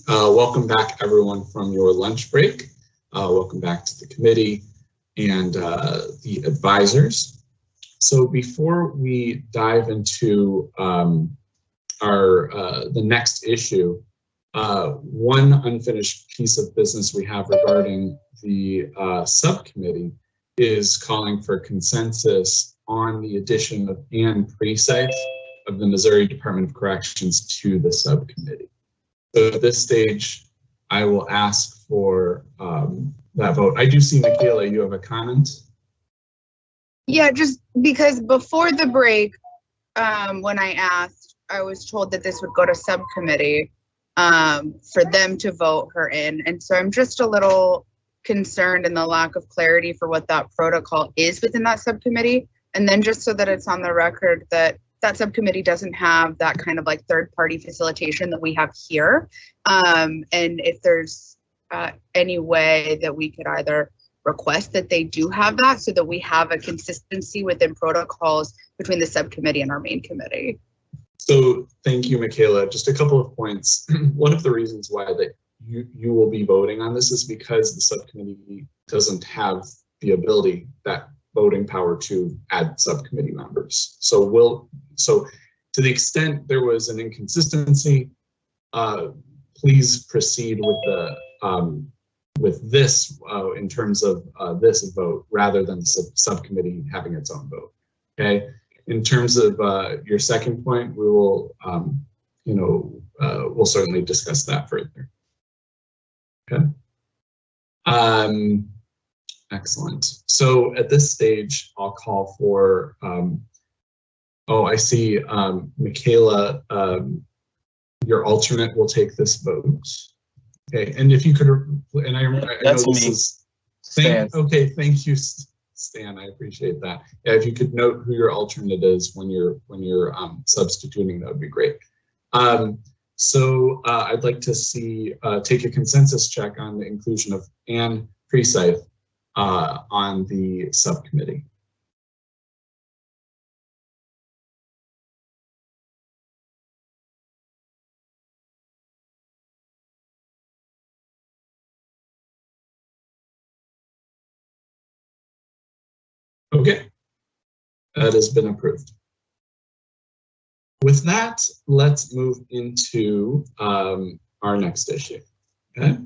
Welcome back, everyone, from your lunch break. Welcome back to the committee and the advisors. So before we dive into the next issue, one unfinished piece of business we have regarding the subcommittee is calling for consensus on the addition of Ann Precythe of the Missouri Department of Corrections to the subcommittee. So at this stage, I will ask for that vote. I do see, Michaela, you have a comment? Yeah, just because before the break, when I asked, I was told that this would go to subcommittee for them to vote her in. And so I'm just a little concerned in the lack of clarity for what that protocol is within that subcommittee. And then just so that it's on the record that that subcommittee doesn't have that kind of like third-party facilitation that we have here. And if there's any way that we could either request that they do have that so that we have a consistency within protocols between the subcommittee and our main committee. So thank you, Michaela. Just a couple of points. One of the reasons why that you will be voting on this is because the subcommittee doesn't have the ability, that voting power, to add subcommittee members. So to the extent there was an inconsistency, please proceed with the this in terms of this vote rather than the subcommittee having its own vote. Okay. In terms of your second point, we will, we'll certainly discuss that further. Okay. Excellent. So at this stage, I'll call for, I see Michaela, your alternate will take this vote. Okay, and if you could, and I know this is, okay, thank you, Stan, I appreciate that. Yeah, if you could note who your alternate is when you're substituting, that would be great. So I'd like to see, take a consensus check on the inclusion of Ann Precythe on the subcommittee. Okay, that has been approved. With that, let's move into our next issue. Okay.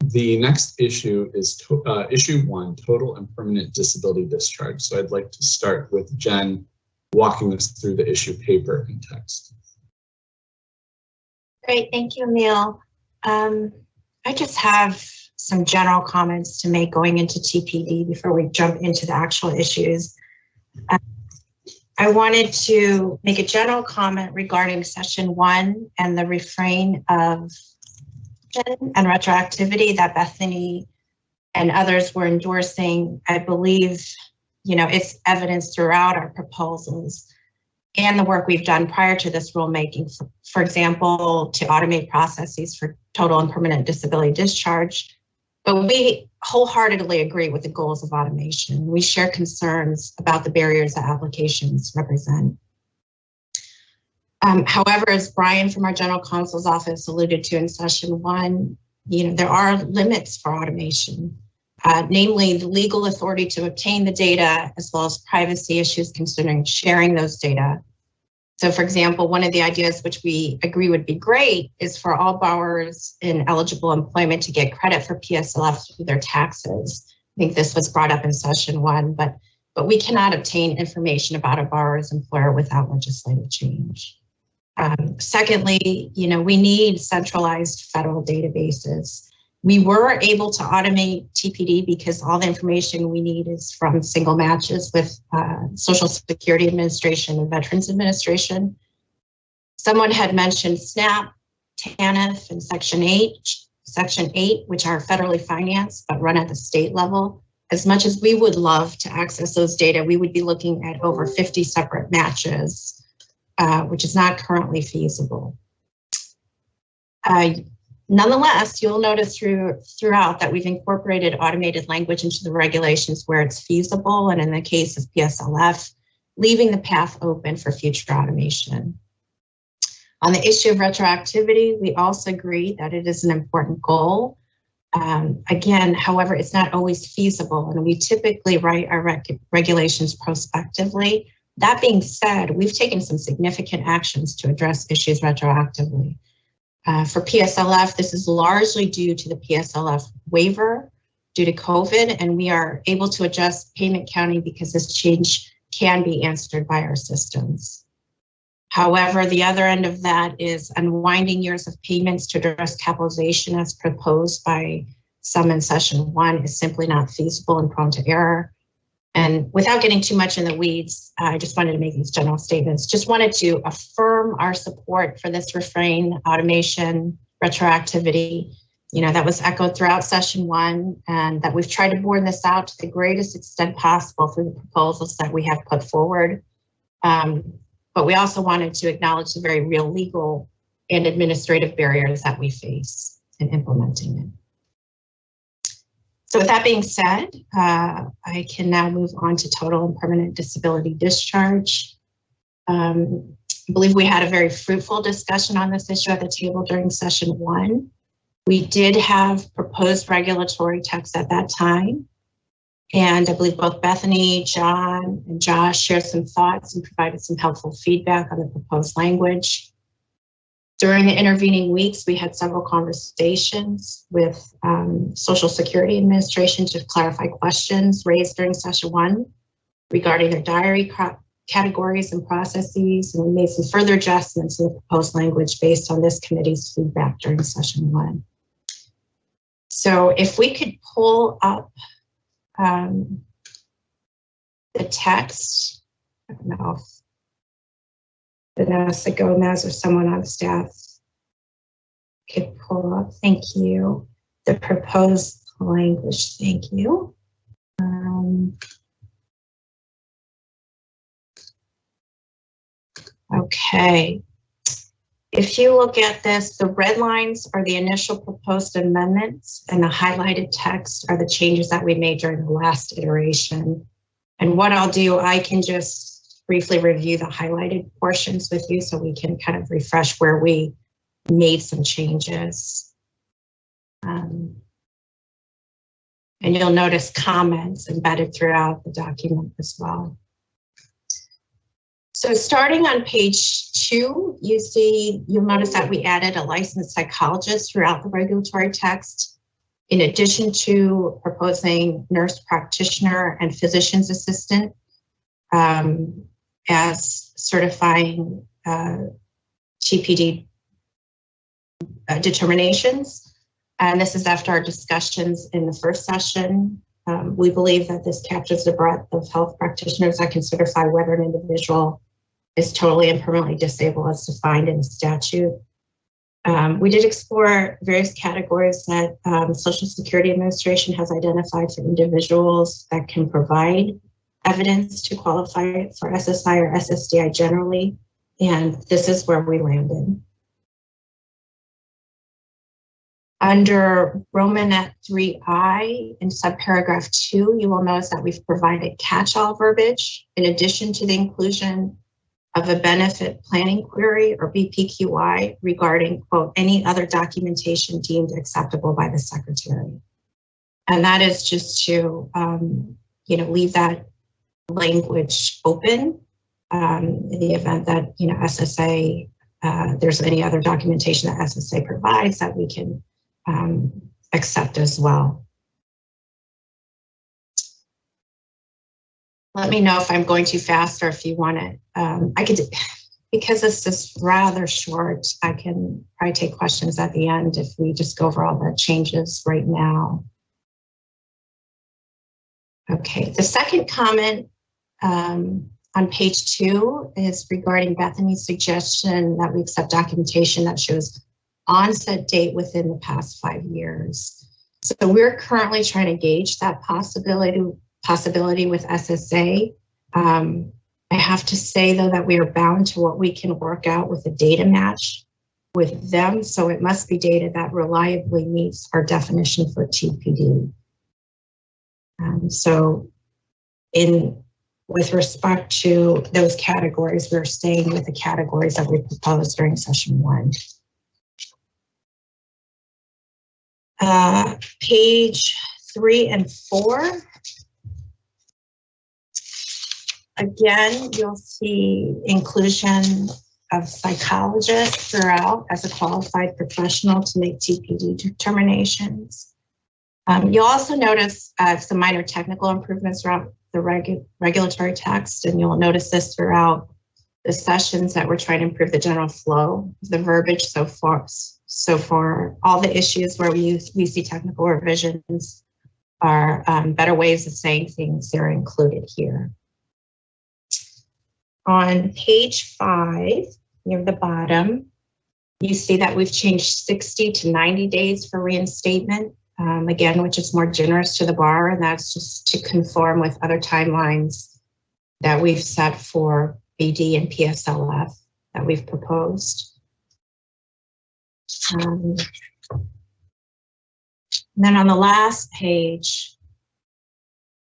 The next issue is issue 1, total and permanent disability discharge. So I'd like to start with Jen walking us through the issue paper and text. Great, thank you, Emil. I just have some general comments to make going into TPD before we jump into the actual issues. I wanted to make a general comment regarding session 1 and the refrain of and retroactivity that Bethany and others were endorsing. I believe, it's evidence throughout our proposals and the work we've done prior to this rulemaking, for example, to automate processes for total and permanent disability discharge. But we wholeheartedly agree with the goals of automation. We share concerns about the barriers that applications represent. However, as Brian from our General Counsel's office alluded to in session 1, there are limits for automation, namely the legal authority to obtain the data, as well as privacy issues concerning sharing those data. So for example, one of the ideas which we agree would be great is for all borrowers in eligible employment to get credit for PSLF through their taxes. I think this was brought up in session 1, but we cannot obtain information about a borrower's employer without legislative change. Secondly, we need centralized federal databases. We were able to automate TPD because all the information we need is from single matches with Social Security Administration and Veterans Administration. Someone had mentioned SNAP, TANF, and Section 8, which are federally financed but run at the state level. As much as we would love to access those data, we would be looking at over 50 separate matches, which is not currently feasible. Nonetheless, you'll notice throughout that we've incorporated automated language into the regulations where it's feasible, and in the case of PSLF, leaving the path open for future automation. On the issue of retroactivity, we also agree that it is an important goal. Again, however, it's not always feasible, and we typically write our regulations prospectively. That being said, we've taken some significant actions to address issues retroactively. For PSLF, this is largely due to the PSLF waiver due to COVID, and we are able to adjust payment counting because this change can be answered by our systems. However, the other end of that is unwinding years of payments to address capitalization as proposed by some in session 1 is simply not feasible and prone to error. And without getting too much in the weeds, I just wanted to make these general statements. Just wanted to affirm our support for this refrain, automation, retroactivity, that was echoed throughout session 1, and that we've tried to borne this out to the greatest extent possible through the proposals that we have put forward. But we also wanted to acknowledge the very real legal and administrative barriers that we face in implementing it. So with that being said, I can now move on to total and permanent disability discharge. I believe we had a very fruitful discussion on this issue at the table during session 1. We did have proposed regulatory text at that time. And I believe both Bethany, John, and Josh shared some thoughts and provided some helpful feedback on the proposed language. During the intervening weeks, we had several conversations with Social Security Administration to clarify questions raised during session 1 regarding their diary categories and processes, and we made some further adjustments in the proposed language based on this committee's feedback during session 1. So if we could pull up the text, I don't know if Vanessa Gomez or someone on staff could pull up, thank you, the proposed language, thank you. Okay, if you look at this, the red lines are the initial proposed amendments and the highlighted text are the changes that we made during the last iteration. And what I'll do, I can just briefly review the highlighted portions with you so we can kind of refresh where we made some changes. And you'll notice comments embedded throughout the document as well. So starting on page 2, you'll notice that we added a licensed psychologist throughout the regulatory text, in addition to proposing nurse practitioner and physician's assistant as certifying TPD determinations. And this is after our discussions in the first session. We believe that this captures the breadth of health practitioners that can certify whether an individual is totally and permanently disabled as defined in the statute. We did explore various categories that Social Security Administration has identified for individuals that can provide evidence to qualify for SSI or SSDI generally, and this is where we landed. Under Romanet 3I in subparagraph 2, you will notice that we've provided catch-all verbiage in addition to the inclusion of a benefit planning query or BPQI regarding, quote, any other documentation deemed acceptable by the secretary. And that is just to, leave that language open in the event that, SSA, there's any other documentation that SSA provides that we can accept as well. Let me know if I'm going too fast or if you want it. I could, because this is rather short, I can probably take questions at the end if we just go over all the changes right now. Okay, the second comment on page 2 is regarding Bethany's suggestion that we accept documentation that shows onset date within the past 5 years. So we're currently trying to gauge that possibility with SSA. I have to say though that we are bound to what we can work out with a data match with them. So it must be data that reliably meets our definition for TPD. So in with respect to those categories, we're staying with the categories that we proposed during session 1. Page 3 and 4. Again, you'll see inclusion of psychologists throughout as a qualified professional to make TPD determinations. You'll also notice some minor technical improvements throughout the regulatory text, and you'll notice this throughout the sessions that we're trying to improve the general flow of the verbiage so far. So for all the issues where we see technical revisions are better ways of saying things, they're included here. On page 5, near the bottom, you see that we've changed 60 to 90 days for reinstatement, again, which is more generous to the bar, and that's just to conform with other timelines that we've set for BD and PSLF that we've proposed. And then on the last page,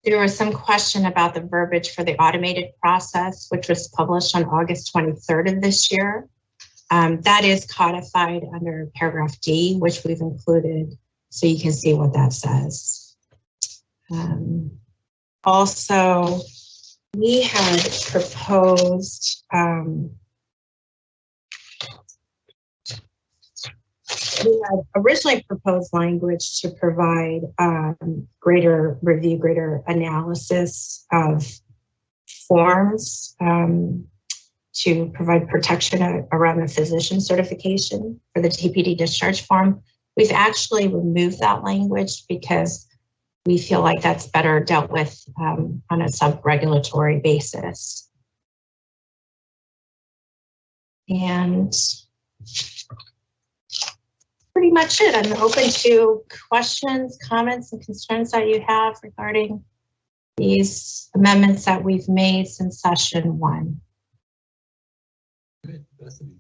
there was some question about the verbiage for the automated process, which was published on August 23rd of this year. That is codified under paragraph D, which we've included, so you can see what that says. Also, we had proposed, we had originally proposed language to provide greater review, greater analysis of forms to provide protection around the physician certification for the TPD discharge form. We've actually removed that language because we feel like that's better dealt with on a sub-regulatory basis. And pretty much it. I'm open to questions, comments, and concerns that you have regarding these amendments that we've made since session 1. Good, Bethany.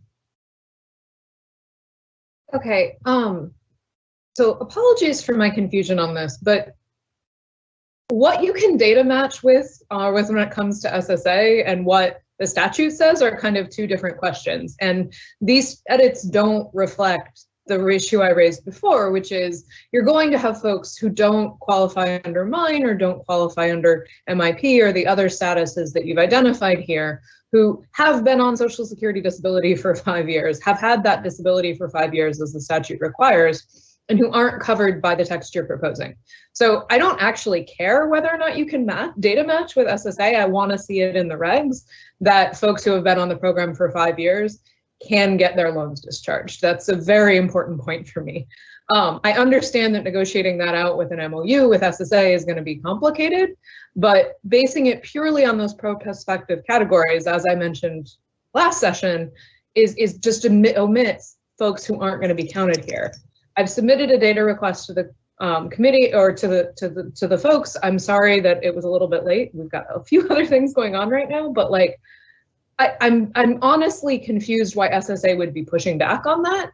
Okay, so apologies for my confusion on this, but what you can data match with when it comes to SSA and what the statute says are kind of two different questions. And these edits don't reflect the issue I raised before, which is you're going to have folks who don't qualify under mine or don't qualify under MIP or the other statuses that you've identified here, who have been on Social Security disability for 5 years, have had that disability for 5 years as the statute requires, and who aren't covered by the text you're proposing. So I don't actually care whether or not you can data match with SSA. I want to see it in the regs that folks who have been on the program for 5 years can get their loans discharged. That's a very important point for me. I understand that negotiating that out with an MOU with SSA is going to be complicated, but basing it purely on those prospective categories, as I mentioned last session, is just omits folks who aren't going to be counted here. I've submitted a data request to the committee or to the folks. I'm sorry that it was a little bit late. We've got a few other things going on right now, but like, I'm honestly confused why SSA would be pushing back on that.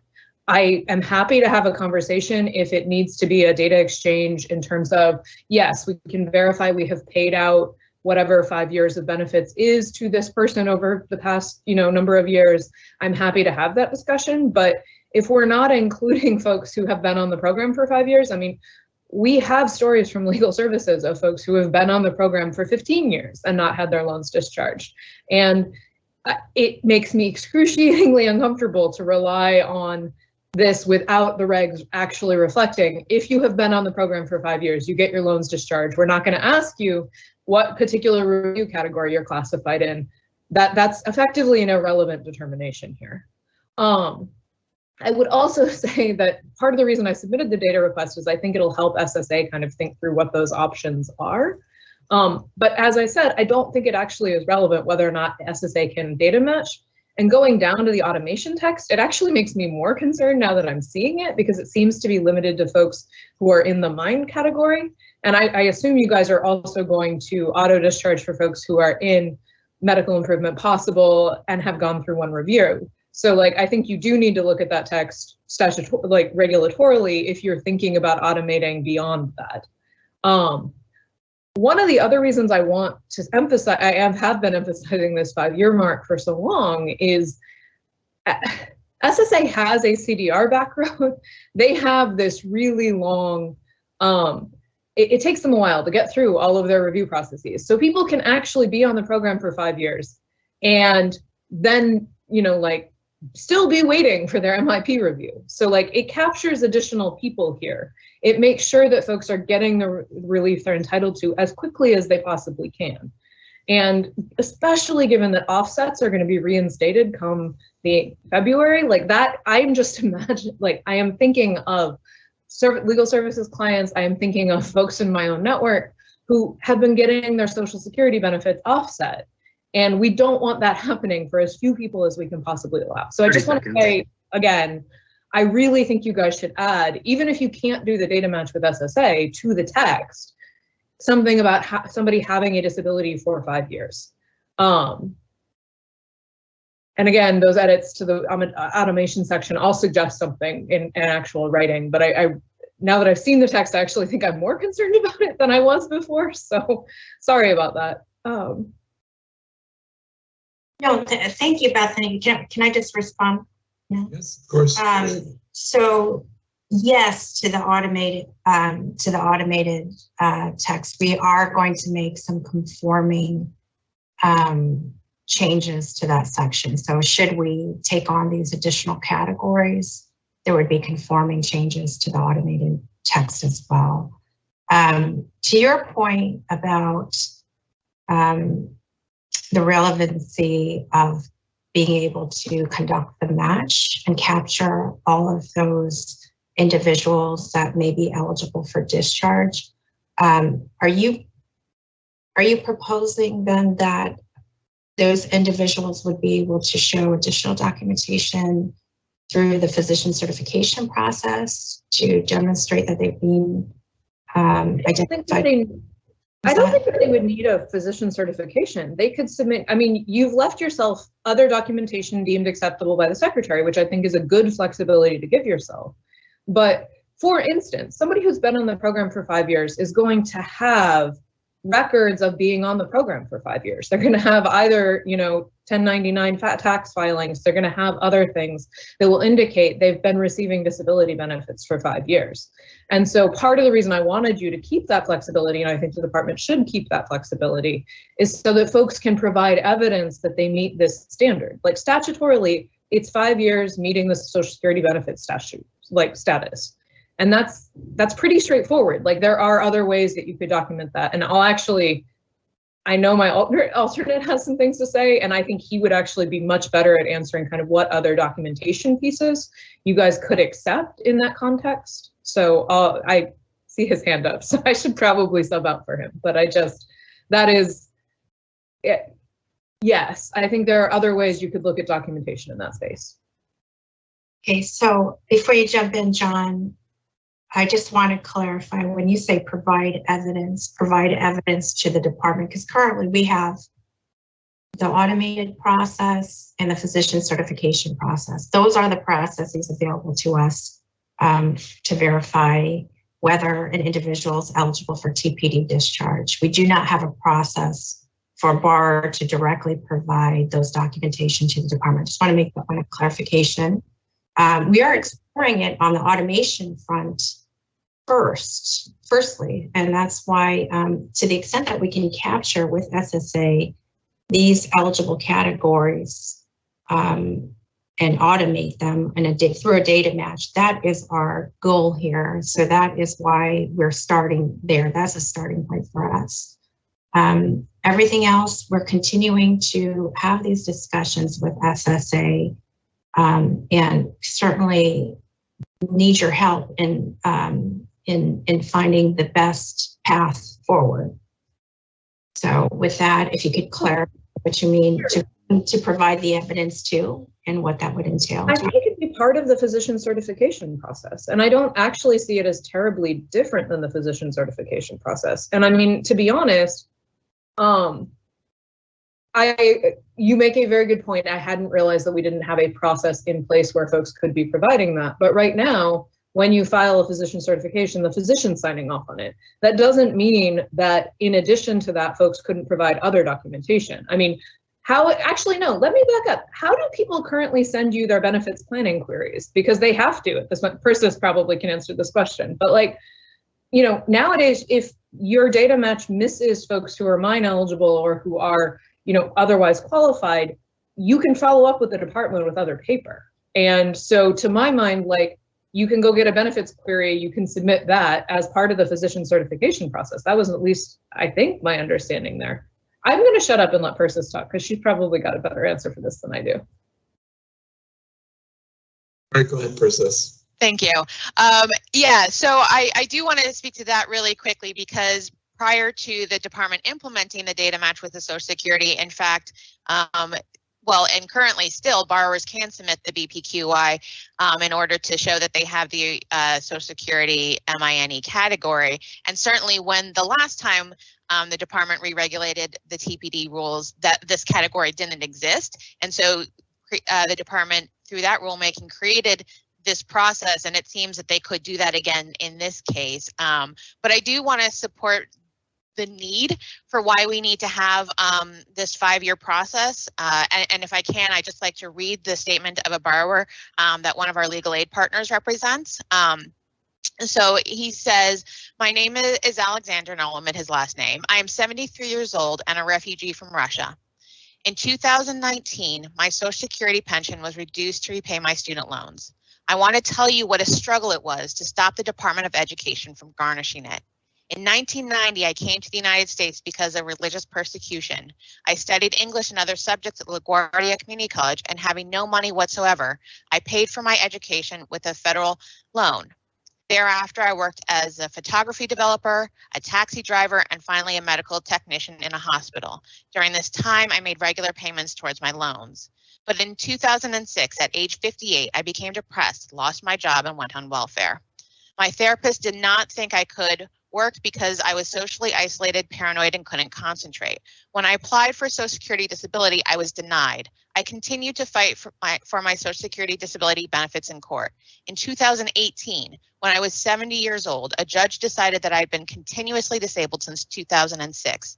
I am happy to have a conversation if it needs to be a data exchange in terms of, yes, we can verify we have paid out whatever 5 years of benefits is to this person over the past, number of years. I'm happy to have that discussion, but if we're not including folks who have been on the program for 5 years, I mean, we have stories from legal services of folks who have been on the program for 15 years and not had their loans discharged. And it makes me excruciatingly uncomfortable to rely on this without the regs actually reflecting, if you have been on the program for 5 years, you get your loans discharged. We're not going to ask you what particular review category you're classified in. That's effectively an irrelevant determination here. I would also say that part of the reason I submitted the data request is I think it'll help SSA kind of think through what those options are. But as I said, I don't think it actually is relevant whether or not SSA can data match. And going down to the automation text, it actually makes me more concerned now that I'm seeing it, because it seems to be limited to folks who are in the mine category. And I assume you guys are also going to auto discharge for folks who are in medical improvement possible and have gone through one review. So like, I think you do need to look at that text regulatorily if you're thinking about automating beyond that. one of the other reasons I want to emphasize, have been emphasizing this 5-year mark for so long, is SSA has a CDR background. They have this really long, it takes them a while to get through all of their review processes. So people can actually be on the program for 5 years and then, you know, like still be waiting for their MIP review. So like it captures additional people here. It makes sure that folks are getting the relief they're entitled to as quickly as they possibly can. And especially given that offsets are going to be reinstated come the February, like that, I'm just imagine, like I am thinking of legal services clients, I am thinking of folks in my own network who have been getting their Social Security benefits offset. And we don't want that happening for as few people as we can possibly allow. So I just want to say, again, I really think you guys should add, even if you can't do the data match with SSA, to the text, something about somebody having a disability for 5 years. And again, those edits to the automation section, I'll suggest something in actual writing, but I now that I've seen the text, I actually think I'm more concerned about it than I was before. So sorry about that. No, thank you, Bethany. Can I just respond? No? Yes, of course. So yes, to the automated text, we are going to make some conforming changes to that section. So should we take on these additional categories, there would be conforming changes to the automated text as well. To your point about the relevancy of being able to conduct the match and capture all of those individuals that may be eligible for discharge, are you proposing then that those individuals would be able to show additional documentation through the physician certification process to demonstrate that they've been identified? I don't think that they would need a physician certification. They could submit, I mean, you've left yourself other documentation deemed acceptable by the secretary, which I think is a good flexibility to give yourself. But for instance, somebody who's been on the program for 5 years is going to have records of being on the program for 5 years. They're going to have either, you know, 1099 tax filings. They're going to have other things that will indicate they've been receiving disability benefits for 5 years. And so part of the reason I wanted you to keep that flexibility, and I think the department should keep that flexibility, is so that folks can provide evidence that they meet this standard. Like statutorily, it's 5 years meeting the Social Security benefit statute, like status. And that's pretty straightforward. Like there are other ways that you could document that. And I know my alternate has some things to say, and I think he would actually be much better at answering kind of what other documentation pieces you guys could accept in that context. So I see his hand up, so I should probably sub out for him. But that is it. Yes, I think there are other ways you could look at documentation in that space. Okay, so before you jump in, John, I just want to clarify, when you say provide evidence to the department, because currently we have the automated process and the physician certification process. Those are the processes available to us to verify whether an individual is eligible for TPD discharge. We do not have a process for BAR to directly provide those documentation to the department. Just want to make that point of clarification. We are exploring it on the automation front firstly, and that's why to the extent that we can capture with SSA these eligible categories and automate them through a data match, that is our goal here. So that is why we're starting there. That's a starting point for us. Everything else, we're continuing to have these discussions with SSA and certainly need your help in finding the best path forward. So with that, if you could clarify what you mean to provide the evidence to and what that would entail. I think it could be part of the physician certification process. And I don't actually see it as terribly different than the physician certification process. And I mean, to be honest, you make a very good point. I hadn't realized that we didn't have a process in place where folks could be providing that. But right now, when you file a physician certification, the physician's signing off on it. That doesn't mean that in addition to that, folks couldn't provide other documentation. I mean, actually, no, let me back up. How do people currently send you their benefits planning queries? Because they have to at this point. Persis probably can answer this question, but like, you know, nowadays, if your data match misses folks who are mine eligible or who are, you know, otherwise qualified, you can follow up with the department with other paper. And so to my mind, like, you can go get a benefits query, you can submit that as part of the physician certification process. That was at least, I think, my understanding there. I'm going to shut up and let Persis talk because she's probably got a better answer for this than I do. All right, go ahead, Persis. Thank you. Yeah, so I do want to speak to that really quickly because prior to the department implementing the data match with the Social Security, in fact, well, and currently still, borrowers can submit the BPQI in order to show that they have the Social Security MINE category. And certainly when the last time the department re-regulated the TPD rules, that this category didn't exist. And so the department, through that rulemaking, created this process, and it seems that they could do that again in this case. But I do want to support the need for why we need to have this 5-year process. And if I can, I'd just like to read the statement of a borrower that one of our legal aid partners represents. So he says, my name is Alexander, and I'll omit his last name. I am 73 years old and a refugee from Russia. In 2019, my Social Security pension was reduced to repay my student loans. I want to tell you what a struggle it was to stop the Department of Education from garnishing it. In 1990, I came to the United States because of religious persecution. I studied English and other subjects at LaGuardia Community College, and having no money whatsoever, I paid for my education with a federal loan. Thereafter, I worked as a photography developer, a taxi driver, and finally a medical technician in a hospital. During this time, I made regular payments towards my loans. But in 2006, at age 58, I became depressed, lost my job, and went on welfare. My therapist did not think I could work because I was socially isolated, paranoid, and couldn't concentrate. When I applied for Social Security disability, I was denied. I continued to fight for my Social Security disability benefits in court. In 2018, when I was 70 years old, a judge decided that I had been continuously disabled since 2006.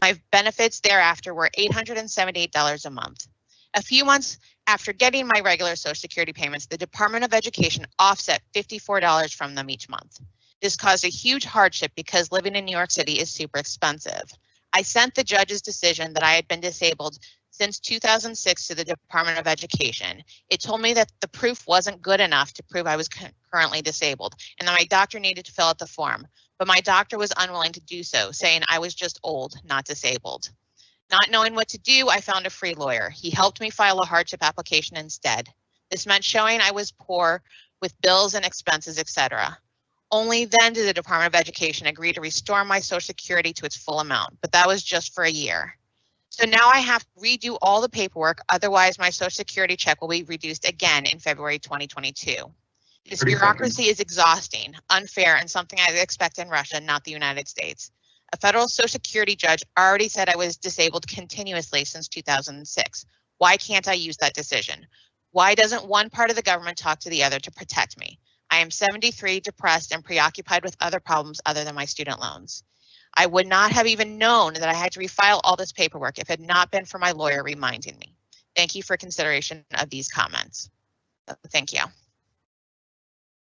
My benefits thereafter were $878 a month. A few months after getting my regular Social Security payments, the Department of Education offset $54 from them each month. This caused a huge hardship because living in New York City is super expensive. I sent the judge's decision that I had been disabled since 2006 to the Department of Education. It told me that the proof wasn't good enough to prove I was currently disabled and that my doctor needed to fill out the form, but my doctor was unwilling to do so, saying I was just old, not disabled. Not knowing what to do, I found a free lawyer. He helped me file a hardship application instead. This meant showing I was poor with bills and expenses, etc. Only then did the Department of Education agree to restore my Social Security to its full amount, but that was just for a year. So now I have to redo all the paperwork, otherwise my Social Security check will be reduced again in February 2022. This bureaucracy is exhausting, unfair, and something I expect in Russia, not the United States. A federal Social Security judge already said I was disabled continuously since 2006. Why can't I use that decision? Why doesn't one part of the government talk to the other to protect me? I am 73, depressed, and preoccupied with other problems other than my student loans. I would not have even known that I had to refile all this paperwork if it had not been for my lawyer reminding me. Thank you for consideration of these comments. Thank you.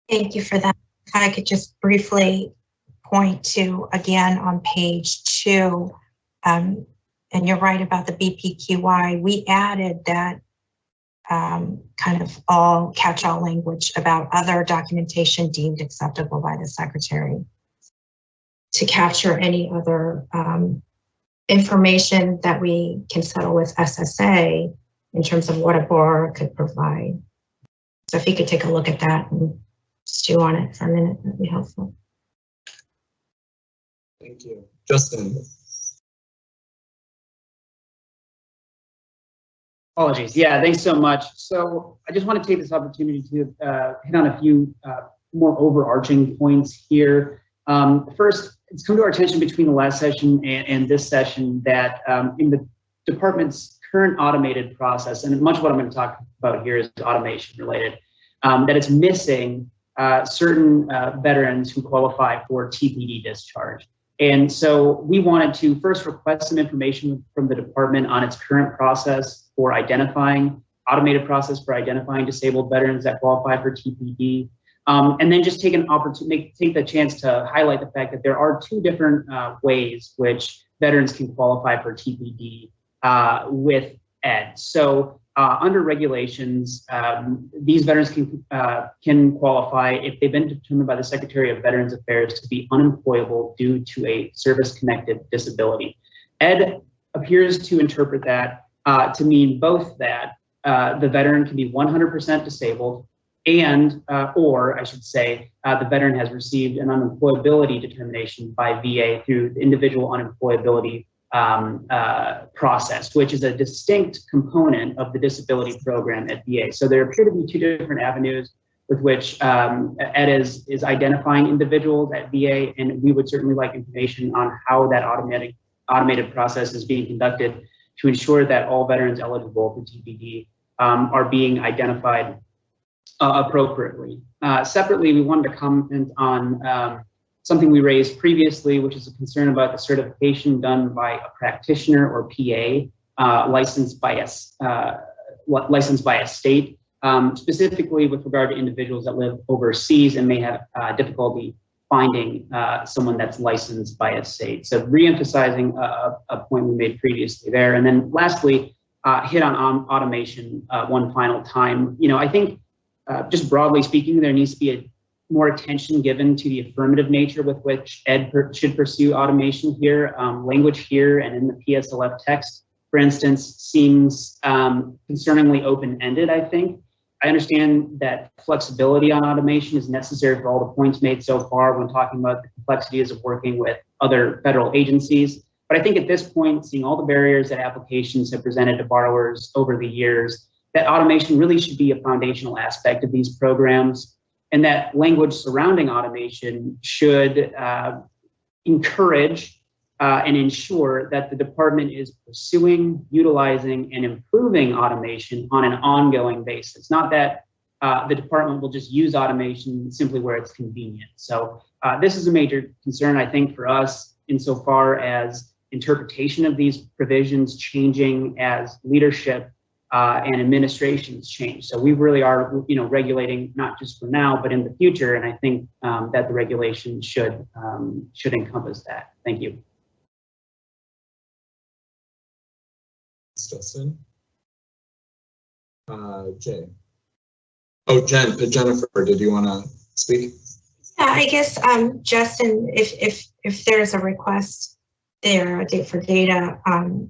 Thank you for that. If I could just briefly point to, again, on page 2, and you're right about the BPQI, we added that kind of all catch-all language about other documentation deemed acceptable by the secretary to capture any other information that we can settle with SSA in terms of what a borrower could provide. So if you could take a look at that and stew on it for a minute, that'd be helpful. Thank you. Justin. Apologies. Yeah, thanks so much. So I just want to take this opportunity to hit on a few more overarching points here. First, it's come to our attention between the last session and this session that in the department's current automated process, and much of what I'm going to talk about here is automation related, that it's missing certain veterans who qualify for TPD discharge. And so we wanted to first request some information from the department on its current process for identifying, automated process for identifying disabled veterans that qualify for TPD. And then just take an opportunity, take the chance to highlight the fact that there are two different ways which veterans can qualify for TPD with ED. So under regulations, these veterans can qualify if they've been determined by the Secretary of Veterans Affairs to be unemployable due to a service-connected disability. ED appears to interpret that to mean both that the veteran can be 100% disabled and, or I should say, the veteran has received an unemployability determination by VA through the individual unemployability process, which is a distinct component of the disability program at VA. So there appear to be two different avenues with which ED is identifying individuals at VA, and we would certainly like information on how that automated process is being conducted to ensure that all veterans eligible for TPD are being identified appropriately. Separately, we wanted to comment on something we raised previously, which is a concern about the certification done by a practitioner or PA licensed by a state, specifically with regard to individuals that live overseas and may have difficulty finding someone that's licensed by a state. So re-emphasizing a point we made previously there. And then lastly, hit on automation one final time. You know, I think just broadly speaking, there needs to be more attention given to the affirmative nature with which ED should pursue automation here. Language here and in the PSLF text, for instance, seems concerningly open-ended, I think. I understand that flexibility on automation is necessary for all the points made so far when talking about the complexities of working with other federal agencies. But I think at this point, seeing all the barriers that applications have presented to borrowers over the years, that automation really should be a foundational aspect of these programs, and that language surrounding automation should encourage and ensure that the department is pursuing, utilizing, and improving automation on an ongoing basis. Not that the department will just use automation simply where it's convenient. So this is a major concern, I think, for us insofar as interpretation of these provisions changing as leadership and administrations change. So we really are, you know, regulating not just for now, but in the future. And I think that the regulation should encompass that. Thank you. Thanks, Justin. Jay. Oh, Jennifer, did you want to speak? Yeah, I guess, Justin, if there's a request there for data,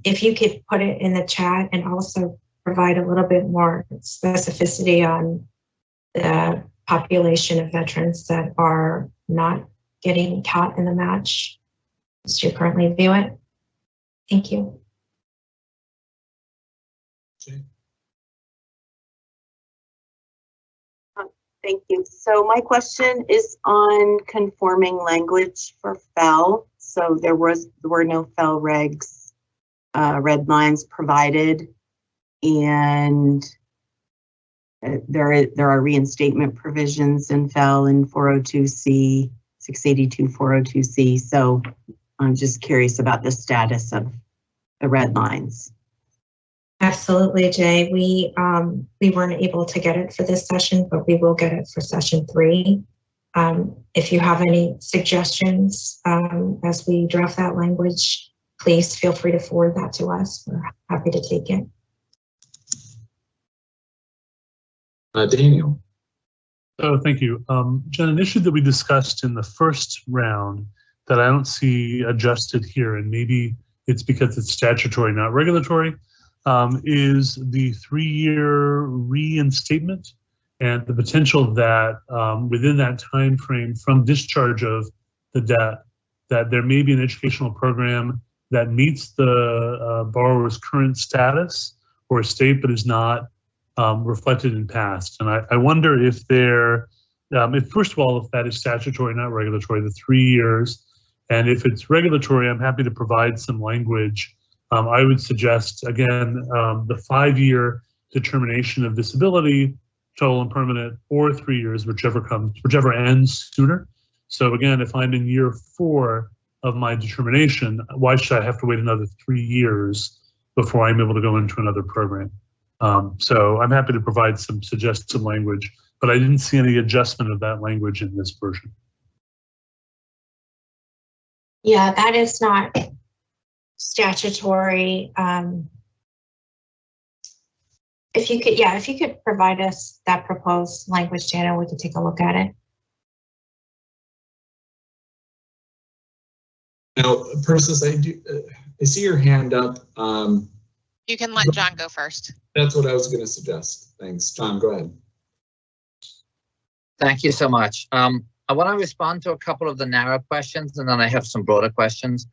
if you could put it in the chat and also provide a little bit more specificity on the population of veterans that are not getting caught in the match as you currently view it. Thank you. Jay. Thank you. So my question is on conforming language for FEL. So there were no FEL regs, red lines provided, and there are reinstatement provisions in FEL in 402C, 682 402C. So I'm just curious about the status of the red lines. Absolutely, Jay. We weren't able to get it for this session, but we will get it for session 3. If you have any suggestions as we draft that language, please feel free to forward that to us. We're happy to take it. Daniel. Oh, thank you. Jen, an issue that we discussed in the first round that I don't see adjusted here, and maybe it's because it's statutory, not regulatory, is the 3-year reinstatement and the potential that within that time frame from discharge of the debt, that there may be an educational program that meets the borrower's current status or state, but is not reflected in past. And I wonder if there, if first of all, if that is statutory, not regulatory, the 3 years, and if it's regulatory, I'm happy to provide some language. I would suggest, again, the 5-year determination of disability total and permanent, or 3 years, whichever ends sooner. So again, if I'm in year 4 of my determination, why should I have to wait another 3 years before I'm able to go into another program? So I'm happy to provide some suggested language, but I didn't see any adjustment of that language in this version. Yeah, that is not statutory. If you could provide us that proposed language, Jana, we could take a look at it. Now, Persis, I see your hand up. You can let John go first. That's what I was going to suggest. Thanks. John, go ahead. Thank you so much. I want to respond to a couple of the narrow questions, and then I have some broader questions.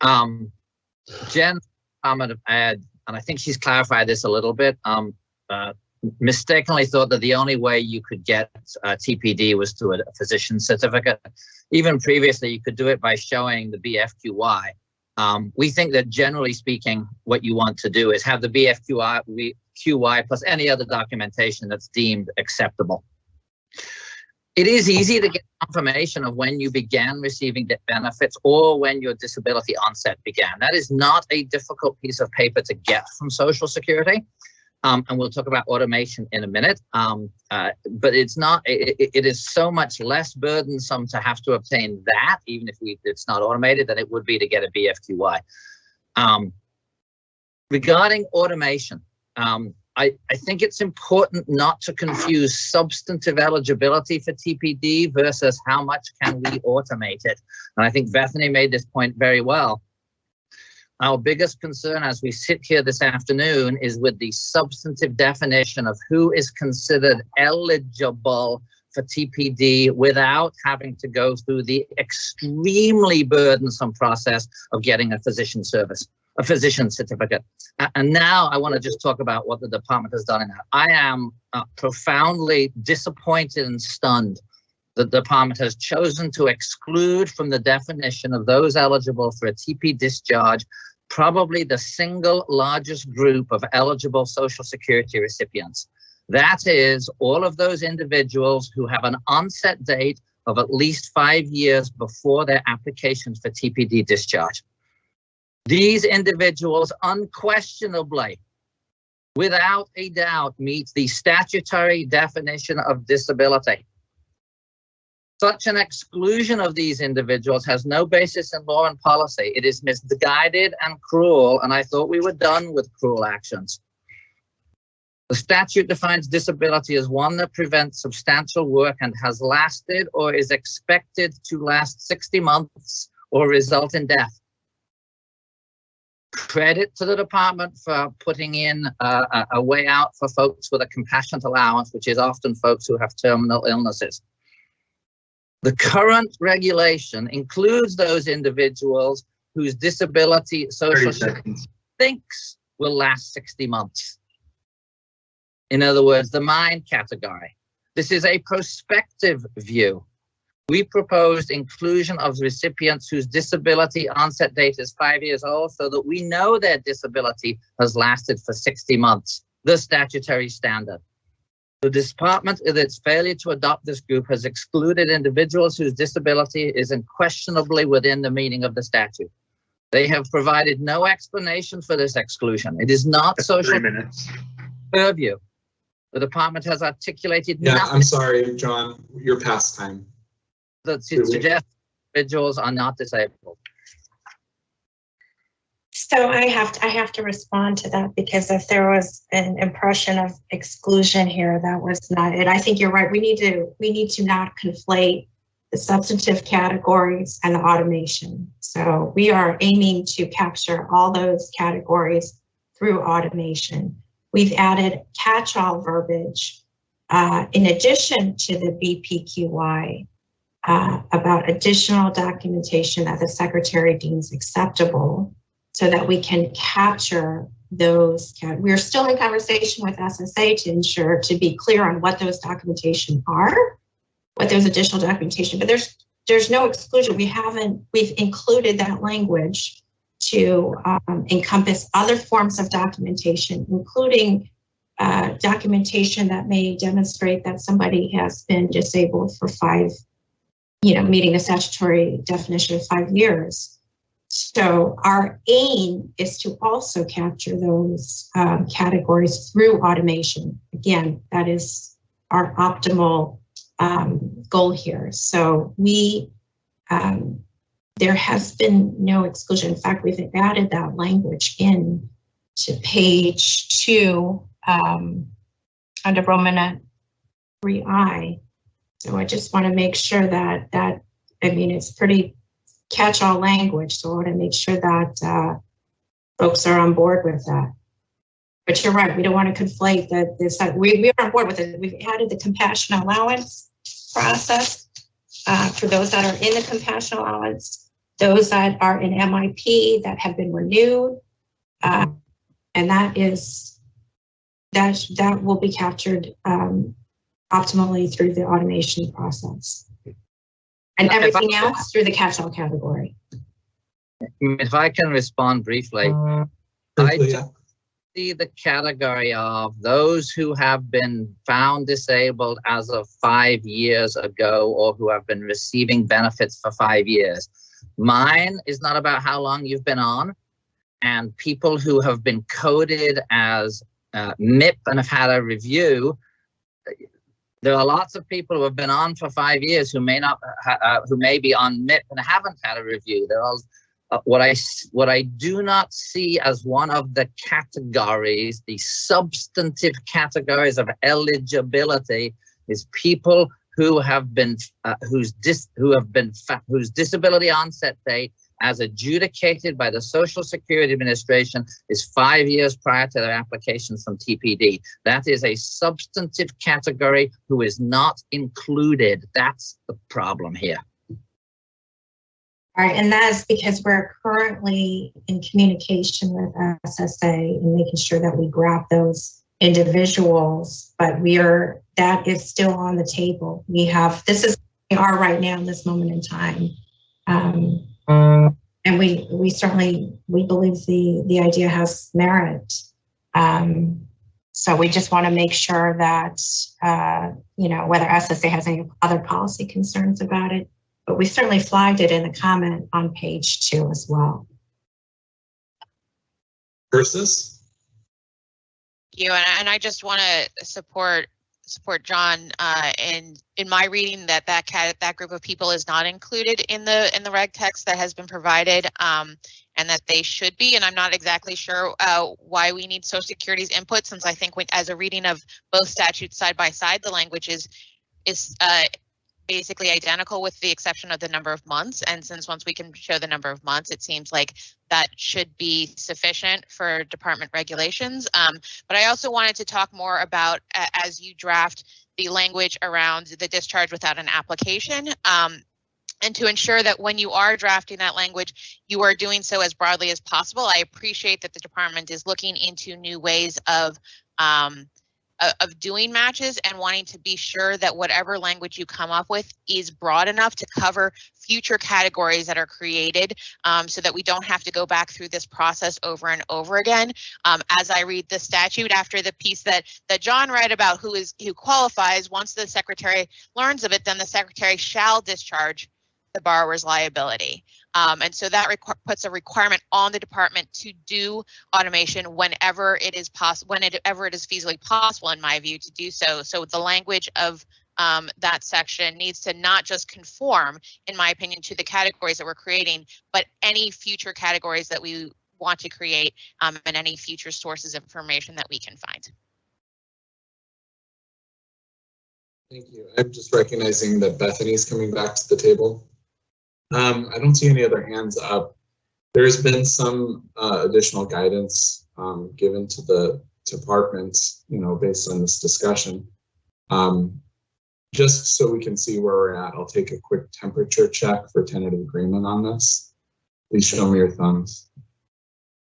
Jen, and I think she's clarified this a little bit, mistakenly thought that the only way you could get TPD was through a physician certificate. Even previously, you could do it by showing the BFQI. We think that generally speaking, what you want to do is have the BFQI plus any other documentation that's deemed acceptable. It is easy to get confirmation of when you began receiving benefits or when your disability onset began. That is not a difficult piece of paper to get from Social Security. And we'll talk about automation in a minute. But it's not, it is so much less burdensome to have to obtain that, even if it's not automated, than it would be to get a BFQI. Regarding automation, I think it's important not to confuse substantive eligibility for TPD versus how much can we automate it. And I think Bethany made this point very well. Our biggest concern as we sit here this afternoon is with the substantive definition of who is considered eligible for TPD without having to go through the extremely burdensome process of getting a physician certificate. And now I want to just talk about what the department has done in that. I am profoundly disappointed and stunned that the department has chosen to exclude from the definition of those eligible for a TP discharge probably the single largest group of eligible Social Security recipients. That is all of those individuals who have an onset date of at least 5 years before their applications for TPD discharge. These individuals unquestionably, without a doubt, meet the statutory definition of disability. Such an exclusion of these individuals has no basis in law and policy. It is misguided and cruel, and I thought we were done with cruel actions. The statute defines disability as one that prevents substantial work and has lasted or is expected to last 60 months or result in death. Credit to the department for putting in a way out for folks with a compassionate allowance, which is often folks who have terminal illnesses. The current regulation includes those individuals whose disability Social Security thinks will last 60 months. In other words, the mind category. This is a prospective view. We proposed inclusion of recipients whose disability onset date is 5 years old so that we know their disability has lasted for 60 months, the statutory standard. The department, in its failure to adopt this group, has excluded individuals whose disability is unquestionably within the meaning of the statute. They have provided no explanation for this exclusion. It is not social purview. The department has articulated nothing. I'm sorry, John, you're past time. That suggests individuals are not disabled. So I have to respond to that, because if there was an impression of exclusion here, that was not it. I think you're right. We need to not conflate the substantive categories and the automation. So we are aiming to capture all those categories through automation. We've added catch-all verbiage in addition to the BPQI about additional documentation that the secretary deems acceptable, so that we can capture those. We're still in conversation with SSA to be clear on what those documentation are, what those additional documentation, but there's no exclusion. We've included that language to encompass other forms of documentation, including documentation that may demonstrate that somebody has been disabled for meeting the statutory definition of 5 years. So our aim is to also capture those categories through automation. Again, that is our optimal goal here. So there has been no exclusion. In fact, we've added that language in to page 2 under Romanet 3I. So I just want to make sure that it's pretty catch-all language. So I want to make sure that folks are on board with that. But you're right, we don't want to conflate that. We are on board with it. We've added the compassion allowance process for those that are in the compassion allowance, those that are in MIP that have been renewed, and that will be captured optimally through the automation process. And everything else through the catch-all category. If I can respond briefly, I see the category of those who have been found disabled as of 5 years ago or who have been receiving benefits for 5 years. Mine is not about how long you've been on, and people who have been coded as MIP and have had a review. There are lots of people who have been on for 5 years who may not, who may be on MIP and haven't had a review. There are what I do not see as one of the categories, the substantive categories of eligibility, is people who have been whose disability onset date, as adjudicated by the Social Security Administration, is 5 years prior to their application from TPD. That is a substantive category who is not included. That's the problem here. All right, and that is because we're currently in communication with SSA and making sure that we grab those individuals, but that is still on the table. We are right now in this moment in time. And we certainly believe the idea has merit. So we just want to make sure that, whether SSA has any other policy concerns about it, but we certainly flagged it in the comment on page 2 as well. Persis? You and I just want to support John in my reading that group of people is not included in the reg text that has been provided, and that they should be. And I'm not exactly sure why we need Social Security's input, since I think as a reading of both statutes side by side, the language is basically identical with the exception of the number of months. And since once we can show the number of months, it seems like that should be sufficient for department regulations. But I also wanted to talk more about, as you draft the language around the discharge without an application, and to ensure that when you are drafting that language, you are doing so as broadly as possible. I appreciate that the department is looking into new ways of doing matches and wanting to be sure that whatever language you come up with is broad enough to cover future categories that are created, so that we don't have to go back through this process over and over again. As I read the statute, after the piece that John read about who qualifies, once the secretary learns of it, then the secretary shall discharge the borrower's liability. And so that puts a requirement on the department to do automation whenever it is possible, whenever it is feasibly possible, in my view, to do so. So the language of that section needs to not just conform, in my opinion, to the categories that we're creating, but any future categories that we want to create, and any future sources of information that we can find. Thank you. I'm just recognizing that Bethany's coming back to the table. I don't see any other hands up. There's been some additional guidance given to the department, based on this discussion. Just so we can see where we're at, I'll take a quick temperature check for tentative agreement on this. Please show me your thumbs.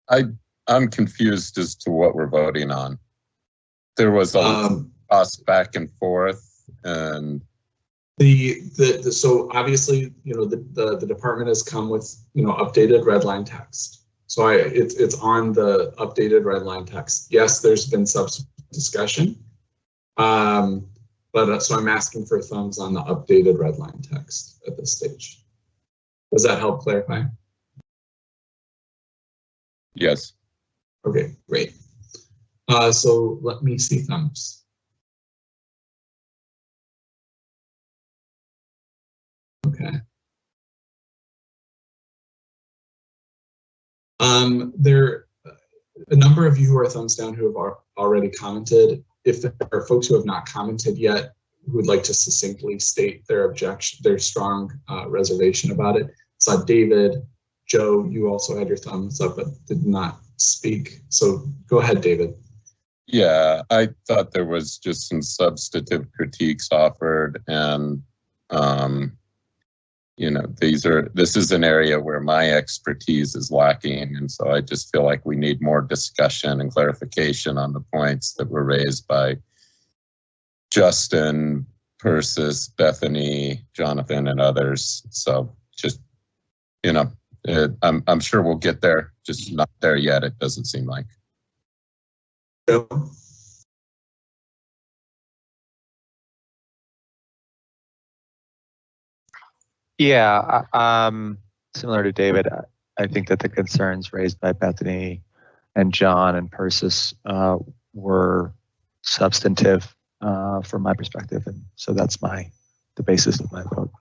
I'm confused as to what we're voting on. There was a us back and forth, and so obviously, the department has come with, updated red line text. So it's on the updated red line text. Yes, there's been subsequent discussion. So I'm asking for thumbs on the updated red line text at this stage. Does that help clarify? Yes. Okay, great. So let me see thumbs. Okay. There are a number of you who are thumbs down who have already commented. If there are folks who have not commented yet who would like to succinctly state their objection, their strong reservation about it. So David, Joe, you also had your thumbs up but did not speak. So go ahead, David. Yeah, I thought there was just some substantive critiques offered, and you know, this is an area where my expertise is lacking, and so I just feel like we need more discussion and clarification on the points that were raised by Justin, Persis, Bethany, Jonathan, and others. So just, you know, I'm sure we'll get there, just not there yet, it doesn't seem like. Yeah, similar to David, I think that the concerns raised by Bethany and John and Persis were substantive from my perspective, and so that's the basis of my vote.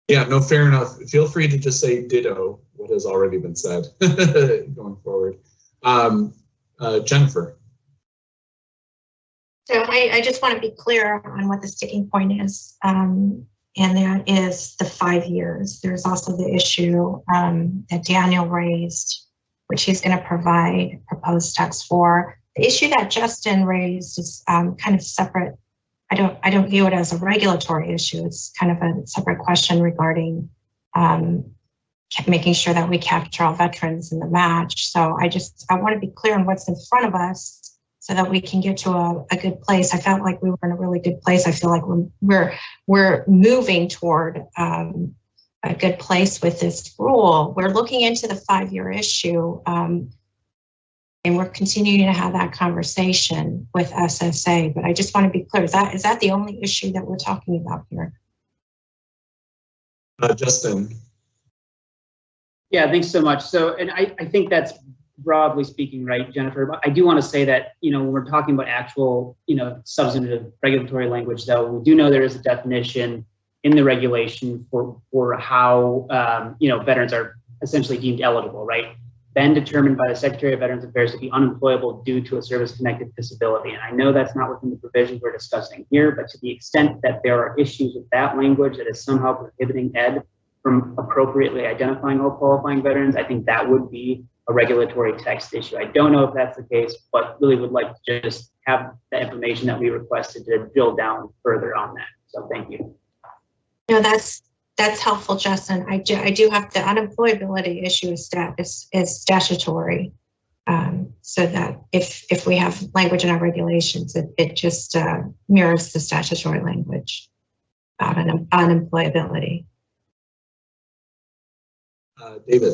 Yeah, no, fair enough. Feel free to just say ditto what has already been said going forward. Jennifer. So I just want to be clear on what the sticking point is, and that is the 5 years. There's also the issue that Daniel raised, which he's going to provide proposed text for. The issue that Justin raised is kind of separate. I don't view it as a regulatory issue. It's kind of a separate question regarding making sure that we capture all veterans in the match. So I want to be clear on what's in front of us so that we can get to a good place. I felt like we were in a really good place. I feel like we're moving toward a good place with this rule. We're looking into the 5-year issue, and we're continuing to have that conversation with SSA. But I just want to be clear: is that the only issue that we're talking about here? Justin. Yeah, thanks so much. So, and I think that's broadly speaking, right, Jennifer? But I do want to say that, you know, when we're talking about actual, you know, substantive regulatory language, though, we do know there is a definition in the regulation for how, you know, veterans are essentially deemed eligible, right? Then determined by the Secretary of Veterans Affairs to be unemployable due to a service-connected disability. And I know that's not within the provisions we're discussing here, but to the extent that there are issues with that language that is somehow prohibiting Ed from appropriately identifying all qualifying veterans, I think that would be a regulatory text issue. I don't know if that's the case, but really would like to just have the information that we requested to drill down further on that. So thank you. No, that's helpful, Justin. I do have the unemployability issue is statutory. So that if we have language in our regulations, it just mirrors the statutory language about unemployability. David.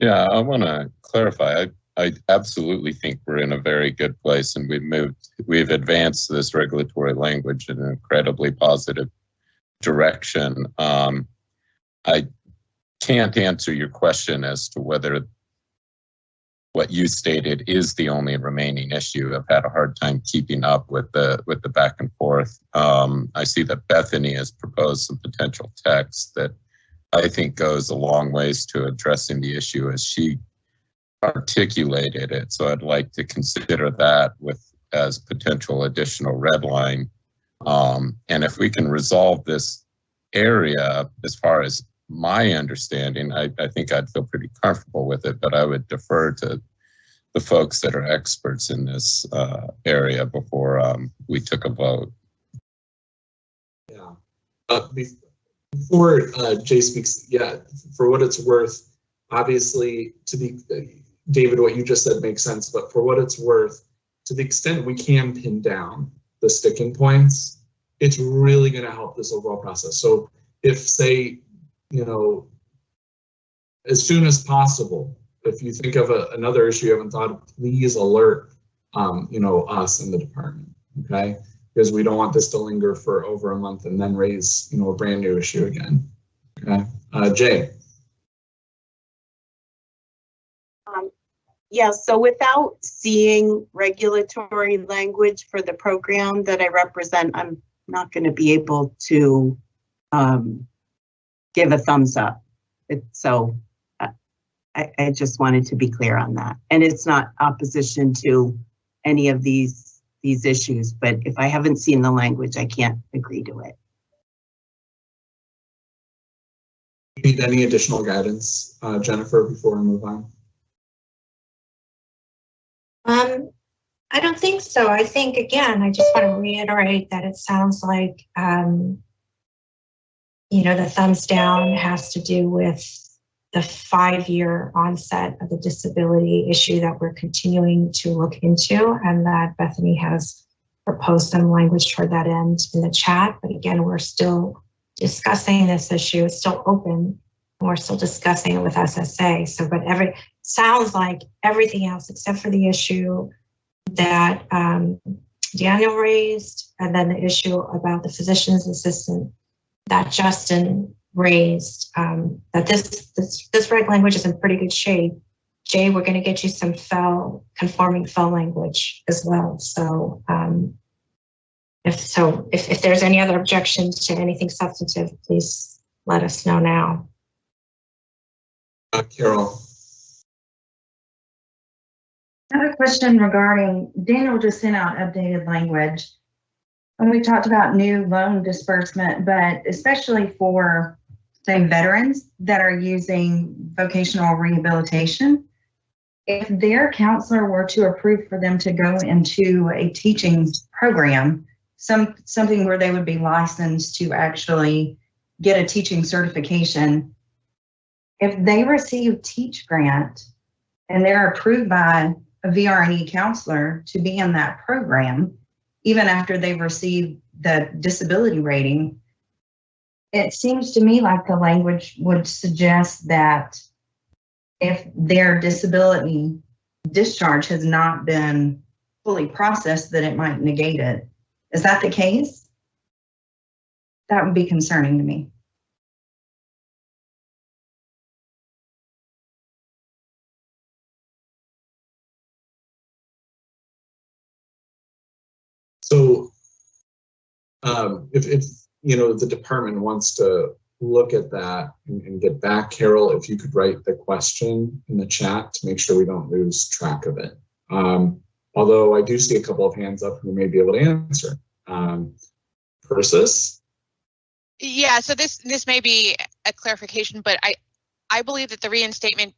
Yeah, I want to clarify. I absolutely think we're in a very good place, and we've advanced this regulatory language in an incredibly positive direction. I can't answer your question as to whether what you stated is the only remaining issue. I've had a hard time keeping up with the back and forth. I see that Bethany has proposed some potential text that I think goes a long ways to addressing the issue as she articulated it. So I'd like to consider that as potential additional red line. And if we can resolve this area, as far as my understanding, I think I'd feel pretty comfortable with it, but I would defer to the folks that are experts in this area before we took a vote. Yeah. Before Jay speaks, yeah, for what it's worth, obviously, David, what you just said makes sense, but for what it's worth, to the extent we can pin down the sticking points, it's really going to help this overall process. So if, say, you know, as soon as possible, if you think of another issue you haven't thought of, please alert, us in the department, okay? Because we don't want this to linger for over a month and then raise, a brand new issue again, okay? Jay. Yeah, so without seeing regulatory language for the program that I represent, I'm not going to be able to give a thumbs up. So I just wanted to be clear on that. And it's not opposition to any of these issues, but if I haven't seen the language, I can't agree to it. Need any additional guidance, Jennifer, before we move on? I don't think so. I think, again, I just want to reiterate that it sounds like, the thumbs down has to do with the 5-year onset of the disability issue that we're continuing to look into, and that Bethany has proposed some language toward that end in the chat. But again, we're still discussing this issue. It's still open, and we're still discussing it with SSA. So, but sounds like everything else except for the issue that Daniel raised, and then the issue about the physician's assistant that Justin raised, that this reg language is in pretty good shape. Jay, we're going to get you some conforming FEL language as well. So if there's any other objections to anything substantive, please let us know now. Carol. I have a question regarding, Daniel just sent out updated language, and we talked about new loan disbursement, but especially for, say, veterans that are using vocational rehabilitation, if their counselor were to approve for them to go into a teaching program, something where they would be licensed to actually get a teaching certification, if they receive Teach Grant and they're approved by a VRNE counselor to be in that program, even after they've received the disability rating, it seems to me like the language would suggest that if their disability discharge has not been fully processed, that it might negate it. Is that the case? That would be concerning to me. So if the department wants to look at that and get back, Carol, if you could write the question in the chat to make sure we don't lose track of it. Although I do see a couple of hands up who may be able to answer. Persis? Yeah, so this may be a clarification, but I believe that the reinstatement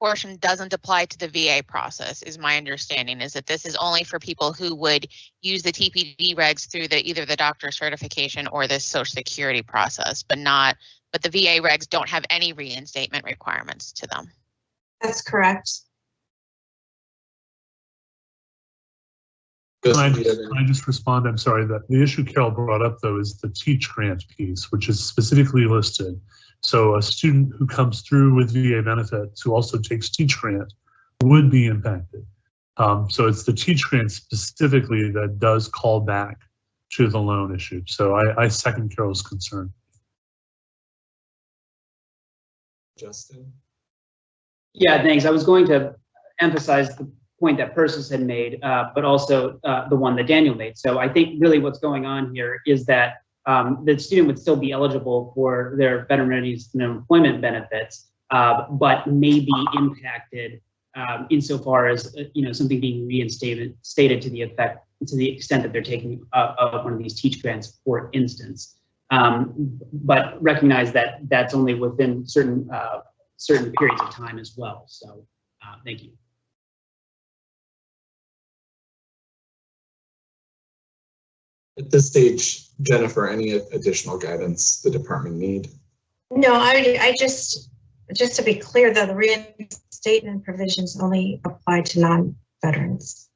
portion doesn't apply to the VA process, is my understanding, is that this is only for people who would use the TPD regs through either the doctor certification or the Social Security process, but the VA regs don't have any reinstatement requirements to them. That's correct. Can I just respond? I'm sorry, that the issue Carol brought up, though, is the Teach Grant piece, which is specifically listed. So a student who comes through with VA benefits who also takes Teach Grant would be impacted. So it's the Teach Grant specifically that does call back to the loan issue. So I second Carol's concern. Justin? Yeah, thanks. I was going to emphasize the point that Persis had made, but also the one that Daniel made. So I think really what's going on here is that the student would still be eligible for their Veteran Readiness and Employment benefits, but may be impacted insofar as something being reinstated to the extent that they're taking one of these Teach Grants, for instance. But recognize that that's only within certain periods of time as well. So thank you. At this stage, Jennifer, any additional guidance the department need? No, I just to be clear, though, the reinstatement provisions only apply to non-veterans.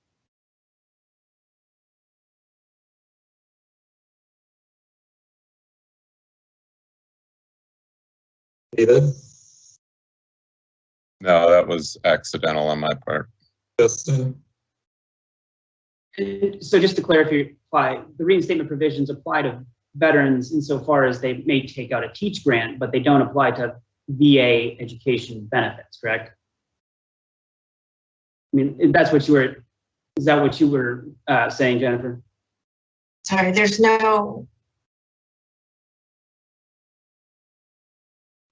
David? No, that was accidental on my part. Justin? So just to clarify, the reinstatement provisions apply to veterans insofar as they may take out a TEACH grant, but they don't apply to VA education benefits, correct? I mean, that's what you were, is that what you were saying, Jennifer? Sorry, there's no,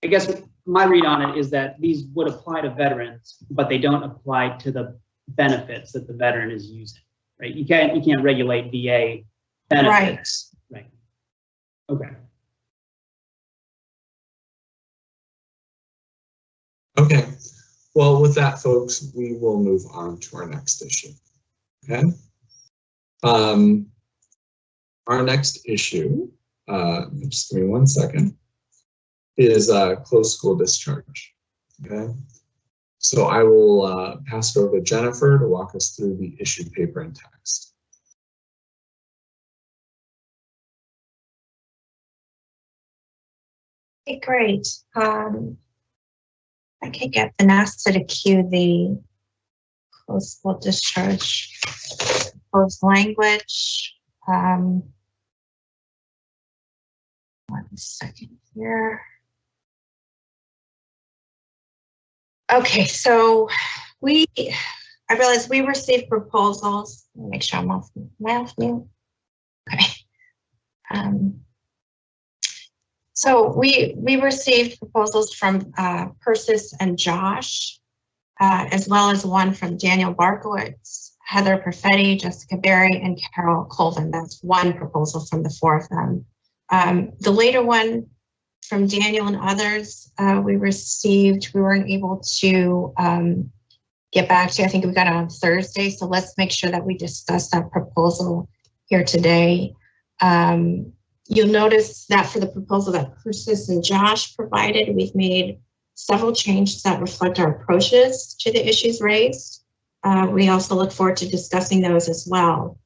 I guess my read on it is that these would apply to veterans, but they don't apply to the benefits that the veteran is using, right? You can't regulate VA benefits. Right. Okay. Okay. Well, with that, folks, we will move on to our next issue. Okay. Our next issue, just give me 1 second, is closed school discharge. Okay. So I will pass it over to Jennifer to walk us through the issue paper and text. okay, great. I can get Vanessa to cue the closed school discharge proposed language. 1 second here. Okay, so I realized we received proposals. Let me make sure I'm off. Am I off mute? Okay. So we received proposals from Persis and Josh, as well as one from Daniel Barkowitz, Heather Perfetti, Jessica Berry, and Carol Colvin. That's one proposal from the 4 of them. The later one from Daniel and others we weren't able to get back to. I think we got it on Thursday, so let's make sure that we discuss that proposal here today. You'll notice that for the proposal that Persis and Josh provided, we've made several changes that reflect our approaches to the issues raised. We also look forward to discussing those as well.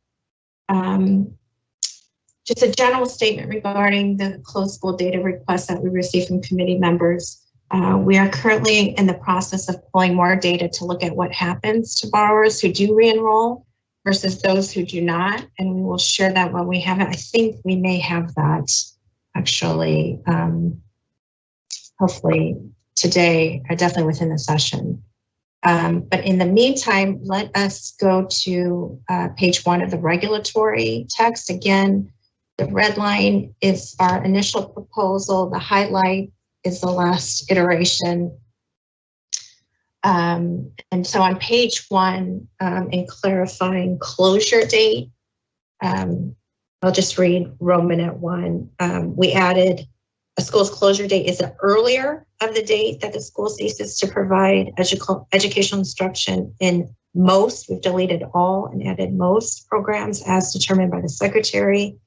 Just a general statement regarding the closed school data requests that we received from committee members. We are currently in the process of pulling more data to look at what happens to borrowers who do re-enroll versus those who do not, and we will share that when we have it. I think we may have that actually, hopefully today, or definitely within the session. But in the meantime, let us go to page 1 of the regulatory text. Again, the red line is our initial proposal. The highlight is the last iteration. And so on page 1, in clarifying closure date, I'll just read Romanet 1. We added a school's closure date is the earlier of the date that the school ceases to provide educational instruction in most. We've deleted all and added most programs as determined by the secretary.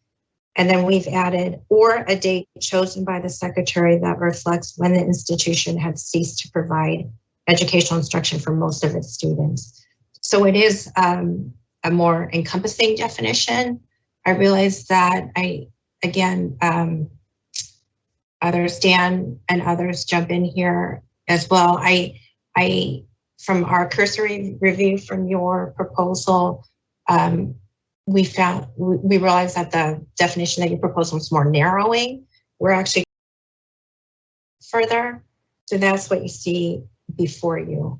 And then we've added or a date chosen by the secretary that reflects when the institution had ceased to provide educational instruction for most of its students. So it is a more encompassing definition. I realize that others, Dan and others jump in here as well. I from our cursory review from your proposal, we realized that the definition that you proposed was more narrowing. We're actually further, so that's what you see before you.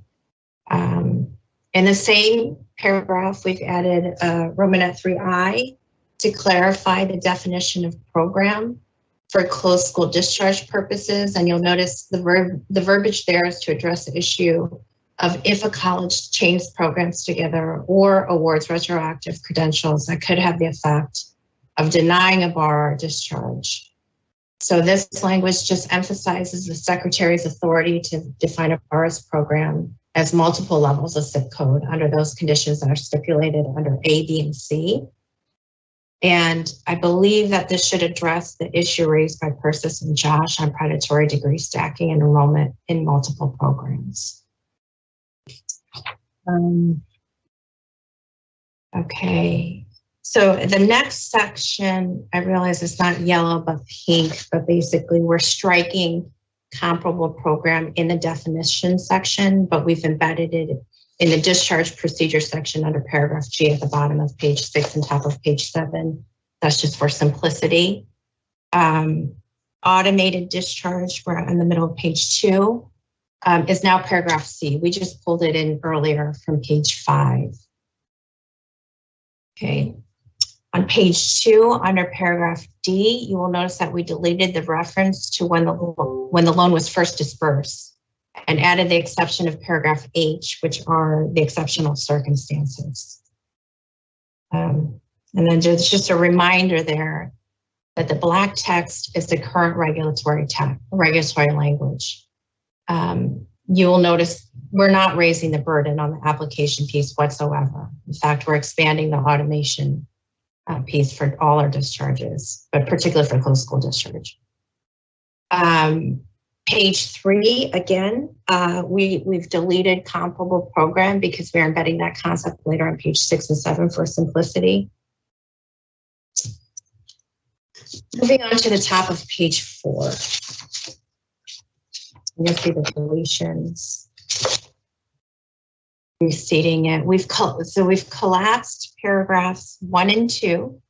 In the same paragraph, we've added Romanet 3I to clarify the definition of program for closed school discharge purposes. And you'll notice the verbiage there is to address the issue of if a college chains programs together or awards retroactive credentials that could have the effect of denying a borrower discharge. So this language just emphasizes the secretary's authority to define a borrower's program as multiple levels of zip code under those conditions that are stipulated under A, B, and C. And I believe that this should address the issue raised by Persis and Josh on predatory degree stacking and enrollment in multiple programs. Okay, so the next section, I realize it's not yellow, but pink, but basically we're striking comparable program in the definition section, but we've embedded it in the discharge procedure section under paragraph G at the bottom of page 6 and top of page 7. That's just for simplicity. Automated discharge, we're in the middle of page 2, is now paragraph C. We just pulled it in earlier from page 5. Okay. On page 2, under paragraph D, you will notice that we deleted the reference to when the loan was first dispersed and added the exception of paragraph H, which are the exceptional circumstances. And then just a reminder there that the black text is the current regulatory language. You will notice we're not raising the burden on the application piece whatsoever. In fact, we're expanding the automation piece for all our discharges, but particularly for closed school discharge. Page 3, again, we've deleted comparable program because we're embedding that concept later on page 6 and 7 for simplicity. Moving on to the top of page 4. You'll see the deletions. Restating it. We've collapsed paragraphs 1 and 2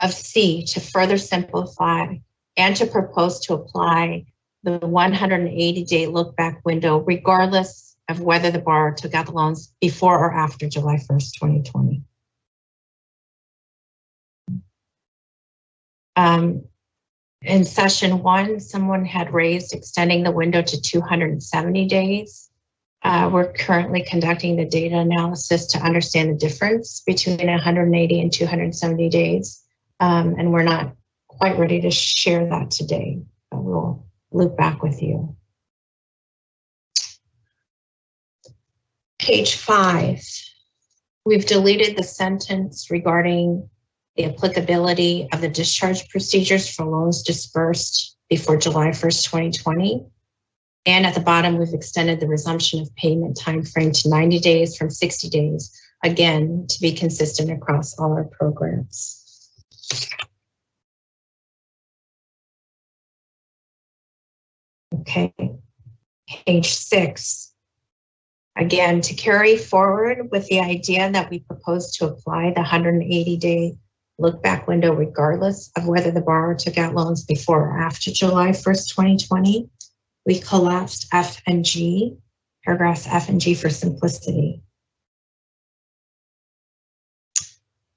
of C to further simplify and to propose to apply the 180-day look-back window, regardless of whether the borrower took out the loans before or after July 1st, 2020. In session 1, someone had raised extending the window to 270 days. We're currently conducting the data analysis to understand the difference between 180 and 270 days. And we're not quite ready to share that today, but we'll loop back with you. Page 5, we've deleted the sentence regarding the applicability of the discharge procedures for loans dispersed before July 1st, 2020. And at the bottom, we've extended the resumption of payment timeframe to 90 days from 60 days, again, to be consistent across all our programs. Okay, page 6. Again, to carry forward with the idea that we propose to apply the 180-day look-back window regardless of whether the borrower took out loans before or after July 1st, 2020, we collapsed F and G, paragraphs F and G for simplicity.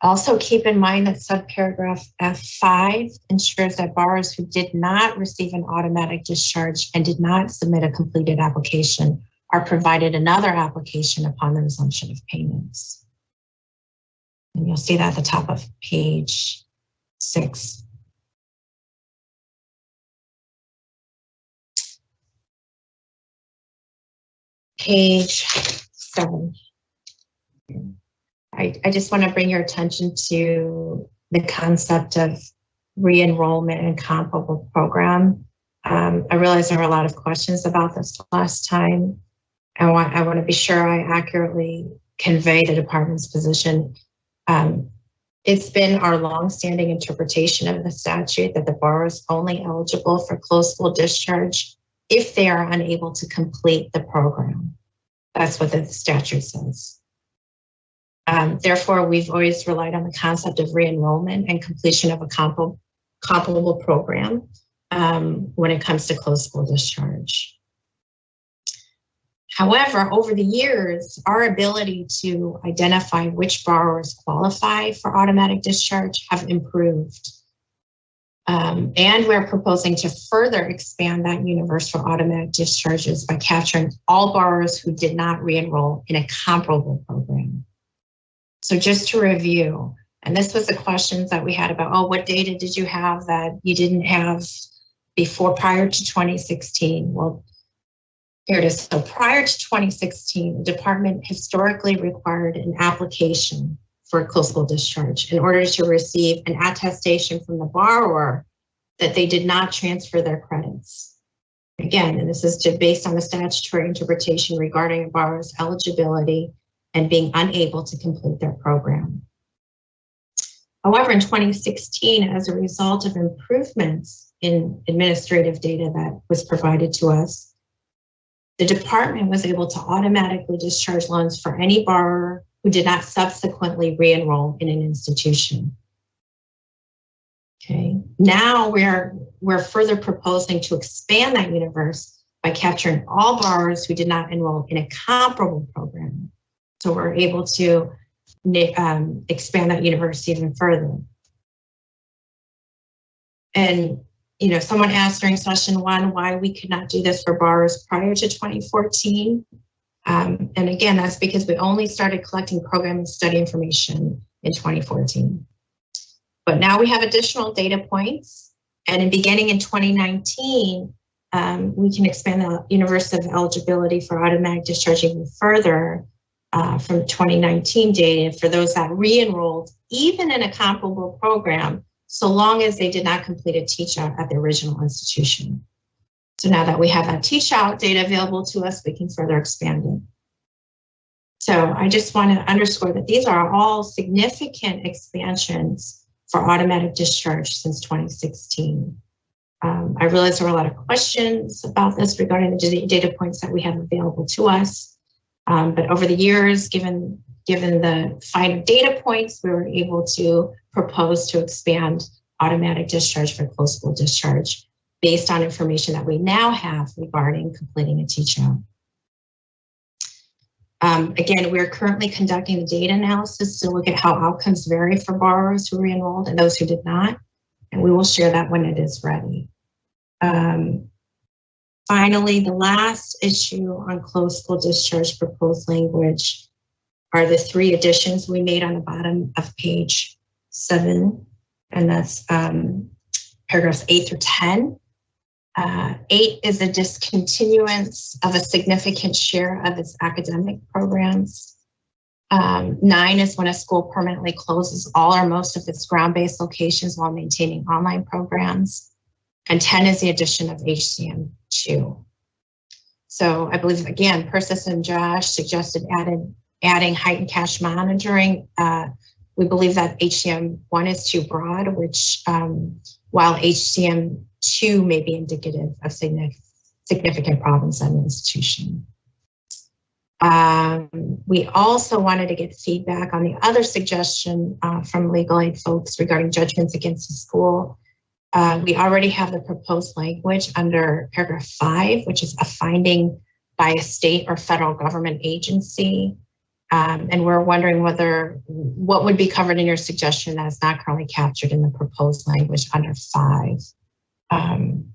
Also keep in mind that subparagraph F5 ensures that borrowers who did not receive an automatic discharge and did not submit a completed application are provided another application upon the resumption of payments. And you'll see that at the top of page 6. Page 7. I just want to bring your attention to the concept of re-enrollment and comparable program. I realize there were a lot of questions about this last time. I want to be sure I accurately convey the department's position. It's been our longstanding interpretation of the statute that the borrower is only eligible for closed school discharge if they are unable to complete the program. That's what the statute says. Therefore, we've always relied on the concept of re-enrollment and completion of a comparable program when it comes to closed school discharge. However, over the years, our ability to identify which borrowers qualify for automatic discharge have improved. And we're proposing to further expand that universe for automatic discharges by capturing all borrowers who did not re-enroll in a comparable program. So just to review, and this was the questions that we had about, oh, what data did you have that you didn't have prior to 2016? Well, here it is. So prior to 2016, the department historically required an application for closed school discharge in order to receive an attestation from the borrower that they did not transfer their credits. Again, and this is based on the statutory interpretation regarding a borrower's eligibility and being unable to complete their program. However, in 2016, as a result of improvements in administrative data that was provided to us, the department was able to automatically discharge loans for any borrower who did not subsequently re-enroll in an institution. Okay, now we're further proposing to expand that universe by capturing all borrowers who did not enroll in a comparable program. So we're able to expand that universe even further. And you know, someone asked during session one why we could not do this for borrowers prior to 2014. And again, that's because we only started collecting program and study information in 2014. But now we have additional data points, and beginning in 2019, we can expand the universe of eligibility for automatic discharge even further from 2019 data for those that re-enrolled even in a comparable program, so long as they did not complete a teach out at the original institution. So now that we have that teach out data available to us, we can further expand it. So I just want to underscore that these are all significant expansions for automatic discharge since 2016. I realize there were a lot of questions about this regarding the data points that we have available to us. But over the years, given the finer data points, we were able to propose to expand automatic discharge for closed school discharge based on information that we now have regarding completing a teach out. Again, we're currently conducting the data analysis to look at how outcomes vary for borrowers who re-enrolled and those who did not, and we will share that when it is ready. Finally, the last issue on closed school discharge proposed language are the 3 additions we made on the bottom of page 7, and that's paragraphs 8 through 10. 8 is a discontinuance of a significant share of its academic programs. 9 is when a school permanently closes all or most of its ground-based locations while maintaining online programs. And 10 is the addition of HCM2. So I believe, again, Persis and Josh suggested adding heightened cash monitoring. We believe that HCM1 is too broad, which while HCM2 may be indicative of significant problems at an institution. We also wanted to get feedback on the other suggestion from legal aid folks regarding judgments against the school. We already have the proposed language under paragraph 5, which is a finding by a state or federal government agency. And we're wondering what would be covered in your suggestion that is not currently captured in the proposed language under 5. And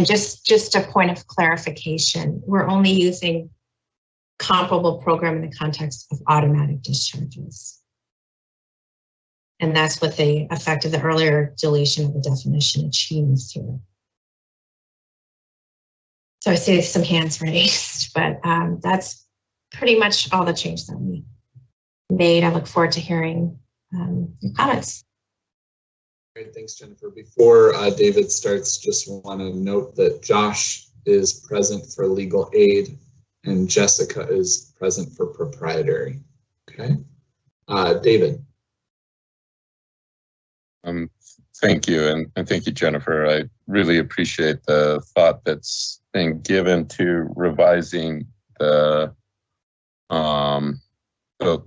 just a point of clarification, we're only using comparable program in the context of automatic discharges. And that's what the effect of the earlier deletion of the definition achieves here. So I see some hands raised, but that's pretty much all the change that we made. I look forward to hearing your comments. Great, thanks, Jennifer. Before David starts, just want to note that Josh is present for legal aid and Jessica is present for proprietary. Okay, David. Thank you, and thank you, Jennifer. I really appreciate the thought that's been given to revising the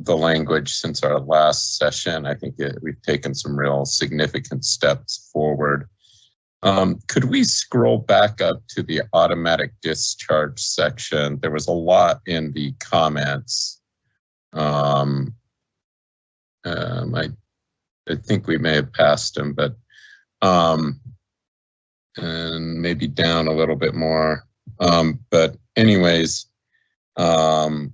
language since our last session. I think we've taken some real significant steps forward. Could we scroll back up to the automatic discharge section? There was a lot in the comments. I think we may have passed them, but and maybe down a little bit more. But anyways, and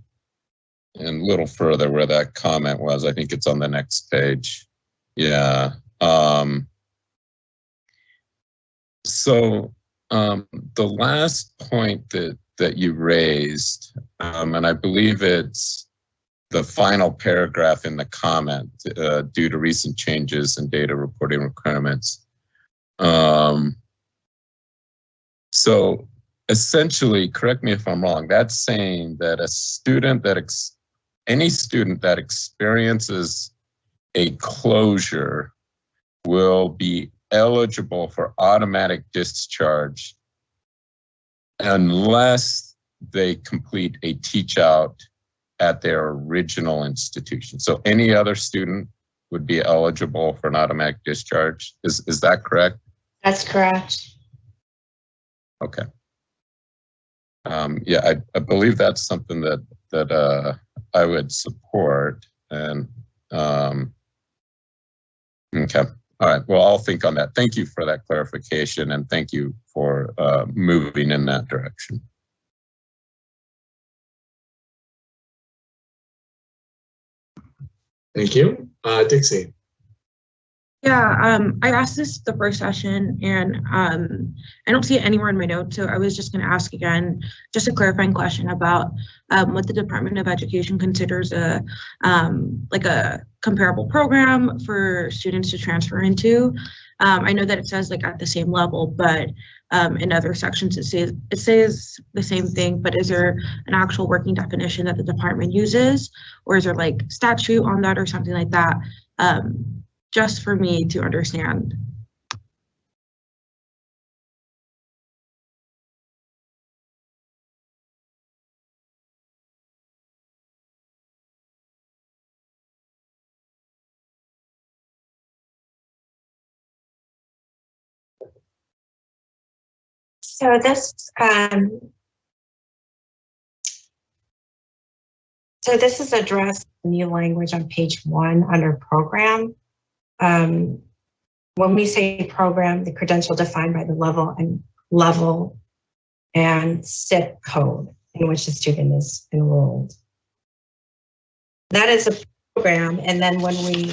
a little further where that comment was, I think it's on the next page. Yeah. So the last point that you raised, and I believe it's the final paragraph in the comment, due to recent changes in data reporting requirements. So essentially, correct me if I'm wrong, that's saying that a student that any student that experiences a closure will be eligible for automatic discharge unless they complete a teach out at their original institution. So any other student would be eligible for an automatic discharge. Is that correct? That's correct. Okay. Yeah, I believe that's something that I would support. And okay. All right. Well, I'll think on that. Thank you for that clarification, and thank you for moving in that direction. Thank you. Dixie. Yeah, I asked this the first session, and I don't see it anywhere in my notes, so I was just going to ask again, just a clarifying question about what the Department of Education considers a like a comparable program for students to transfer into. I know that it says like at the same level, but in other sections it says the same thing, but is there an actual working definition that the department uses, or is there like statute on that or something like that? Just for me to understand. So this is addressed new language on page 1 under program. When we say program, the credential defined by the level and zip code in which the student is enrolled. That is a program, and then when we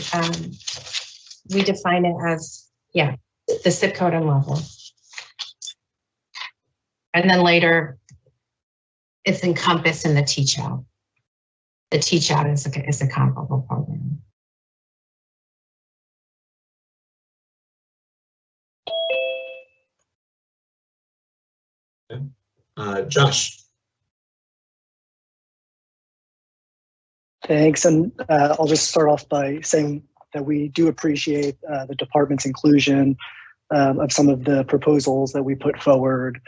define it as, yeah, the zip code and level. And then later, it's encompassed in the teach out. The teach out is a comparable program. Josh. Thanks, and I'll just start off by saying that we do appreciate the department's inclusion of some of the proposals that we put forward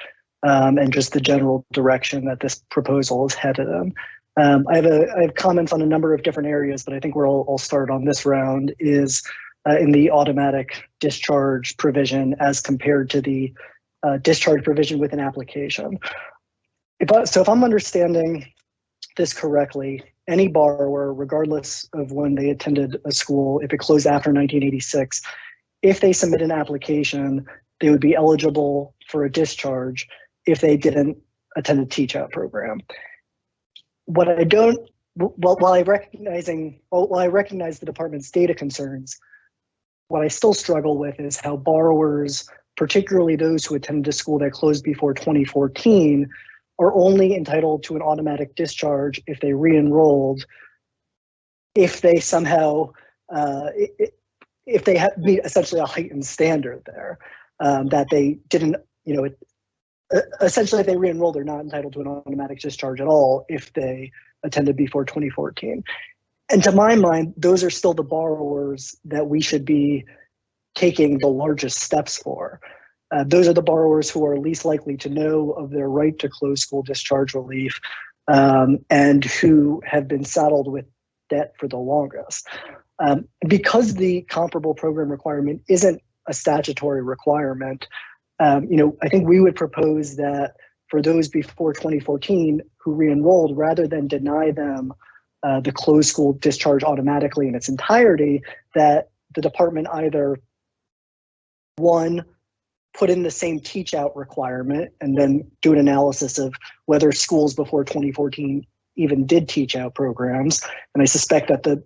and just the general direction that this proposal is headed in. I have comments on a number of different areas, but I think where I'll start on this round is in the automatic discharge provision as compared to the discharge provision with an application. So if I'm understanding this correctly, any borrower, regardless of when they attended a school, if it closed after 1986, if they submit an application, they would be eligible for a discharge if they didn't attend a teach out program. What I don't, while I recognize the department's data concerns, what I still struggle with is how borrowers, particularly those who attended a school that closed before 2014, are only entitled to an automatic discharge if they re-enrolled, if they somehow, if they meet essentially a heightened standard there, that they didn't, essentially if they re-enrolled, they're not entitled to an automatic discharge at all if they attended before 2014. And to my mind, those are still the borrowers that we should be taking the largest steps for. Those are the borrowers who are least likely to know of their right to closed school discharge relief and who have been saddled with debt for the longest. Because the comparable program requirement isn't a statutory requirement, I think we would propose that for those before 2014 who re-enrolled, rather than deny them the closed school discharge automatically in its entirety, that the department either, one, put in the same teach out requirement and then do an analysis of whether schools before 2014 even did teach out programs. And I suspect that the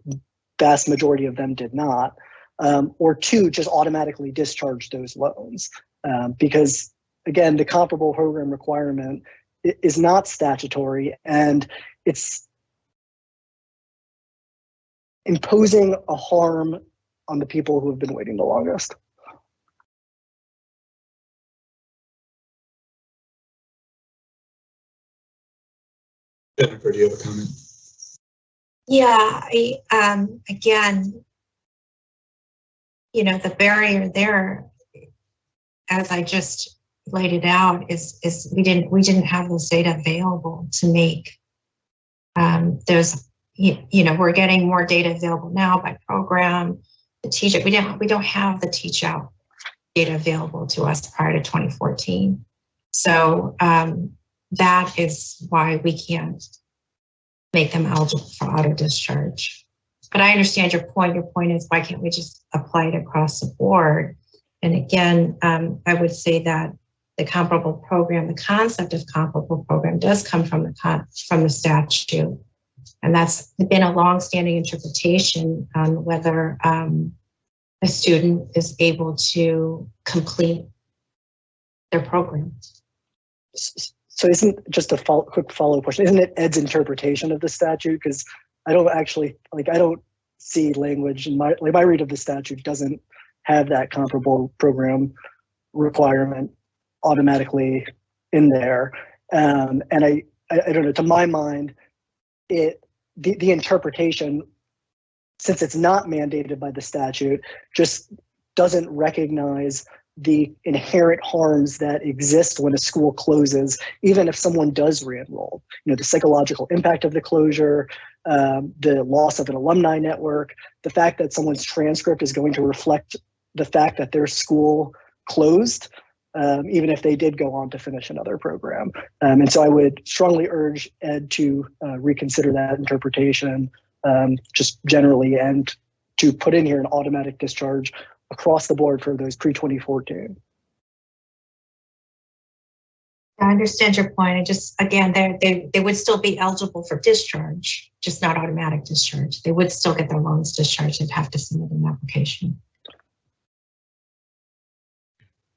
vast majority of them did not. Or two, just automatically discharge those loans. Because again, the comparable program requirement is not statutory, and it's imposing a harm on the people who have been waiting the longest. Jennifer, do you have a comment? Yeah, again, the barrier there, as I just laid it out, is we didn't have this data available to make those. We're getting more data available now by program. The teach it. We don't have the teach out data available to us prior to 2014. So that is why we can't make them eligible for auto discharge. But I understand your point. Your point is, why can't we just apply it across the board? And again, I would say that the comparable program, the concept of comparable program, does come from the statute, and that's been a longstanding interpretation on whether a student is able to complete their program. So isn't, just a quick follow-up question, isn't it Ed's interpretation of the statute? Because I don't actually, I don't see language in my read of the statute doesn't have that comparable program requirement automatically in there. And I don't know, to my mind, the interpretation, since it's not mandated by the statute, just doesn't recognize the inherent harms that exist when a school closes, even if someone does re-enroll. The psychological impact of the closure, the loss of an alumni network, the fact that someone's transcript is going to reflect the fact that their school closed, even if they did go on to finish another program. And so I would strongly urge Ed to reconsider that interpretation just generally, and to put in here an automatic discharge across the board for those pre-2014. I understand your point. I just, again, they would still be eligible for discharge, just not automatic discharge. They would still get their loans discharged. They'd have to submit an application.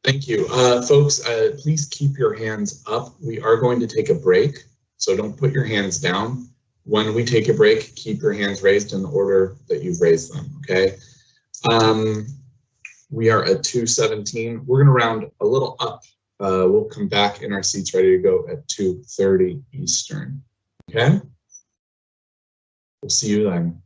Thank you. Folks, please keep your hands up. We are going to take a break, so don't put your hands down. When we take a break, keep your hands raised in the order that you've raised them, okay? We are at 2:17. We're gonna round a little up. We'll come back in our seats ready to go at 2:30 Eastern, okay? We'll see you then.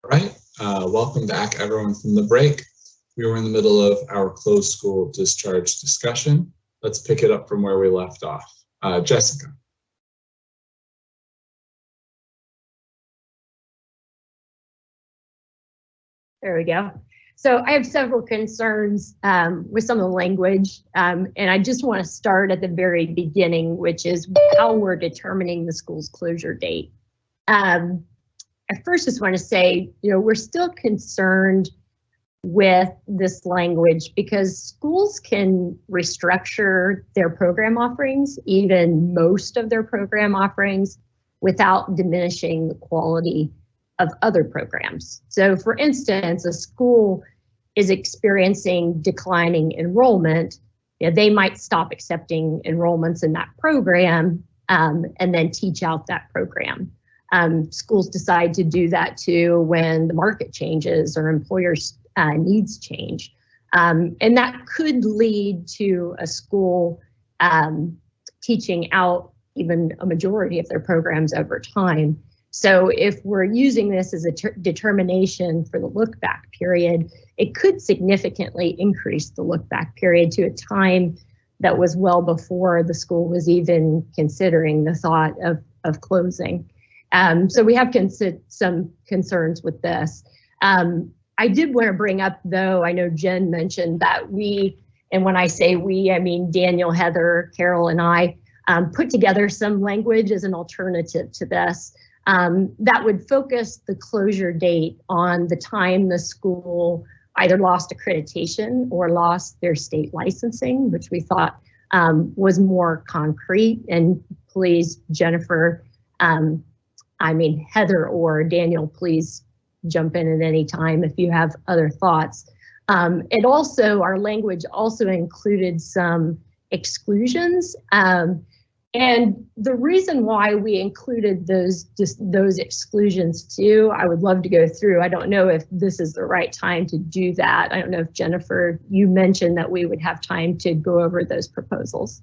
All right, welcome back everyone from the break. We were in the middle of our closed school discharge discussion. Let's pick it up from where we left off. Jessica. There we go. So I have several concerns with some of the language, and I just want to start at the very beginning, which is how we're determining the school's closure date. I first just want to say, we're still concerned with this language because schools can restructure their program offerings, even most of their program offerings, without diminishing the quality of other programs. So for instance, a school is experiencing declining enrollment, they might stop accepting enrollments in that program and then teach out that program. Schools decide to do that too when the market changes or employers' needs change. And that could lead to a school teaching out even a majority of their programs over time. So if we're using this as a determination for the look back period, it could significantly increase the look back period to a time that was well before the school was even considering the thought of closing. So we have some concerns with this. I did want to bring up, though, I know Jen mentioned that we, and when I say we, I mean Daniel, Heather, Carol, and I put together some language as an alternative to this that would focus the closure date on the time the school either lost accreditation or lost their state licensing, which we thought was more concrete. And please, Jennifer, Heather or Daniel, please jump in at any time if you have other thoughts. And also, our language also included some exclusions. And the reason why we included those exclusions too, I would love to go through. I don't know if this is the right time to do that. I don't know if Jennifer, you mentioned that we would have time to go over those proposals.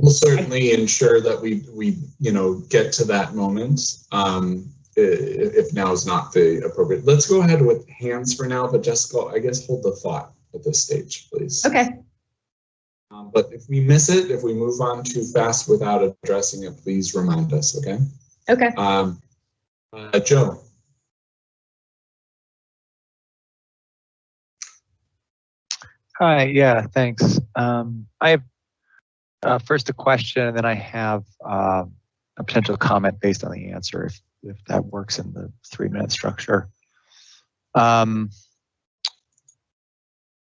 We'll certainly ensure that we get to that moment. If now is not the appropriate. Let's go ahead with hands for now, but Jessica, I guess hold the thought at this stage, please. Okay. But if we miss it, if we move on too fast without addressing it, please remind us, okay? Okay. Joe. Hi, yeah, thanks. I have first a question, and then I have a potential comment based on the answer if that works in the 3-minute structure. And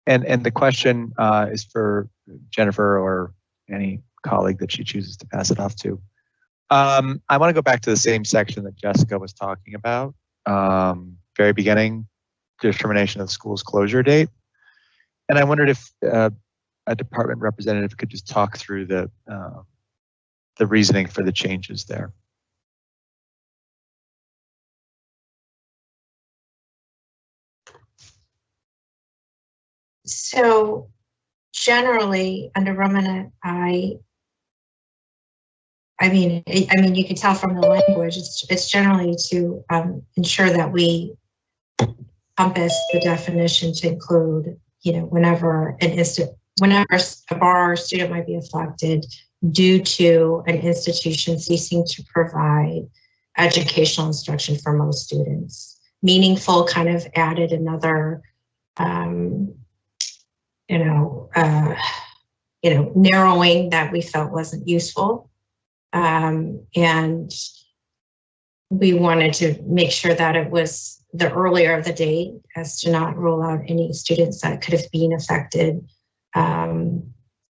the question is for Jennifer or any colleague that she chooses to pass it off to. I want to go back to the same section that Jessica was talking about, very beginning, determination of the school's closure date. And I wondered if a department representative could just talk through the reasoning for the changes there. So generally under Romanet I mean, you can tell from the language, it's generally to ensure that we encompass the definition to include, whenever a bar or student might be affected due to an institution ceasing to provide educational instruction for most students. Meaningful kind of added another narrowing that we felt wasn't useful. And we wanted to make sure that it was the earlier of the date as to not rule out any students that could have been affected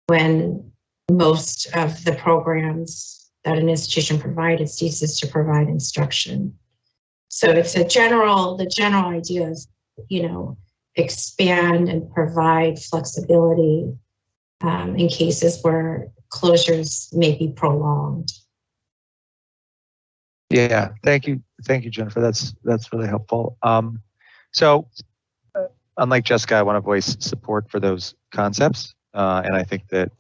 when most of the programs that an institution provided ceases to provide instruction. So it's the general idea is, expand and provide flexibility in cases where closures may be prolonged. Yeah, thank you, Jennifer. That's really helpful. So, unlike Jessica, I want to voice support for those concepts, and I think that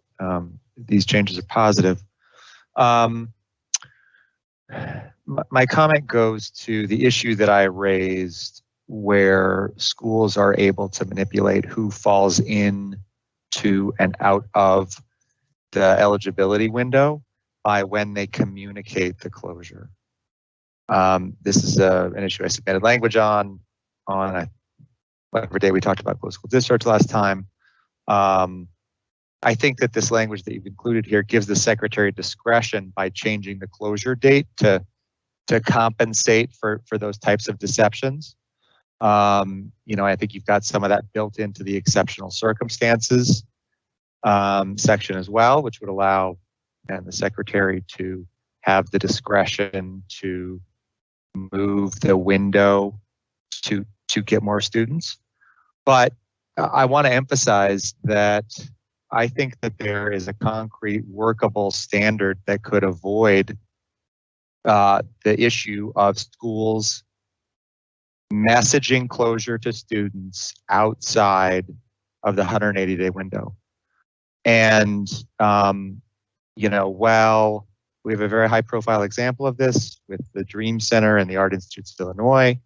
these changes are positive. My comment goes to the issue that I raised where schools are able to manipulate who falls in to and out of the eligibility window by when they communicate the closure. This is an issue I submitted language on whatever day we talked about closed school discharge last time. I think that this language that you've included here gives the secretary discretion by changing the closure date to compensate for those types of deceptions. I think you've got some of that built into the exceptional circumstances section as well, which would allow the secretary to have the discretion to move the window to get more students. But I want to emphasize that I think that there is a concrete workable standard that could avoid the issue of schools messaging closure to students outside of the 180-day window. And, well, we have a very high-profile example of this with the Dream Center and the Art Institutes of Illinois.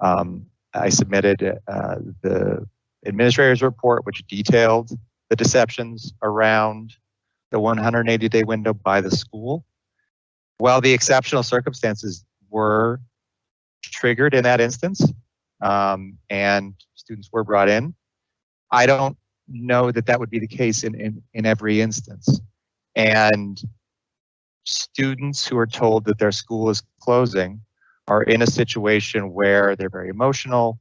I submitted the administrator's report, which detailed the deceptions around the 180-day window by the school. While the exceptional circumstances were triggered in that instance, and students were brought in, I don't know that that would be the case in every instance. And students who are told that their school is closing are in a situation where they're very emotional,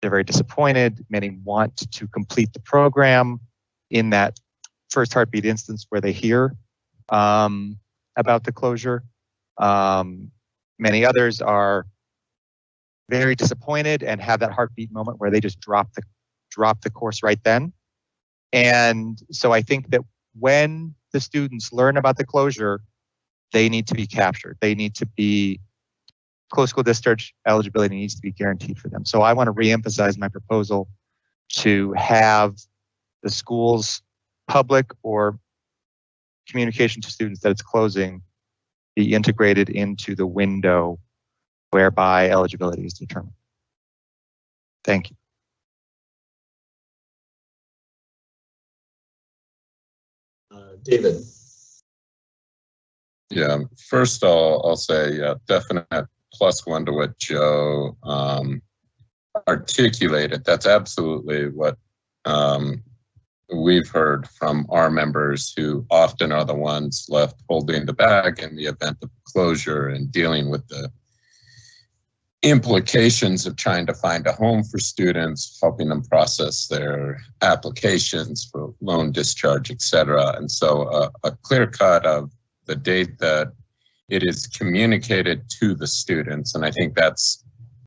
they're very disappointed, many want to complete the program in that first heartbeat instance where they hear about the closure. Many others are very disappointed and have that heartbeat moment where they just drop the course right then. And so I think that when the students learn about the closure, they need to be captured. They need to be, closed school discharge eligibility needs to be guaranteed for them. So I want to reemphasize my proposal to have the school's public or communication to students that it's closing be integrated into the window whereby eligibility is determined. Thank you. David. Yeah, first I'll say definite +1 to what Joe articulated. That's absolutely what we've heard from our members, who often are the ones left holding the bag in the event of closure and dealing with the implications of trying to find a home for students, helping them process their applications for loan discharge, et cetera. And so a clear cut of the date that it is communicated to the students. And I think that's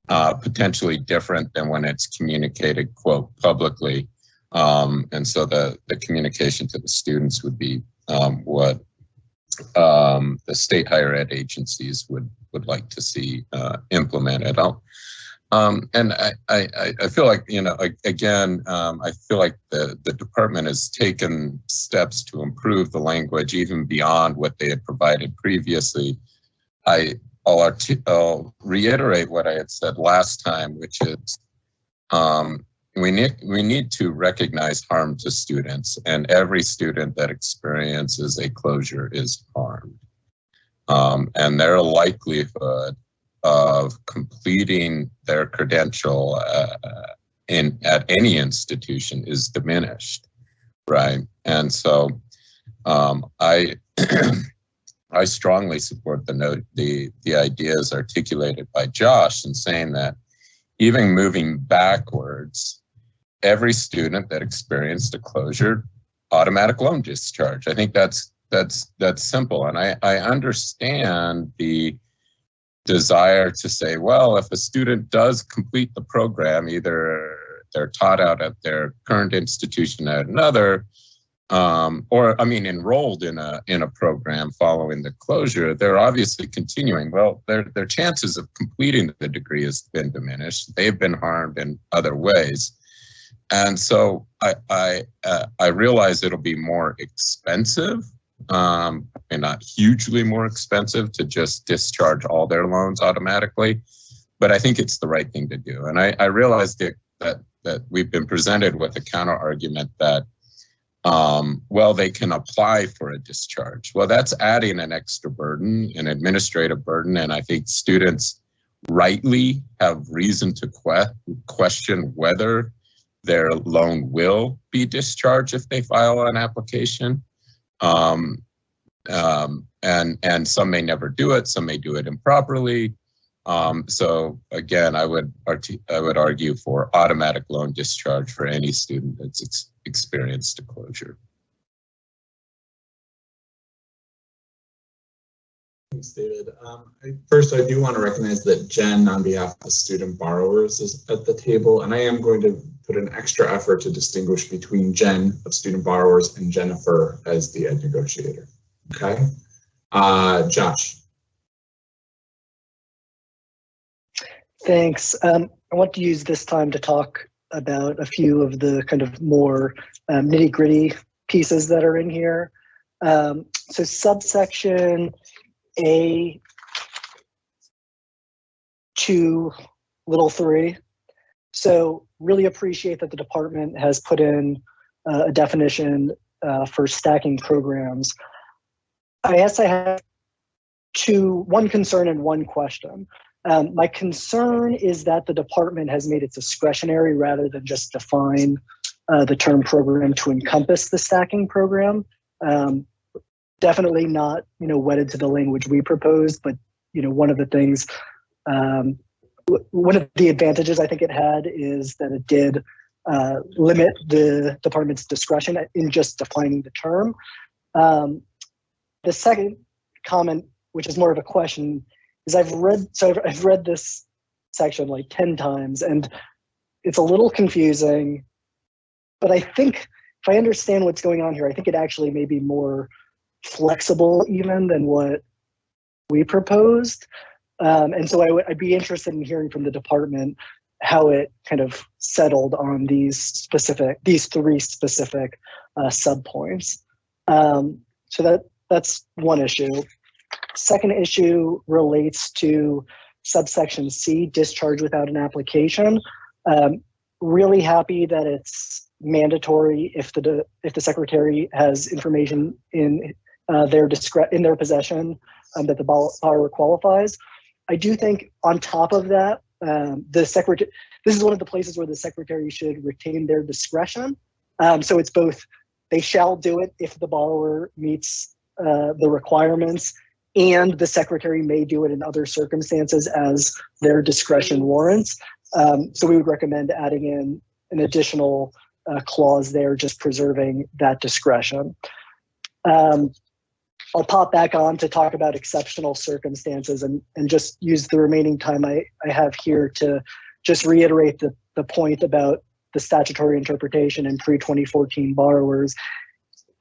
potentially different than when it's communicated, quote, publicly. And so the communication to the students would be what the state higher ed agencies would like to see implemented. And I feel like, again, I feel like the department has taken steps to improve the language even beyond what they had provided previously. I'll reiterate what I had said last time, which is we need to recognize harm to students, and every student that experiences a closure is harmed. And their likelihood of completing their credential at any institution is diminished, right? And so I strongly support the ideas articulated by Josh in saying that even moving backwards, every student that experienced a closure, automatic loan discharge. I think that's simple. And I understand the desire to say, well, if a student does complete the program, either they're taught out at their current institution at another, or enrolled in a program following the closure, they're obviously continuing. Well, their chances of completing the degree has been diminished. They've been harmed in other ways. And so I realize it'll be more expensive, and not hugely more expensive to just discharge all their loans automatically, but I think it's the right thing to do. And I realize that we've been presented with a counter argument that, well, they can apply for a discharge. Well, that's adding an extra burden, an administrative burden, and I think students rightly have reason to question whether their loan will be discharged if they file an application. And some may never do it, some may do it improperly. So again, I would argue for automatic loan discharge for any student that's experienced a closure. Thanks, David. First, I do want to recognize that Jen, on behalf of the student borrowers, is at the table, and I am going to put an extra effort to distinguish between Jen of student borrowers and Jennifer as the ed negotiator. Okay, Josh. Thanks. I want to use this time to talk about a few of the kind of more nitty-gritty pieces that are in here. So subsection A2(3). So really appreciate that the department has put in a definition for stacking programs. I guess I have one concern and one question. My concern is that the department has made it discretionary rather than just define the term program to encompass the stacking program. Definitely not, wedded to the language we proposed, but one of the things, one of the advantages I think it had is that it did limit the department's discretion in just defining the term. The second comment, which is more of a question, is I've read this section like 10 times and it's a little confusing, but I think if I understand what's going on here, I think it actually may be more flexible even than what we proposed. And so I'd be interested in hearing from the department how it kind of settled on these three specific subpoints. So that's one issue. Second issue relates to subsection C, discharge without an application. Really happy that it's mandatory if the secretary has information in their possession that the borrower qualifies. I do think on top of that, this is one of the places where the secretary should retain their discretion. So it's both, they shall do it if the borrower meets the requirements, and the secretary may do it in other circumstances as their discretion warrants. So we would recommend adding in an additional clause there, just preserving that discretion. I'll pop back on to talk about exceptional circumstances and just use the remaining time I have here to just reiterate the point about the statutory interpretation in pre-2014 borrowers.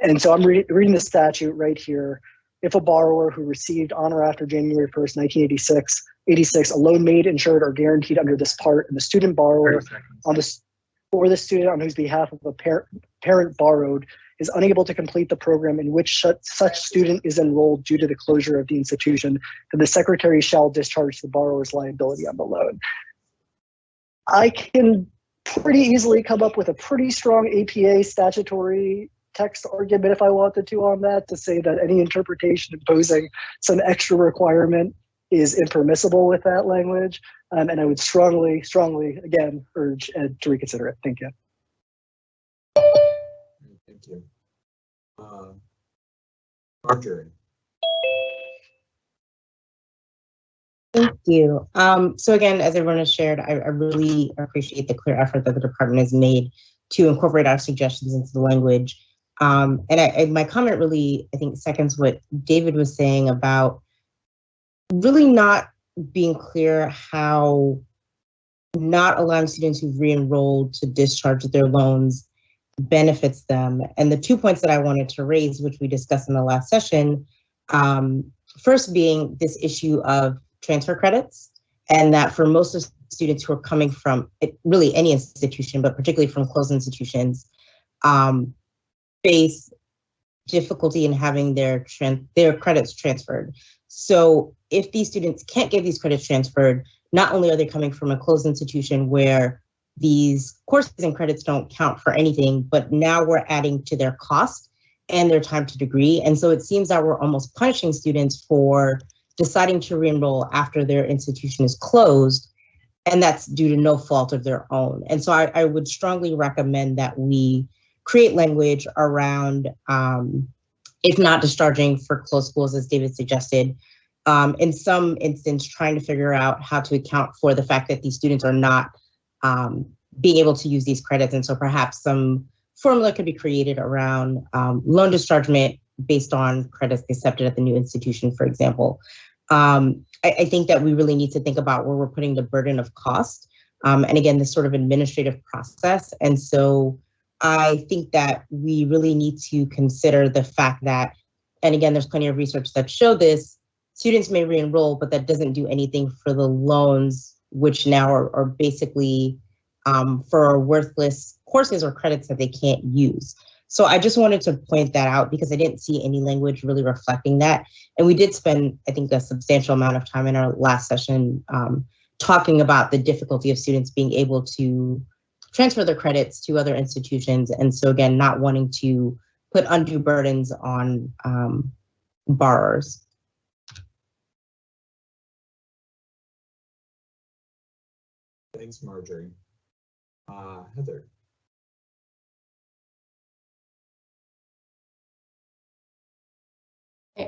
And so I'm reading the statute right here. If a borrower who received on or after January 1st, 1986, a loan made, insured, or guaranteed under this part, and the student borrower or the student on whose behalf of a parent borrowed is unable to complete the program in which such student is enrolled due to the closure of the institution, then the secretary shall discharge the borrower's liability on the loan. I can pretty easily come up with a pretty strong APA statutory text argument if I wanted to on that, to say that any interpretation imposing some extra requirement is impermissible with that language. And I would strongly, again, urge Ed to reconsider it. Thank you. Thank you. Marjorie. Thank you. So again, as everyone has shared, I really appreciate the clear effort that the department has made to incorporate our suggestions into the language. And my comment really, I think, seconds what David was saying about really not being clear how not allowing students who've re-enrolled to discharge their loans benefits them. And the 2 points that I wanted to raise, which we discussed in the last session, first being this issue of transfer credits, and that for most of students who are coming from really any institution, but particularly from closed institutions, face difficulty in having their credits transferred. So if these students can't get these credits transferred, not only are they coming from a closed institution where these courses and credits don't count for anything, but now we're adding to their cost and their time to degree. And so it seems that we're almost punishing students for deciding to re-enroll after their institution is closed, and that's due to no fault of their own. And so I would strongly recommend that we create language around, if not discharging for closed schools, as David suggested, in some instance, trying to figure out how to account for the fact that these students are not being able to use these credits. And so perhaps some formula could be created around loan dischargement based on credits accepted at the new institution, for example. I think that we really need to think about where we're putting the burden of cost. And again, this sort of administrative process. And so I think that we really need to consider the fact that, and again, there's plenty of research that show this, students may re-enroll, but that doesn't do anything for the loans, which now are basically for worthless courses or credits that they can't use. So I just wanted to point that out because I didn't see any language really reflecting that. And we did spend, I think, a substantial amount of time in our last session talking about the difficulty of students being able to transfer their credits to other institutions. And so again, not wanting to put undue burdens on borrowers. Thanks, Marjorie. Heather.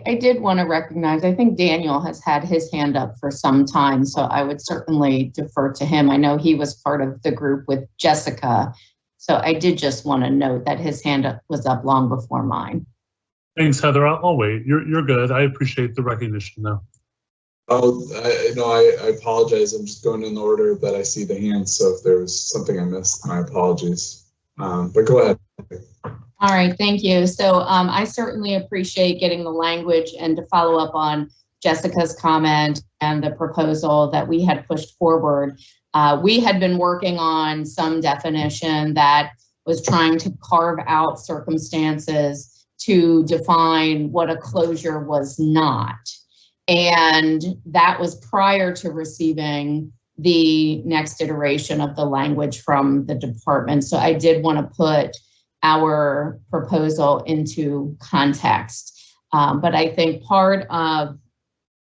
I did want to recognize, I think Daniel has had his hand up for some time, so I would certainly defer to him. I know he was part of the group with Jessica, so I did just want to note that his hand was up long before mine. Thanks, Heather. I'll wait. You're good. I appreciate the recognition, though. Oh, I apologize. I'm just going in the order that I see the hands. So if there was something I missed, my apologies. But go ahead. All right, thank you. So I certainly appreciate getting the language, and to follow up on Jessica's comment and the proposal that we had pushed forward. We had been working on some definition that was trying to carve out circumstances to define what a closure was not. And that was prior to receiving the next iteration of the language from the department. So I did want to put our proposal into context. But I think part of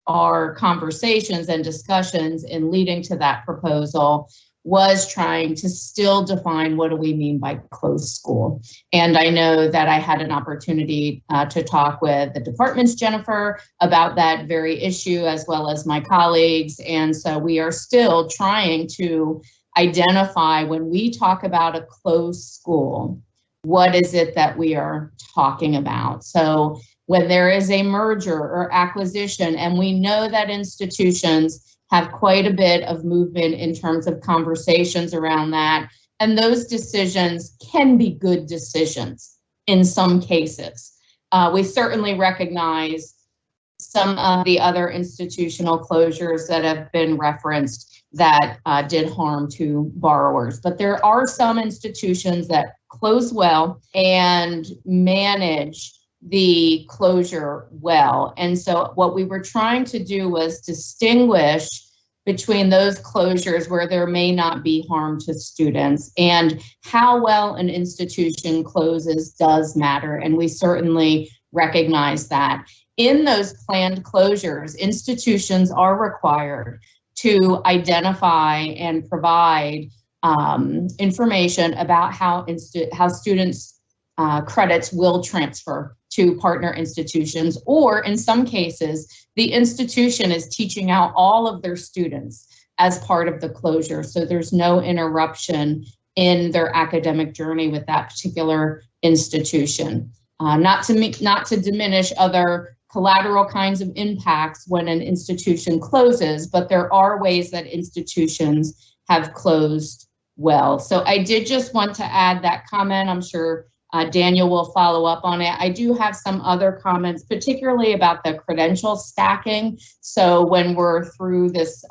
our conversations and discussions in leading to that proposal was trying to still define what do we mean by closed school. And I know that I had an opportunity to talk with the department's Jennifer about that very issue, as well as my colleagues. And so we are still trying to identify, when we talk about a closed school, what is it that we are talking about? So when there is a merger or acquisition, and we know that institutions have quite a bit of movement in terms of conversations around that, and those decisions can be good decisions in some cases. We certainly recognize some of the other institutional closures that have been referenced that did harm to borrowers, but there are some institutions that close well and manage the closure well. And so what we were trying to do was distinguish between those closures where there may not be harm to students, and how well an institution closes does matter. And we certainly recognize that. In those planned closures, institutions are required to identify and provide information about how students' credits will transfer to partner institutions, or in some cases, the institution is teaching out all of their students as part of the closure. So there's no interruption in their academic journey with that particular institution. Not to diminish other collateral kinds of impacts when an institution closes, but there are ways that institutions have closed well. So I did just want to add that comment. I'm sure Daniel will follow up on it. I do have some other comments, particularly about the credential stacking. So when we're through this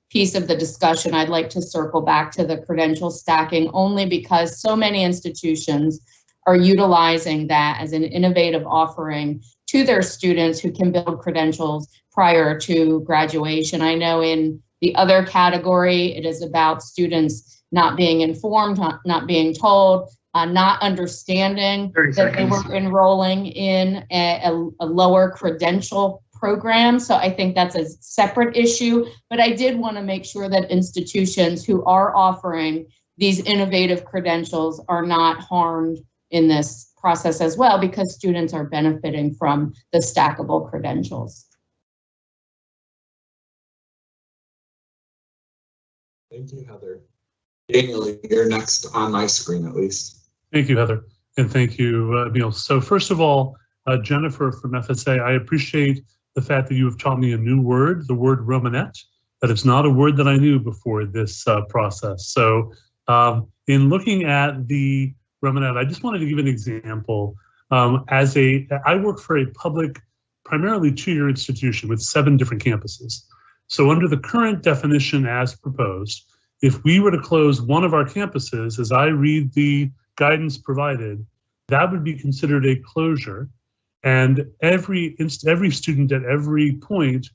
piece of the discussion, I'd like to circle back to the credential stacking only because so many institutions are utilizing that as an innovative offering to their students who can build credentials prior to graduation. I know in the other category, it is about students not being informed, not being told, not understanding that they were enrolling in a lower credential program. So I think that's a separate issue, but I did want to make sure that institutions who are offering these innovative credentials are not harmed in this process as well, because students are benefiting from the stackable credentials. Thank you, Heather. Daniel, you're next on my screen, at least. Thank you, Heather, and thank you, Neil. So first of all, Jennifer from FSA, I appreciate the fact that you have taught me a new word, the word Romanet. That is not a word that I knew before this process. So in looking at the Romanet, I just wanted to give an example. I work for a public, primarily two-year institution with 7 different campuses. So under the current definition as proposed, if we were to close one of our campuses, as I read the guidance provided, that would be considered a closure, and every student at every point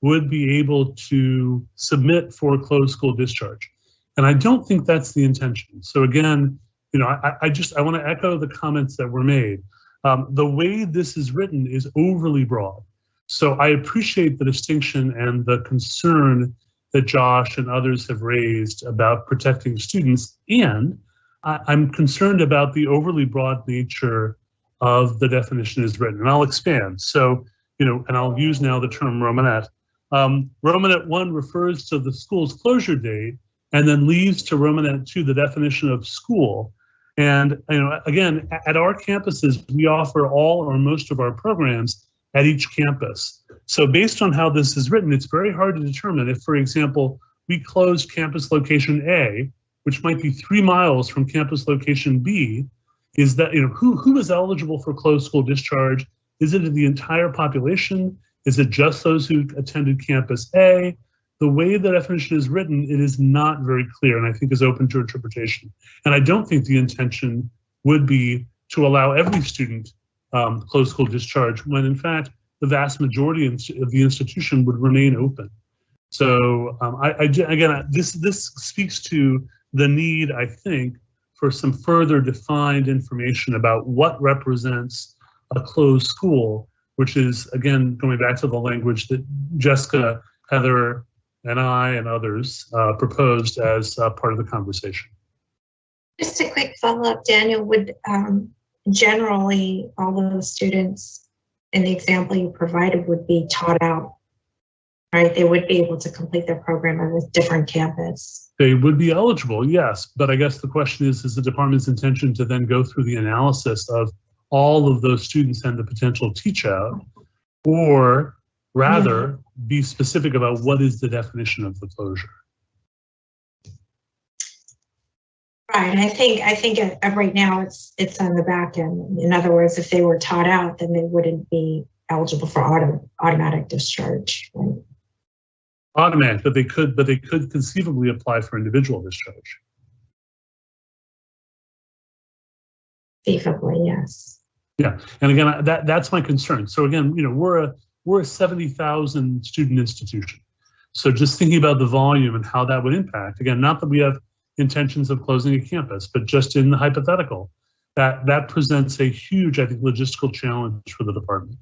would be able to submit for closed school discharge. And I don't think that's the intention. So again, you know, I want to echo the comments that were made. The way this is written is overly broad. So I appreciate the distinction and the concern that Josh and others have raised about protecting students, and I'm concerned about the overly broad nature of the definition as written, and I'll expand. So, you know, and I'll use now the term Romanet. Romanet 1 refers to the school's closure date and then leads to Romanet 2 the definition of school. And, you know, again, at our campuses, we offer all or most of our programs at each campus. So based on how this is written, it's very hard to determine if, for example, we close campus location A, which might be 3 miles from campus location B, is that, you know, who is eligible for closed school discharge? Is it the entire population? Is it just those who attended campus A? The way the definition is written, it is not very clear, and I think is open to interpretation. And I don't think the intention would be to allow every student closed school discharge, when in fact the vast majority of the institution would remain open. So again, this speaks to the need, I think, for some further defined information about what represents a closed school, which is, again, going back to the language that Jessica, Heather, and I and others proposed as part of the conversation. Just a quick follow-up, Daniel, would generally all of the students in the example you provided would be taught out, right? They would be able to complete their program on a different campus. They would be eligible, yes, but I guess the question is the department's intention to then go through the analysis of all of those students and the potential teach out, or rather be specific about what is the definition of the closure? Right, I think right now it's on the back end. In other words, if they were taught out, then they wouldn't be eligible for automatic discharge. Right? Automatic, but they could conceivably apply for individual discharge. Conceivably, yes. Yeah, and again, that's my concern. So again, you know, we're a 70,000 student institution. So just thinking about the volume and how that would impact, again, not that we have intentions of closing a campus, but just in the hypothetical, that presents a huge, I think, logistical challenge for the department.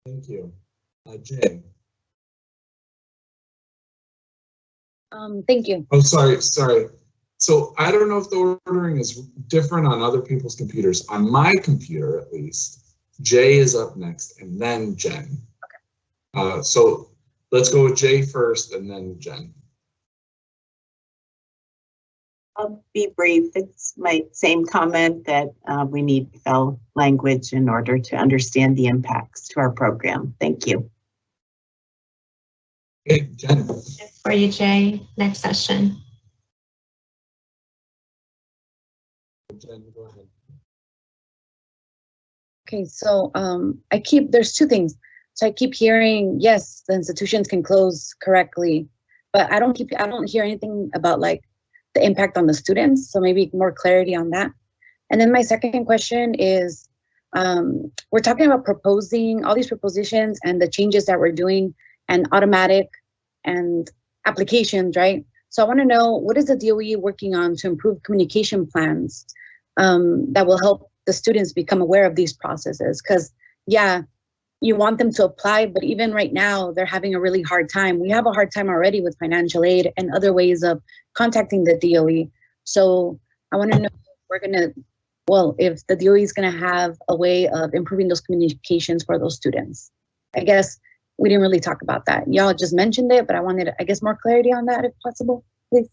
Thank you. Jay. Thank you. Oh, sorry. So I don't know if the ordering is different on other people's computers. On my computer, at least, Jay is up next and then Jen. Okay. So let's go with Jay first and then Jen. I'll be brief. It's my same comment that we need FEL language in order to understand the impacts to our program. Thank you. Okay, Jen. For you, Jay. Next session. Jen, go ahead. Okay, so there's two things. So I keep hearing, yes, the institutions can close correctly, but I don't hear anything about like the impact on the students. So maybe more clarity on that. And then my second question is, we're talking about proposing all these propositions and the changes that we're doing and automatic and applications, right? So I want to know, what is the DOE working on to improve communication plans that will help the students become aware of these processes? Because yeah, you want them to apply, but even right now, they're having a really hard time. We have a hard time already with financial aid and other ways of contacting the DOE. So I want to know if the DOE is going to have a way of improving those communications for those students. I guess we didn't really talk about that. Y'all just mentioned it, but I wanted, I guess, more clarity on that if possible, please.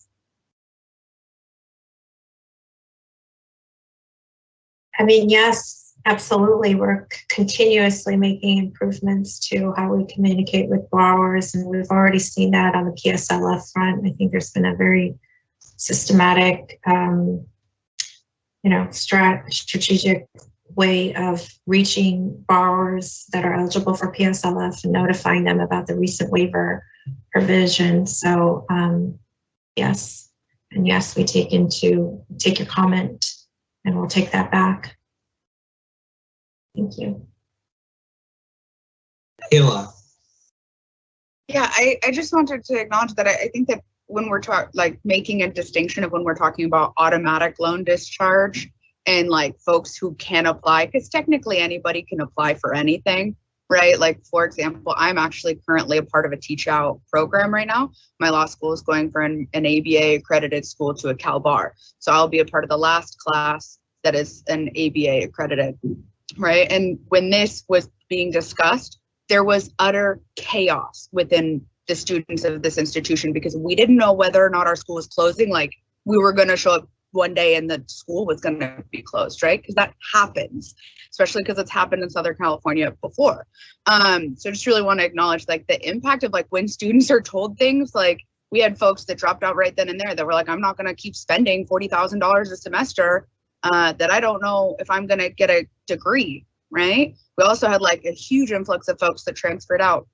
I mean, yes, absolutely. We're continuously making improvements to how we communicate with borrowers, and we've already seen that on the PSLF front. I think there's been a very systematic, strategic way of reaching borrowers that are eligible for PSLF and notifying them about the recent waiver provision. So yes, and yes, we take your comment and we'll take that back. Thank you. Kayla. Yeah, I just wanted to acknowledge that I think that when we're making a distinction of when we're talking about automatic loan discharge and like folks who can apply, because technically anybody can apply for anything, right? Like, for example, I'm actually currently a part of a teach out program right now. My law school is going for an ABA accredited school to a Cal Bar. So I'll be a part of the last class that is an ABA accredited, right? And when this was being discussed, there was utter chaos within the students of this institution because we didn't know whether or not our school was closing. Like, we were going to show up one day and the school was going to be closed, right? Because that happens, especially because it's happened in Southern California before. So just really want to acknowledge like the impact of like when students are told things. Like, we had folks that dropped out right then and there that were like, I'm not going to keep spending $40,000 a semester that I don't know if I'm going to get a degree, right? We also had like a huge influx of folks that transferred out.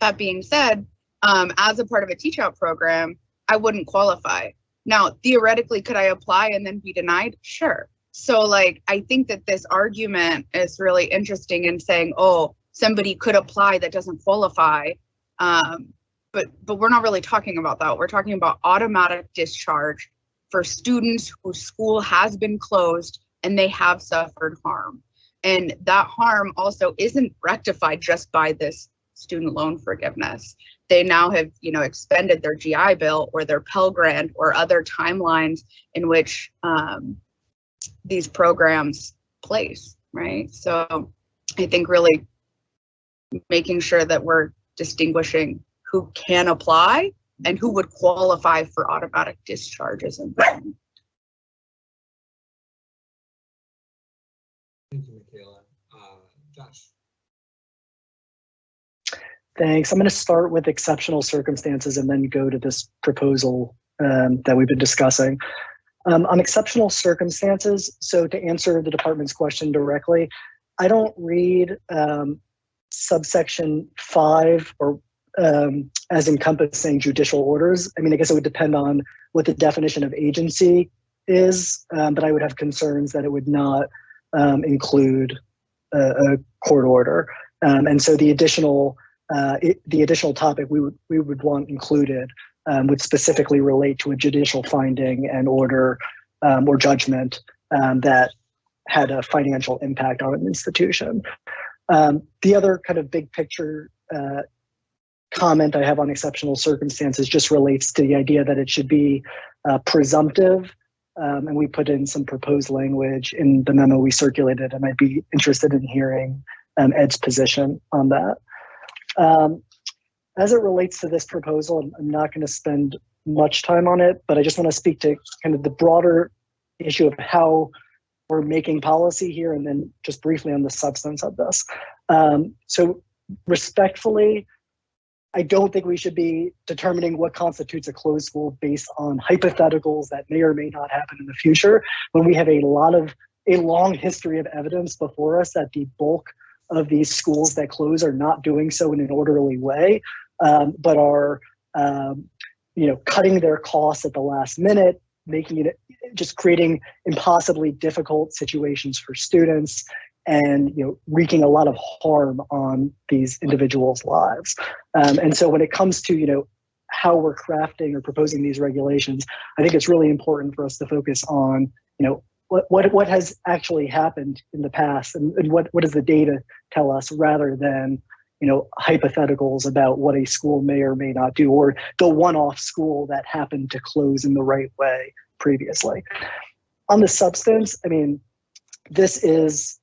That being said, as a part of a teach out program, I wouldn't qualify. Now, theoretically, could I apply and then be denied? Sure. So like, I think that this argument is really interesting in saying, oh, somebody could apply that doesn't qualify. But we're not really talking about that. We're talking about automatic discharge for students whose school has been closed and they have suffered harm. And that harm also isn't rectified just by this student loan forgiveness. They now have, expended their GI Bill or their Pell Grant or other timelines in which these programs place, right? So I think really making sure that we're distinguishing who can apply and who would qualify for automatic discharge is important. Thank you, Michaela. Josh. Thanks. I'm going to start with exceptional circumstances and then go to this proposal that we've been discussing. On exceptional circumstances, so to answer the department's question directly, I don't read subsection 5 or as encompassing judicial orders. I mean, I guess it would depend on what the definition of agency is, but I would have concerns that it would not include a court order. And so the additional topic we would want included would specifically relate to a judicial finding and order or judgment that had a financial impact on an institution. The other kind of big picture comment I have on exceptional circumstances just relates to the idea that it should be presumptive. And we put in some proposed language in the memo we circulated, and I'd be interested in hearing Ed's position on that. As it relates to this proposal, I'm not going to spend much time on it, but I just want to speak to kind of the broader issue of how we're making policy here, and then just briefly on the substance of this. So respectfully, I don't think we should be determining what constitutes a closed school based on hypotheticals that may or may not happen in the future, when we have a long history of evidence before us that the bulk of these schools that close are not doing so in an orderly way, but are cutting their costs at the last minute, making it just creating impossibly difficult situations for students, and wreaking a lot of harm on these individuals' lives. And so when it comes to how we're crafting or proposing these regulations, I think it's really important for us to focus on what has actually happened in the past, and what does the data tell us, rather than hypotheticals about what a school may or may not do, or the one-off school that happened to close in the right way previously. On the substance, I mean, this is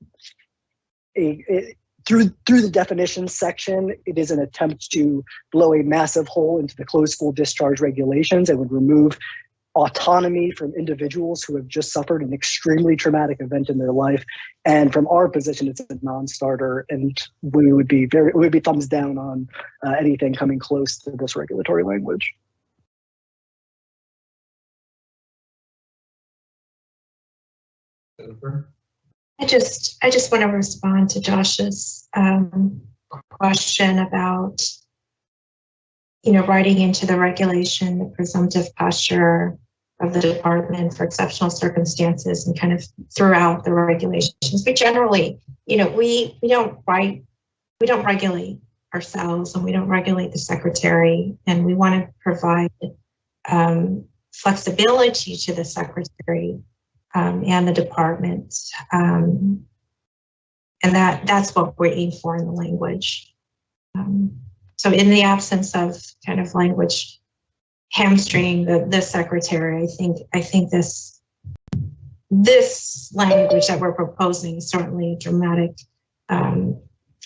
through the definitions section, it is an attempt to blow a massive hole into the closed school discharge regulations. It would remove autonomy from individuals who have just suffered an extremely traumatic event in their life. And from our position, it's a non-starter, and we would be thumbs down on anything coming close to this regulatory language. Jennifer? I just want to respond to Josh's question about, writing into the regulation the presumptive posture of the department for exceptional circumstances, and kind of throughout the regulations. But generally, we don't regulate ourselves, and we don't regulate the secretary, and we want to provide flexibility to the secretary and the department, and that's what we're aiming for in the language. So in the absence of kind of language hamstringing the secretary, I think this language that we're proposing is certainly a dramatic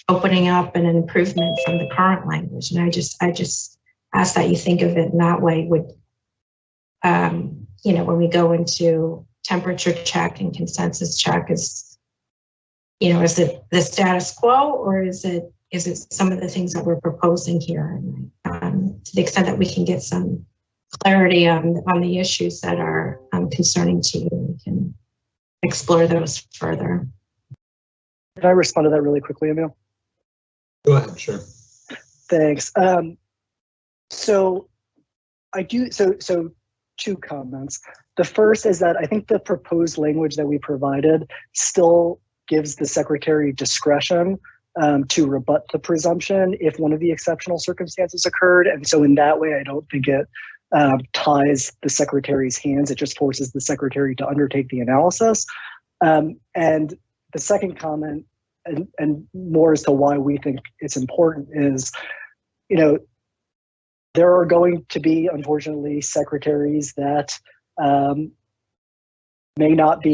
opening up and an improvement from the current language. And I just ask that you think of it in that way. When we go into temperature check and consensus check, is it the status quo, or is it some of the things that we're proposing here? And to the extent that we can get some clarity on the issues that are concerning to you, we can explore those further. Can I respond to that really quickly, Emil? Go ahead, sure. Thanks. So two comments. The first is that I think the proposed language that we provided still gives the secretary discretion to rebut the presumption if one of the exceptional circumstances occurred. And so in that way, I don't think it ties the secretary's hands. It just forces the secretary to undertake the analysis. And the second comment, and more as to why we think it's important, is, there are going to be, unfortunately, secretaries that may not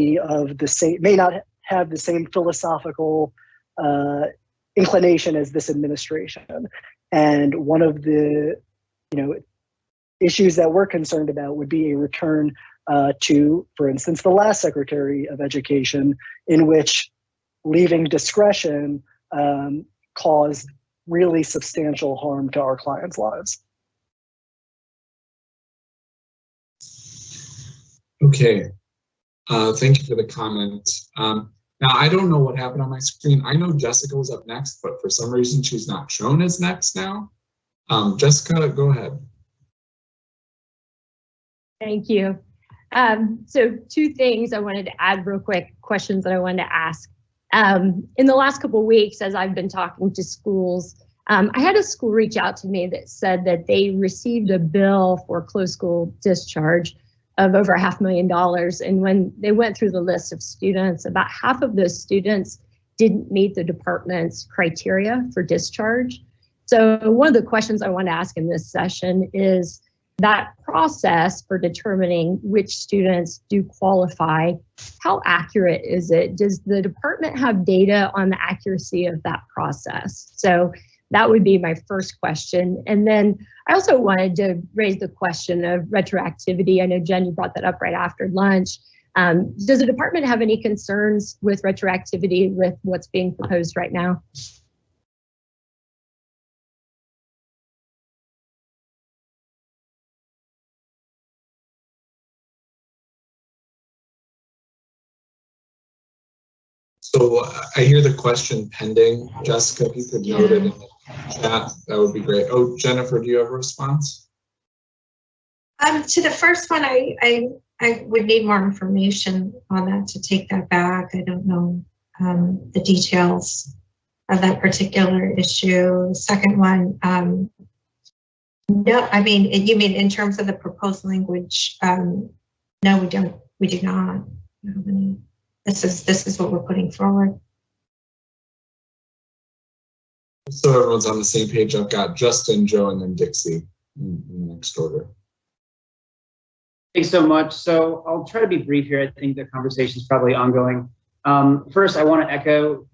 have the same philosophical inclination as this administration. And one of the issues that we're concerned about would be a return to, for instance, the last Secretary of Education, in which leaving discretion caused really substantial harm to our clients' lives. Okay, thank you for the comment. Now, I don't know what happened on my screen. I know Jessica was up next, but for some reason she's not shown as next now. Jessica, go ahead. Thank you. So two things I wanted to add real quick, questions that I wanted to ask. In the last couple of weeks, as I've been talking to schools, I had a school reach out to me that said that they received a bill for closed school discharge of over $500,000. And when they went through the list of students, about half of those students didn't meet the department's criteria for discharge. So one of the questions I want to ask in this session is that process for determining which students do qualify, how accurate is it? Does the department have data on the accuracy of that process? So that would be my first question. And then I also wanted to raise the question of retroactivity. I know, Jen, you brought that up right after lunch. Does the department have any concerns with retroactivity with what's being proposed right now? So I hear the question pending. Jessica, if you could note it in the chat, that would be great. Oh, Jennifer, do you have a response? To the first one, I would need more information on that to take that back. I don't know the details of that particular issue. The second one, no, I mean, you mean in terms of the proposed language? No, we don't. We do not. This is what we're putting forward. So everyone's on the same page. I've got Justin, Joe, and then Dixie in the next order. Thanks so much. So I'll try to be brief here. I think the conversation is probably ongoing. First, I want to echo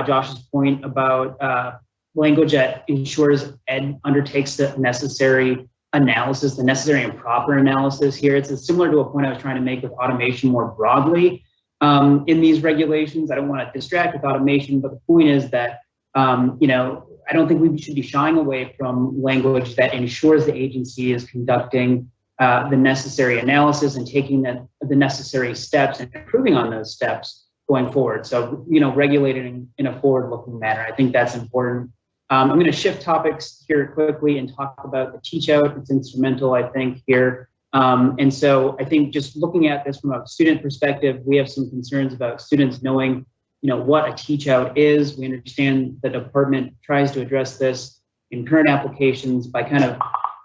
Josh's point about language that ensures Ed undertakes the necessary analysis, the necessary and proper analysis here. It's similar to a point I was trying to make with automation more broadly in these regulations. I don't want to distract with automation, but the point is that, you know, I don't think we should be shying away from language that ensures the agency is conducting the necessary analysis and taking the necessary steps and improving on those steps going forward. So, you know, regulating in a forward-looking manner. I think that's important. I'm going to shift topics here quickly and talk about the teach out. It's instrumental, I think, here. And so I think just looking at this from a student perspective, we have some concerns about students knowing, you know, what a teach out is. We understand the department tries to address this in current applications by kind of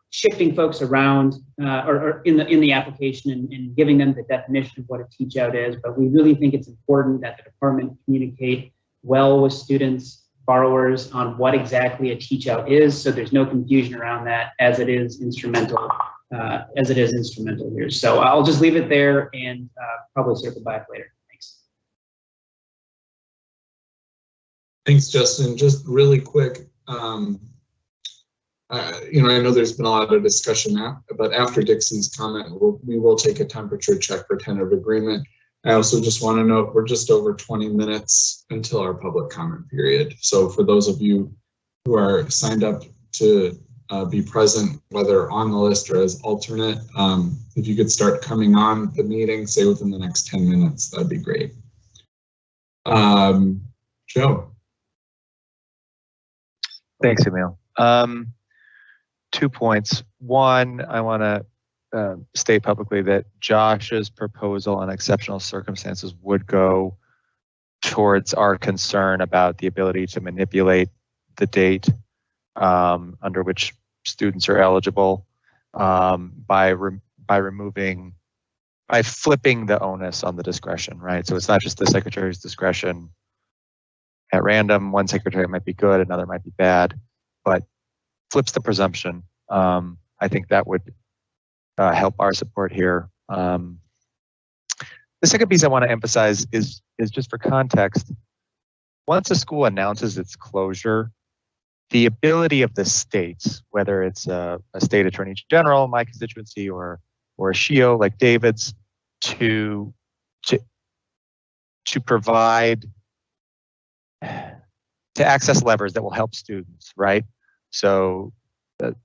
shifting folks around or in the application and giving them the definition of what a teach out is. But we really think it's important that the department communicate well with students, borrowers on what exactly a teach out is, so there's no confusion around that, as it is instrumental here. So I'll just leave it there and probably circle back later. Thanks. Thanks, Justin. Just really quick, you know, I know there's been a lot of discussion now, but after Dixie's comment, we will take a temperature check for tentative agreement. I also just want to note we're just over 20 minutes until our public comment period. So for those of you who are signed up to be present, whether on the list or as alternate, if you could start coming on the meeting, say within the next 10 minutes, that'd be great. Joe. Thanks, Emil. 2 points. One, I want to state publicly that Josh's proposal on exceptional circumstances would go towards our concern about the ability to manipulate the date under which students are eligible by flipping the onus on the discretion, right? So it's not just the secretary's discretion at random. One secretary might be good, another might be bad, but flips the presumption. I think that would help our support here. The second piece I want to emphasize is just for context. Once a school announces its closure, the ability of the states, whether it's a state attorney general, my constituency, or a SHIO like David's, to provide, to access levers that will help students, right? So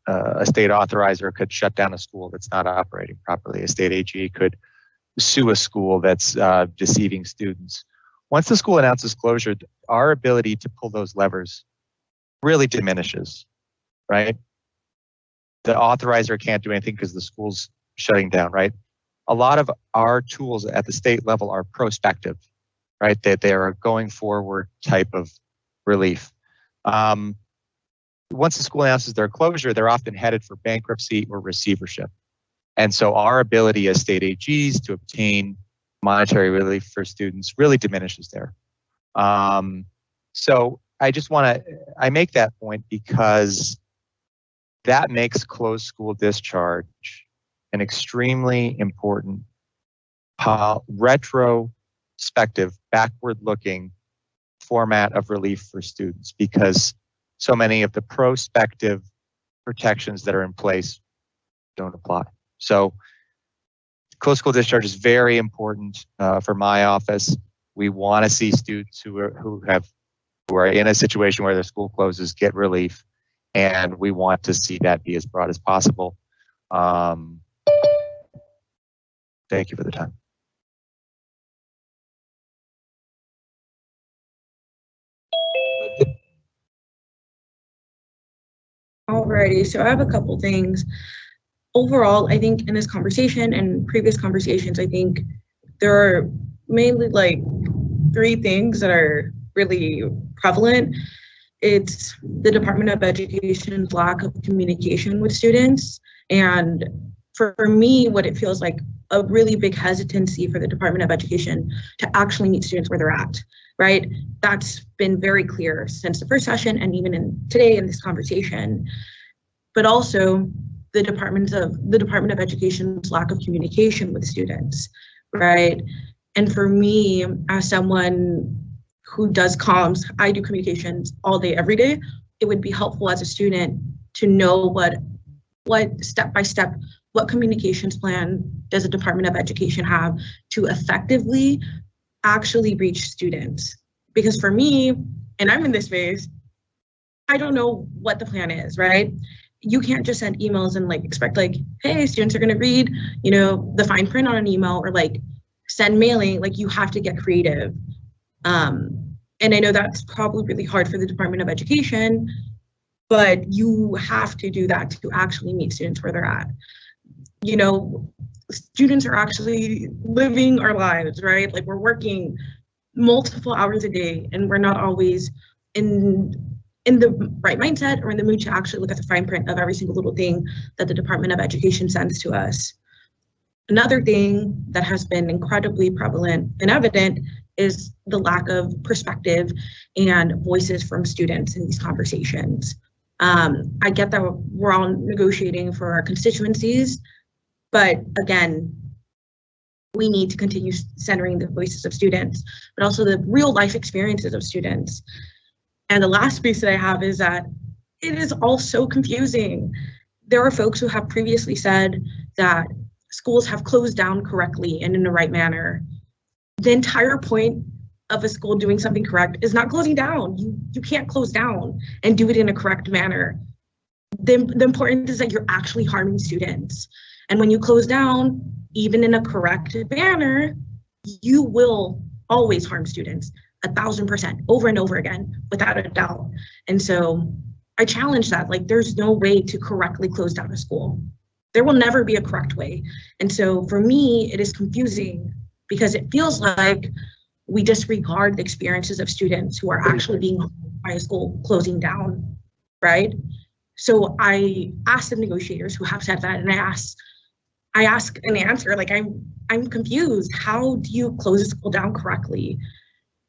a state authorizer could shut down a school that's not operating properly. A state AG could sue a school that's deceiving students. Once the school announces closure, our ability to pull those levers really diminishes, right? The authorizer can't do anything because the school's shutting down, right? A lot of our tools at the state level are prospective, right? That they are a going forward type of relief. Once the school announces their closure, they're often headed for bankruptcy or receivership. And so our ability as state AGs to obtain monetary relief for students really diminishes there. So I just want to, I make that point because that makes closed school discharge an extremely important retrospective, backward-looking format of relief for students, because so many of the prospective protections that are in place don't apply. So closed school discharge is very important for my office. We want to see students who are in a situation where their school closes get relief, and we want to see that be as broad as possible. Thank you for the time. Alrighty, so I have a couple things. Overall, I think in this conversation and previous conversations, I think there are mainly like 3 things that are really prevalent. It's the Department of Education's lack of communication with students. And for me, what it feels like a really big hesitancy for the Department of Education to actually meet students where they're at, right? That's been very clear since the first session and even today in this conversation. But also the Department of Education's lack of communication with students, right? And for me, as someone who does comms, I do communications all day, every day. It would be helpful as a student to know what step by step, what communications plan does the Department of Education have to effectively actually reach students? Because for me, and I'm in this space, I don't know what the plan is, right? You can't just send emails and like expect like, hey, students are gonna read, you know, the fine print on an email or like send mailing. Like you have to get creative. And I know that's probably really hard for the Department of Education, but you have to do that to actually meet students where they're at. You know, students are actually living our lives, right? Like we're working multiple hours a day and we're not always in the right mindset or in the mood to actually look at the fine print of every single little thing that the Department of Education sends to us. Another thing that has been incredibly prevalent and evident is the lack of perspective and voices from students in these conversations. I get that we're all negotiating for our constituencies, but again, we need to continue centering the voices of students, but also the real life experiences of students. And the last piece that I have is that it is all so confusing. There are folks who have previously said that schools have closed down correctly and in the right manner. The entire point of a school doing something correct is not closing down. You can't close down and do it in a correct manner. The important is that you're actually harming students. And when you close down, even in a correct manner, you will always harm students 1,000% over and over again, without a doubt. And so I challenge that, like there's no way to correctly close down a school. There will never be a correct way. And so for me, it is confusing because it feels like we disregard the experiences of students who are actually being harmed by a school closing down, right? So I asked the negotiators who have said that, and I ask an answer, like I'm confused. How do you close a school down correctly?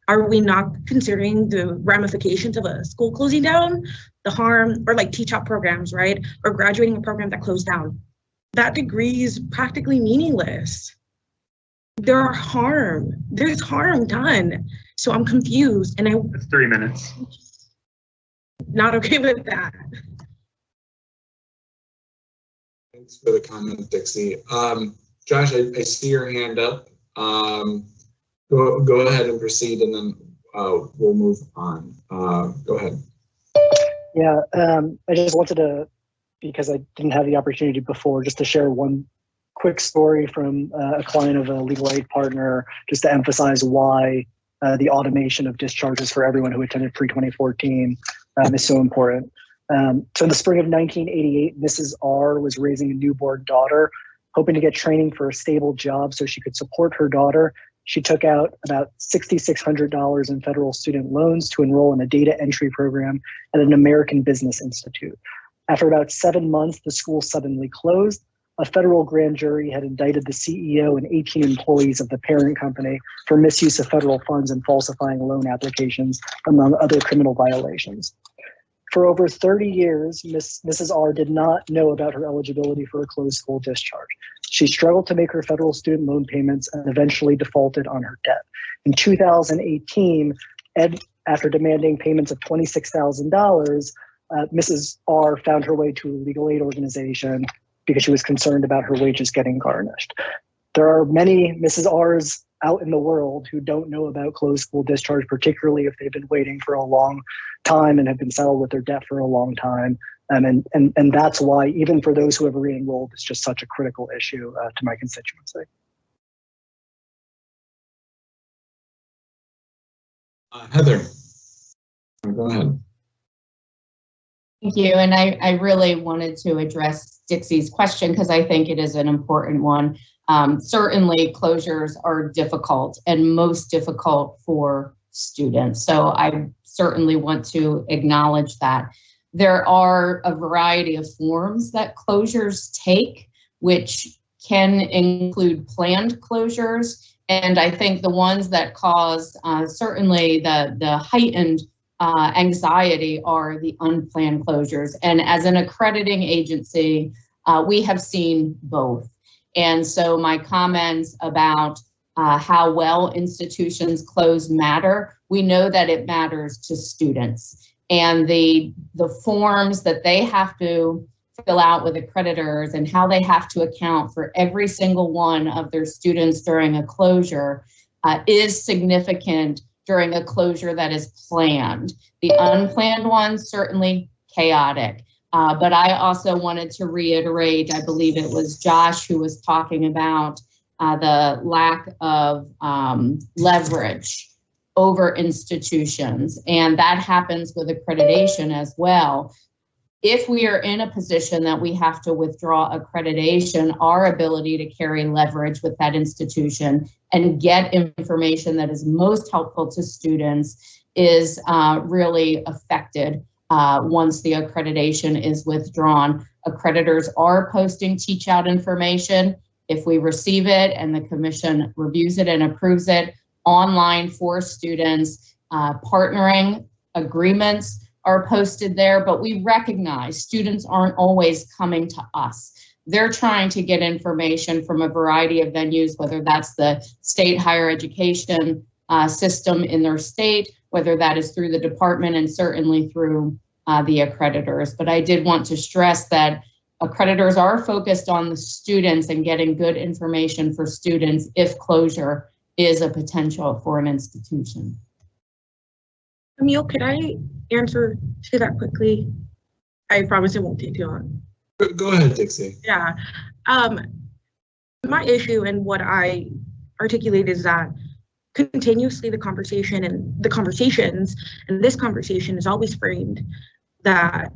Are we not considering the ramifications of a school closing down, the harm, or like teach-out programs, right? Or graduating a program that closed down? That degree is practically meaningless. There's harm done. So I'm confused and That's 3 minutes. Not okay with that. Thanks for the comment, Dixie. Josh, I see your hand up. Go ahead and proceed, and then we'll move on. Go ahead. Yeah, I just wanted to, because I didn't have the opportunity before, just to share one quick story from a client of a legal aid partner, just to emphasize why the automation of discharges for everyone who attended pre-2014 is so important. So in the spring of 1988, Mrs. R was raising a newborn daughter, hoping to get training for a stable job so she could support her daughter. She took out about $6,600 in federal student loans to enroll in a data entry program at an American Business Institute. After about 7 months, the school suddenly closed. A federal grand jury had indicted the CEO and 18 employees of the parent company for misuse of federal funds and falsifying loan applications, among other criminal violations. For over 30 years, Mrs. R did not know about her eligibility for a closed school discharge. She struggled to make her federal student loan payments and eventually defaulted on her debt. In 2018, after demanding payments of $26,000, Mrs. R found her way to a legal aid organization because she was concerned about her wages getting garnished. There are many Mrs. R's out in the world who don't know about closed school discharge, particularly if they've been waiting for a long time and have been saddled with their debt for a long time. And that's why, even for those who have re-enrolled, it's just such a critical issue to my constituency. Heather, go ahead. Thank you. And I really wanted to address Dixie's question because I think it is an important one. Certainly closures are difficult and most difficult for students. So I certainly want to acknowledge that. There are a variety of forms that closures take, which can include planned closures. And I think the ones that cause certainly the heightened anxiety are the unplanned closures. And as an accrediting agency, we have seen both. And so my comments about how well institutions close matter, we know that it matters to students. And the forms that they have to fill out with accreditors and how they have to account for every single one of their students during a closure is significant during a closure that is planned. The unplanned ones, certainly chaotic. But I also wanted to reiterate, I believe it was Josh who was talking about the lack of leverage over institutions, and that happens with accreditation as well. If we are in a position that we have to withdraw accreditation, our ability to carry leverage with that institution and get information that is most helpful to students is really affected once the accreditation is withdrawn. Accreditors are posting teach out information. If we receive it and the commission reviews it and approves it online for students, partnering agreements are posted there, but we recognize students aren't always coming to us. They're trying to get information from a variety of venues, whether that's the state higher education system in their state, whether that is through the department and certainly through the accreditors. But I did want to stress that accreditors are focused on the students and getting good information for students if closure is a potential for an institution. Emil, could I answer to that quickly? I promise it won't take too long. Go ahead, Dixie. Yeah. My issue and what I articulate is that continuously the conversation and the conversations and this conversation is always framed that,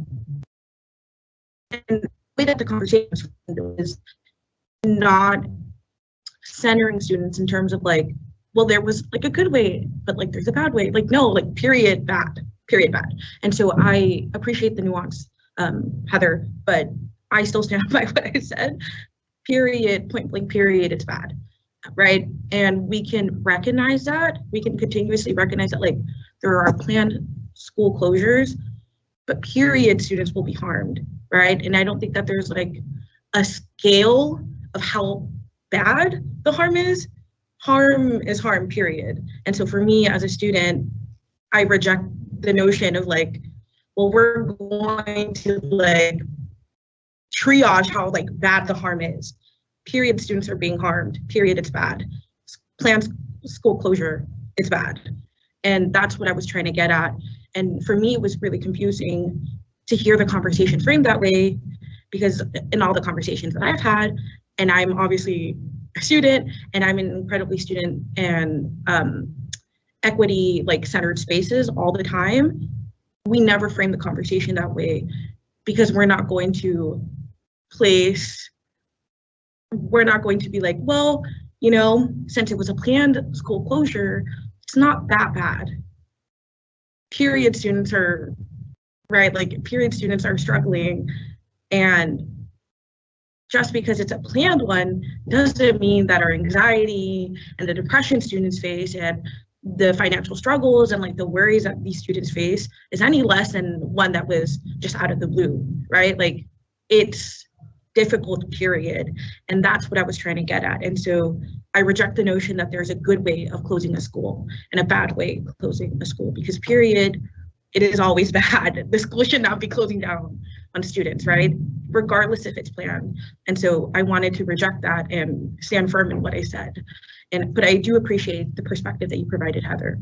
and the way that the conversation is not centering students in terms of like, well, there was like a good way, but like there's a bad way. Like, no, like period bad. And so I appreciate the nuance, Heather, but I still stand by what I said. Period, point blank, period, it's bad, right? And we can recognize that. We can continuously recognize that like there are planned school closures, but period, students will be harmed, right? And I don't think that there's like a scale of how bad the harm is. Harm is harm, period. And so for me as a student, I reject the notion of like, well, we're going to like triage how like bad the harm is. Period, students are being harmed. Period, it's bad. Planned school closure, it's bad. And that's what I was trying to get at. And for me, it was really confusing to hear the conversation framed that way, because in all the conversations that I've had, and I'm obviously a student and I'm in incredibly student and equity like centered spaces all the time, we never frame the conversation that way, because we're not going to be like, well, you know, since it was a planned school closure, it's not that bad. Period, students are, right, like period students are struggling, and just because it's a planned one doesn't mean that our anxiety and the depression students face and the financial struggles and like the worries that these students face is any less than one that was just out of the blue, right? Like it's difficult, period. And that's what I was trying to get at. And so I reject the notion that there's a good way of closing a school and a bad way of closing a school, because period, it is always bad. The school should not be closing down on students, right? Regardless if it's planned. And so I wanted to reject that and stand firm in what I said. But I do appreciate the perspective that you provided, Heather.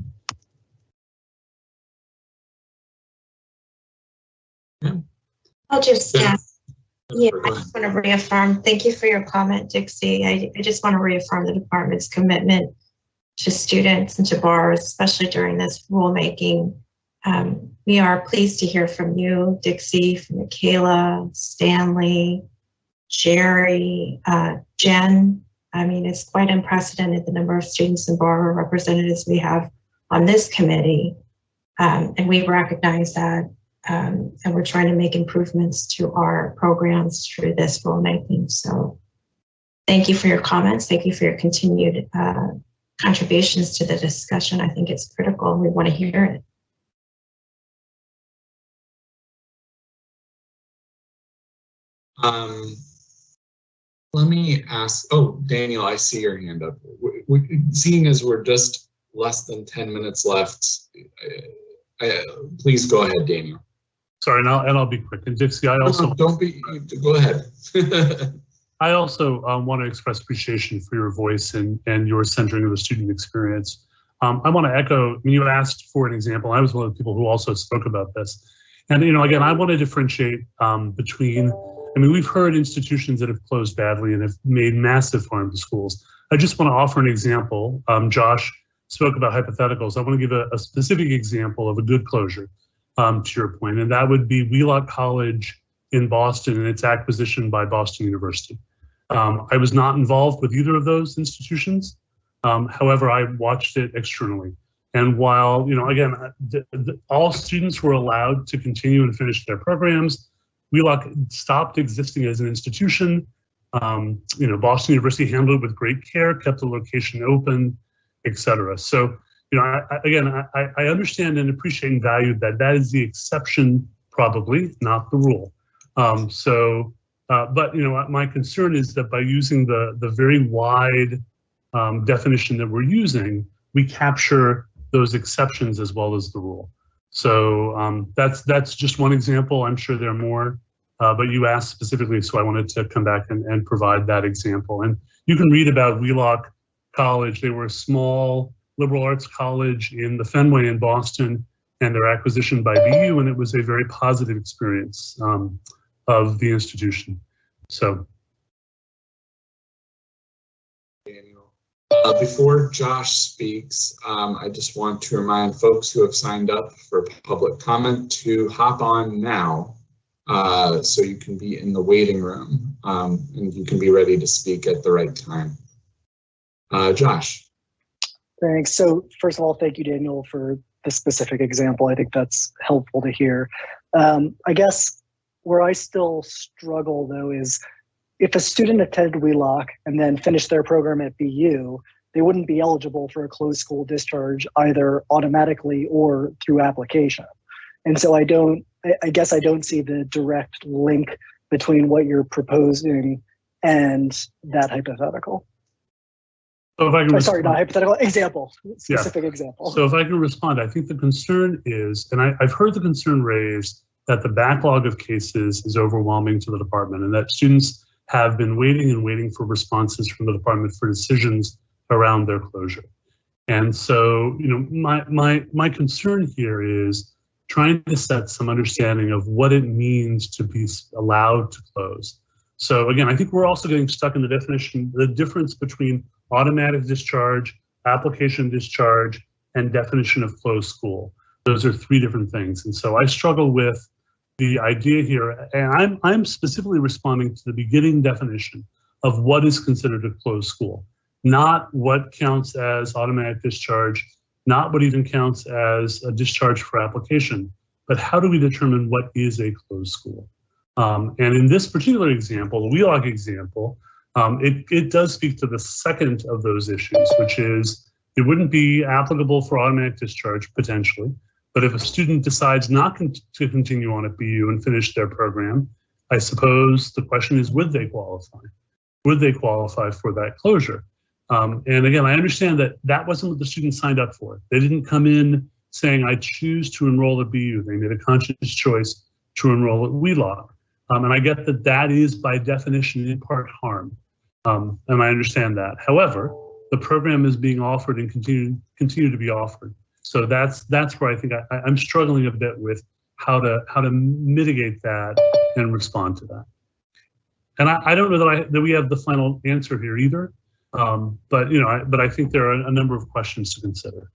I'll just, I just want to reaffirm, thank you for your comment, Dixie. I just want to reaffirm the department's commitment to students and to borrowers, especially during this rulemaking We are pleased to hear from you, Dixie, from Michaela, Stanley, Jerry, Jen. I mean, it's quite unprecedented the number of students and borrower representatives we have on this committee. And we recognize that, and we're trying to make improvements to our programs through this rulemaking. So thank you for your comments. Thank you for your continued contributions to the discussion. I think it's critical. We want to hear it. Let me ask, oh, Daniel, I see your hand up. Seeing as we're just less than 10 minutes left, please go ahead, Daniel. Sorry, and I'll be quick. And Dixie, I also— No, don't be, go ahead. I also want to express appreciation for your voice and your centering of the student experience. I want to echo, I mean, you asked for an example. I was one of the people who also spoke about this. And, you know, again, I want to differentiate between, I mean, we've heard institutions that have closed badly and have made massive harm to schools. I just want to offer an example. Josh spoke about hypotheticals. I want to give a specific example of a good closure, to your point, and that would be Wheelock College in Boston and its acquisition by Boston University. I was not involved with either of those institutions. However, I watched it externally. And while, you know, again, all students were allowed to continue and finish their programs, Wheelock stopped existing as an institution. You know, Boston University handled it with great care, kept the location open, et cetera. So, you know, I understand and appreciate and value that that is the exception, probably, not the rule. But, you know, my concern is that by using the very wide definition that we're using, we capture those exceptions as well as the rule. So that's just one example. I'm sure there are more, but you asked specifically, so I wanted to come back and provide that example. And you can read about Wheelock College. They were a small liberal arts college in the Fenway in Boston, and their acquisition by BU, and it was a very positive experience of the institution. So. Before Josh speaks, I just want to remind folks who have signed up for public comment to hop on now so you can be in the waiting room and you can be ready to speak at the right time. Josh. Thanks. So first of all, thank you, Daniel, for the specific example. I think that's helpful to hear. I guess where I still struggle, though, is if a student attended Wheelock and then finished their program at BU, they wouldn't be eligible for a closed school discharge either automatically or through application. And so I guess I don't see the direct link between what you're proposing and that hypothetical. So if I can sorry, not hypothetical, example, specific example. So if I can respond, I think the concern is, and I've heard the concern raised that the backlog of cases is overwhelming to the department and that students have been waiting and waiting for responses from the department for decisions around their closure. And so, you know, my concern here is trying to set some understanding of what it means to be allowed to close. So again, I think we're also getting stuck in the definition, the difference between automatic discharge, application discharge, and definition of closed school. Those are three different things. And so I struggle with the idea here, and I'm specifically responding to the beginning definition of what is considered a closed school, not what counts as automatic discharge, not what even counts as a discharge for application, but how do we determine what is a closed school? And in this particular example, the Wheelock example, it does speak to the second of those issues, which is it wouldn't be applicable for automatic discharge potentially, but if a student decides not to continue on at BU and finish their program, I suppose the question is, would they qualify? Would they qualify for that closure? And again, I understand that that wasn't what the student signed up for. They didn't come in saying, I choose to enroll at BU. They made a conscious choice to enroll at Wheelock. And I get that that is by definition in part harm. And I understand that. However, the program is being offered and continue to be offered. So that's where I think I'm struggling a bit with how to mitigate that and respond to that. And I don't know that we have the final answer here either. But you know, but I think there are a number of questions to consider.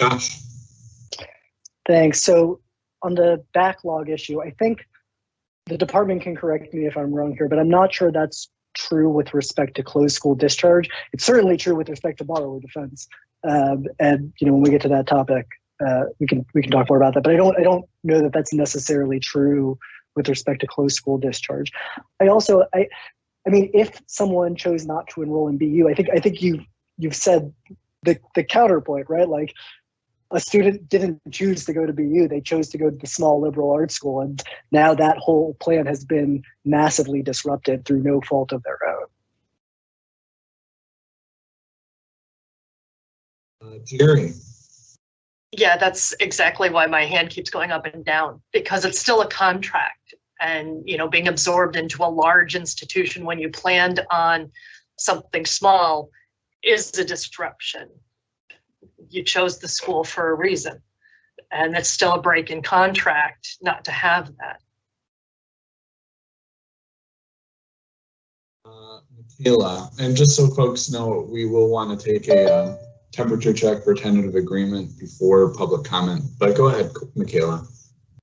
Josh. Thanks. So on the backlog issue, I think the department can correct me if I'm wrong here, but I'm not sure that's true with respect to closed school discharge. It's certainly true with respect to borrower defense. And when we get to that topic, we can talk more about that. But I don't know that that's necessarily true with respect to closed school discharge. I mean, if someone chose not to enroll in BU, I think you've said the counterpoint, right? Like, a student didn't choose to go to BU, they chose to go to the small liberal arts school, and now that whole plan has been massively disrupted through no fault of their own. Jerry. Yeah, that's exactly why my hand keeps going up and down, because it's still a contract, and being absorbed into a large institution when you planned on something small is a disruption. You chose the school for a reason, and it's still a break in contract not to have that. Michaela, and just so folks know, we will want to take a temperature check for tentative agreement before public comment, but go ahead, Michaela.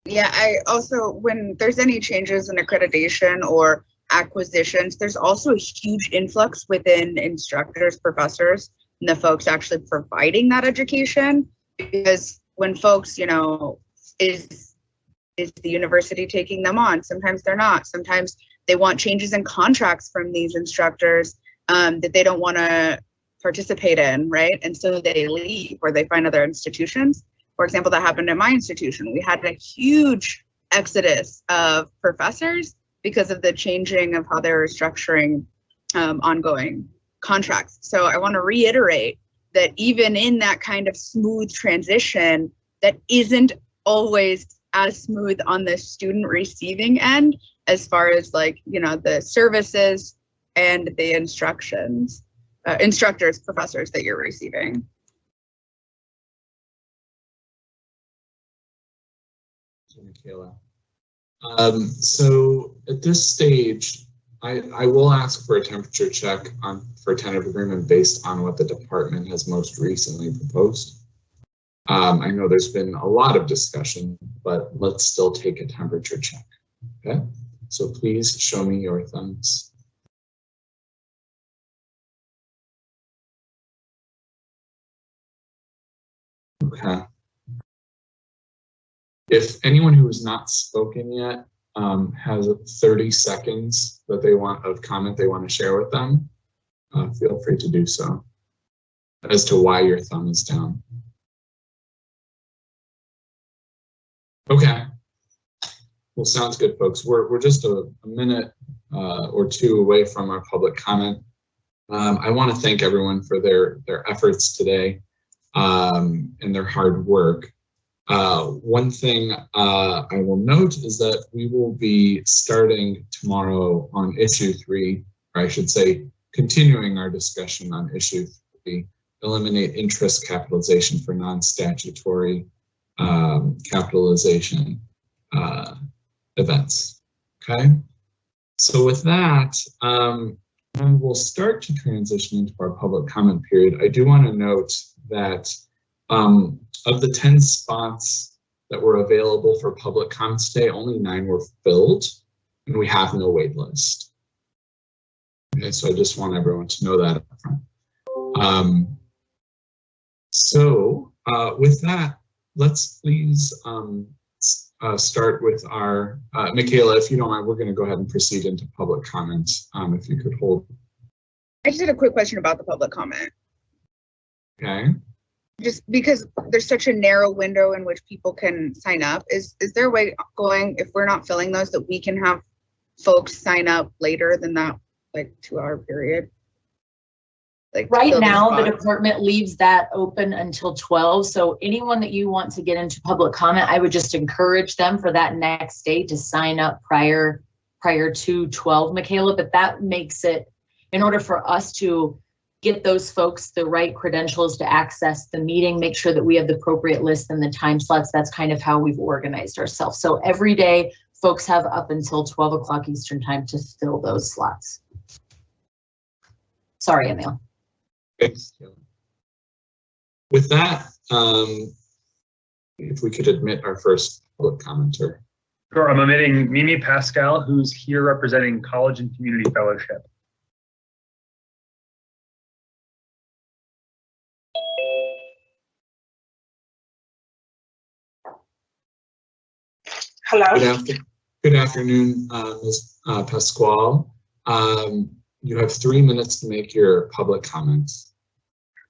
Yeah, I also, when there's any changes in accreditation or acquisitions, there's also a huge influx within instructors, professors, and the folks actually providing that education, because when folks, is the university taking them on? Sometimes they're not. Sometimes they want changes in contracts from these instructors that they don't want to participate in, right? And so they leave or they find other institutions. For example, that happened at my institution. We had a huge exodus of professors because of the changing of how they were structuring ongoing contracts. So I want to reiterate that even in that kind of smooth transition, that isn't always as smooth on the student receiving end as far as the services and the instructors, professors that you're receiving. Michaela. So at this stage, I will ask for a temperature check for tentative agreement based on what the department has most recently proposed. I know there's been a lot of discussion, but let's still take a temperature check. Okay, so please show me your thumbs. Okay. If anyone who has not spoken yet has 30 seconds that they want to share with them, feel free to do so as to why your thumb is down. Okay. Well, sounds good, folks. We're just a minute or two away from our public comment. I want to thank everyone for their efforts today and their hard work. One thing I will note is that we will be starting tomorrow on issue 3, or I should say, continuing our discussion on issue 3, eliminate interest capitalization for non-statutory capitalization events. Okay, so with that, we'll start to transition into our public comment period. I do want to note that of the 10 spots that were available for public comments today, only 9 were filled, and we have no wait list. Okay, so I just want everyone to know that up front. With that, let's please start with our, Michaela, if you don't mind, we're going to go ahead and proceed into public comments. If you could hold. I just had a quick question about the public comment. Okay. Just because there's such a narrow window in which people can sign up, is there a way going, if we're not filling those, that we can have folks sign up later than that, 2-hour period? Right now, the department leaves that open until 12. So anyone that you want to get into public comment, I would just encourage them for that next day to sign up prior to 12, Michaela. But that makes it, in order for us to get those folks the right credentials to access the meeting, make sure that we have the appropriate list and the time slots. That's kind of how we've organized ourselves. So every day, folks have up until 12 o'clock Eastern time to fill those slots. Sorry, Emil. Thanks. With that, if we could admit our first public commenter. Sure, I'm omitting Mimi Pascal, who's here representing College and Community Fellowship. Hello. Good afternoon, Ms. Pasquale. You have 3 minutes to make your public comments.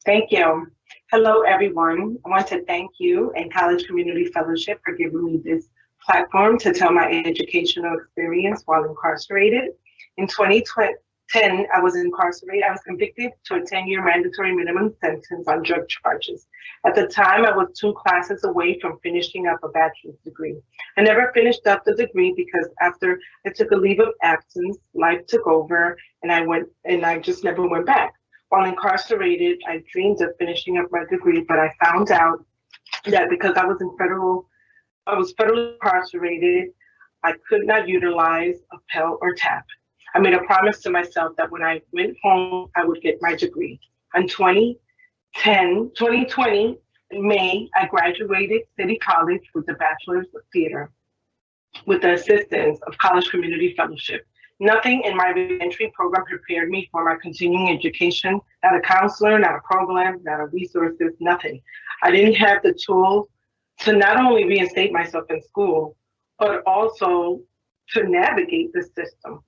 Thank you. Hello, everyone. I want to thank you and College Community Fellowship for giving me this platform to tell my educational experience while incarcerated. In 2010, I was incarcerated. I was convicted to a 10-year mandatory minimum sentence on drug charges. At the time, I was 2 classes away from finishing up a bachelor's degree. I never finished up the degree because after I took a leave of absence, life took over and I just never went back. While incarcerated, I dreamed of finishing up my degree, but I found out that because I was federally incarcerated, I could not utilize a Pell or TAP. I made a promise to myself that when I went home, I would get my degree. In 2020, in May, I graduated City College with a Bachelor's of Theater with the assistance of College Community Fellowship. Nothing in my reentry program prepared me for my continuing education, not a counselor, not a program, not a resources, nothing. I didn't have the tools to not only reinstate myself in school, but also to navigate the system.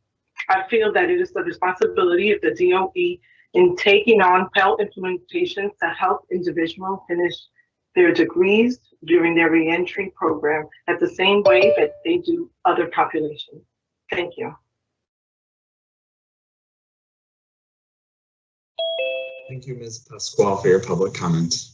I feel that it is the responsibility of the DOE in taking on Pell implementation to help individuals finish their degrees during their reentry program at the same way that they do other populations. Thank you. Thank you, Ms. Pasquale, for your public comment.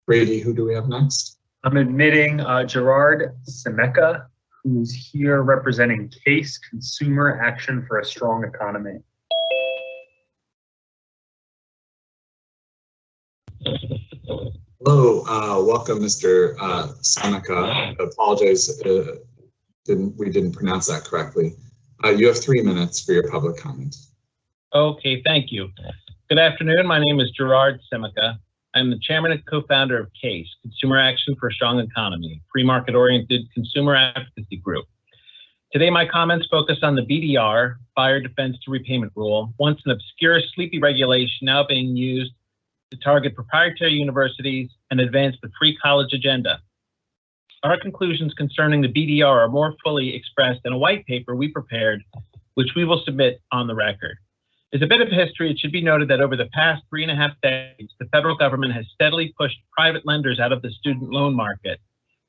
Brady, who do we have next? I'm admitting Gerard Semeka, who's here representing CASE, Consumer Action for a Strong Economy. Hello, welcome, Mr. Semeka. I apologize, we didn't pronounce that correctly. You have 3 minutes for your public comment. Okay, thank you. Good afternoon. My name is Gerard Semeka. I'm the chairman and co-founder of CASE, Consumer Action for a Strong Economy, free market-oriented consumer advocacy group. Today, my comments focus on the BDR, Buyer Defense to Repayment Rule, once an obscure, sleepy regulation now being used to target proprietary universities and advance the free college agenda. Our conclusions concerning the BDR are more fully expressed in a white paper we prepared, which we will submit on the record. As a bit of history, it should be noted that over the past 3.5 decades, the federal government has steadily pushed private lenders out of the student loan market.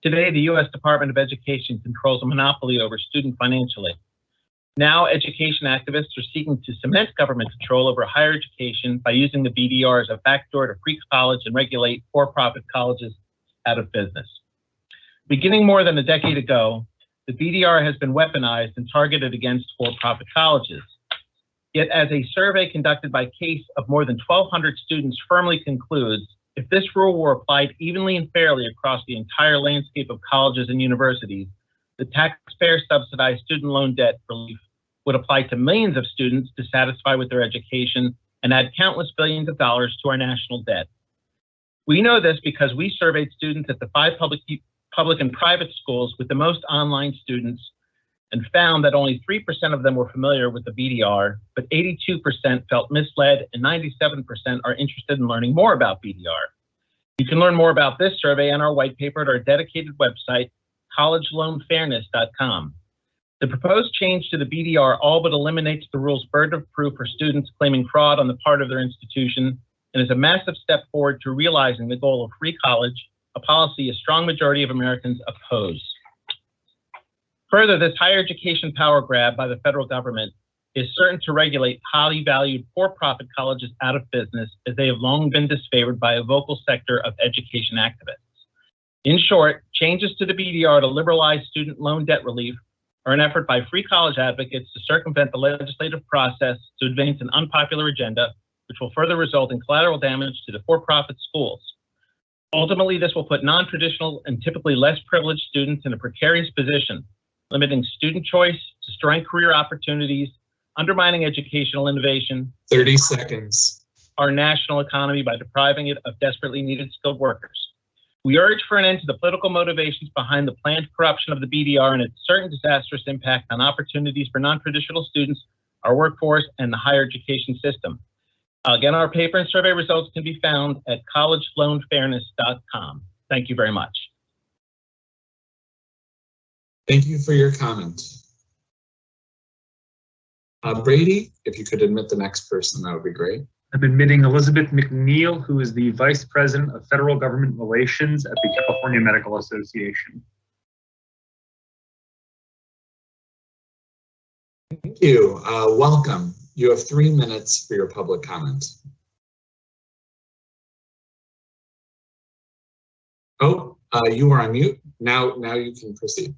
Today, the U.S. Department of Education controls a monopoly over student financial aid. Now, education activists are seeking to cement government control over higher education by using the BDR as a backdoor to free college and regulate for-profit colleges out of business. Beginning more than a decade ago, the BDR has been weaponized and targeted against for-profit colleges. Yet, as a survey conducted by CASE of more than 1,200 students firmly concludes, if this rule were applied evenly and fairly across the entire landscape of colleges and universities, the taxpayer-subsidized student loan debt relief would apply to millions of students to satisfy with their education and add countless billions of dollars to our national debt. We know this because we surveyed students at the 5 public and private schools with the most online students and found that only 3% of them were familiar with the BDR, but 82% felt misled and 97% are interested in learning more about BDR. You can learn more about this survey and our white paper at our dedicated website, collegeloanfairness.com. The proposed change to the BDR all but eliminates the rule's burden of proof for students claiming fraud on the part of their institution and is a massive step forward to realizing the goal of free college, a policy a strong majority of Americans oppose. Further, this higher education power grab by the federal government is certain to regulate highly valued for-profit colleges out of business, as they have long been disfavored by a vocal sector of education activists. In short, changes to the BDR to liberalize student loan debt relief are an effort by free college advocates to circumvent the legislative process to advance an unpopular agenda, which will further result in collateral damage to the for-profit schools. Ultimately, this will put non-traditional and typically less privileged students in a precarious position, limiting student choice, destroying career opportunities, undermining educational innovation. 30 seconds. our national economy by depriving it of desperately needed skilled workers. We urge for an end to the political motivations behind the planned corruption of the BDR and its certain disastrous impact on opportunities for non-traditional students, our workforce, and the higher education system. Again, our paper and survey results can be found at collegeloanfairness.com. Thank you very much. Thank you for your comment. Brady, if you could admit the next person, that would be great. I'm admitting Elizabeth McNeil, who is the Vice President of Federal Government Relations at the California Medical Association. Thank you. Welcome. You have 3 minutes for your public comment. Oh, you are on mute. Now you can proceed.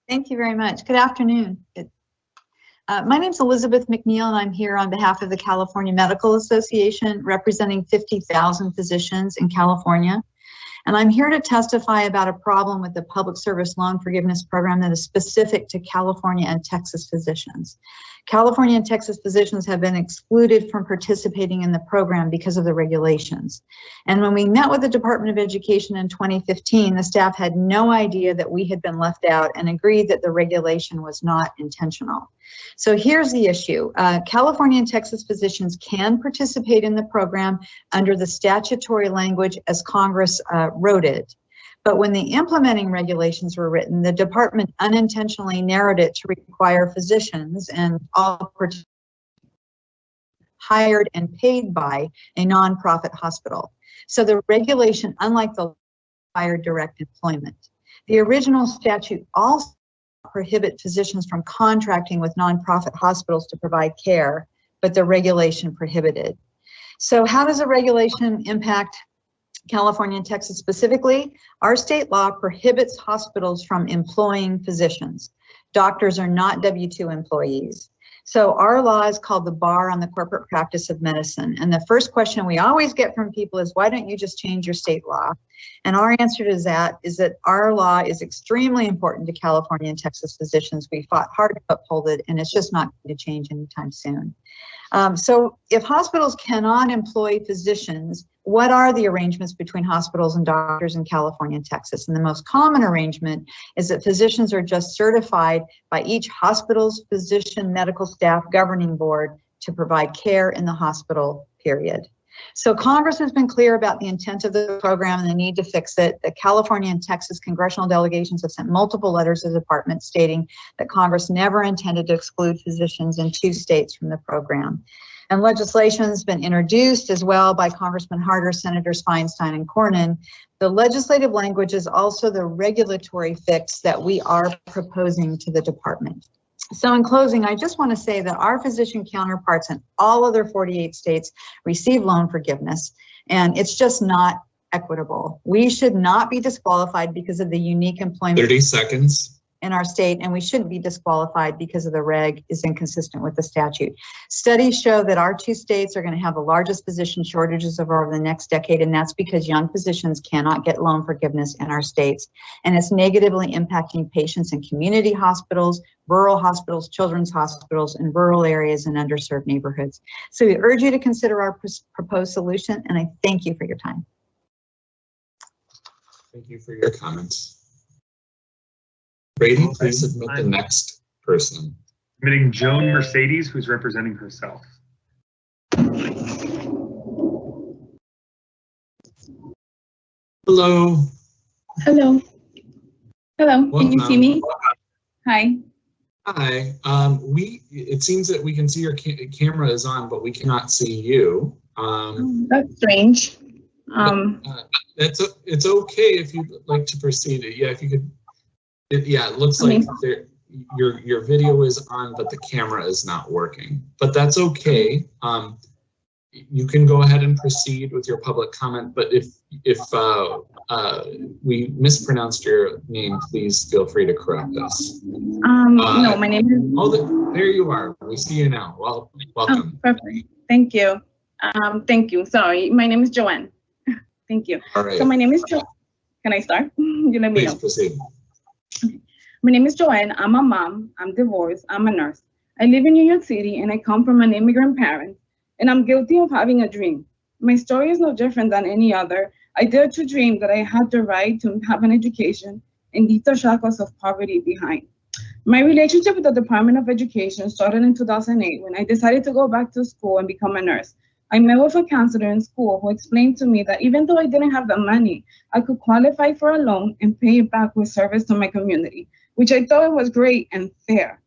Thank you very much. Good afternoon. My name is Elizabeth McNeil, and I'm here on behalf of the California Medical Association, representing 50,000 physicians in California. And I'm here to testify about a problem with the Public Service Loan Forgiveness Program that is specific to California and Texas physicians. California and Texas physicians have been excluded from participating in the program because of the regulations. And when we met with the Department of Education in 2015, the staff had no idea that we had been left out and agreed that the regulation was not intentional. So here's the issue. California and Texas physicians can participate in the program under the statutory language as Congress wrote it. But when the implementing regulations were written, the department unintentionally narrowed it to require physicians and all hired and paid by a nonprofit hospital. So the regulation, unlike the required direct employment. The original statute also prohibit physicians from contracting with nonprofit hospitals to provide care, but the regulation prohibited. So how does a regulation impact California and Texas specifically? Our state law prohibits hospitals from employing physicians. Doctors are not W-2 employees. So our law is called the Bar on the Corporate Practice of Medicine. And the first question we always get from people is, why don't you just change your state law? And our answer to that is that our law is extremely important to California and Texas physicians. We fought hard to uphold it, and it's just not going to change anytime soon. So if hospitals cannot employ physicians, what are the arrangements between hospitals and doctors in California and Texas? And the most common arrangement is that physicians are just certified by each hospital's physician medical staff governing board to provide care in the hospital, period. So Congress has been clear about the intent of the program and the need to fix it. The California and Texas congressional delegations have sent multiple letters to the department stating that Congress never intended to exclude physicians in 2 states from the program. And legislation has been introduced as well by Congressman Harder, Senators Feinstein and Cornyn. The legislative language is also the regulatory fix that we are proposing to the department. So in closing, I just want to say that our physician counterparts in all other 48 states receive loan forgiveness, and it's just not equitable. We should not be disqualified because of the unique employment 30 seconds in our state, and we shouldn't be disqualified because of the reg is inconsistent with the statute. Studies show that our 2 states are going to have the largest physician shortages over the next decade, and that's because young physicians cannot get loan forgiveness in our states. And it's negatively impacting patients in community hospitals, rural hospitals, children's hospitals, in rural areas and underserved neighborhoods. So we urge you to consider our proposed solution, and I thank you for your time. Thank you for your comments. Brady, please submit the next person. Admitting Joan Mercedes, who's representing herself. Hello. Hello. Hello. Well, can you see me? Hi. Hi. It seems that we can see your camera is on, but we cannot see you. That's strange. It's okay if you'd like to proceed. Yeah, if you could. Yeah, it looks like your video is on, but the camera is not working. But that's okay. You can go ahead and proceed with your public comment. But if we mispronounced your name, please feel free to correct us. No, my name is. Oh, there you are. We see you now. Well, welcome. Oh, perfect. Thank you. Thank you. Sorry, my name is Joanne. Thank you. All right. So my name is Jo. Can I start? You let me Please know. proceed. My name is Joanne. I'm a mom. I'm divorced. I'm a nurse. I live in New York City, and I come from an immigrant parent. and I'm guilty of having a dream. My story is no different than any other. I dared to dream that I had the right to have an education and leave the shackles of poverty behind. My relationship with the Department of Education started in 2008 when I decided to go back to school and become a nurse. I met with a counselor in school who explained to me that even though I didn't have the money, I could qualify for a loan and pay it back with service to my community, which I thought was great and fair.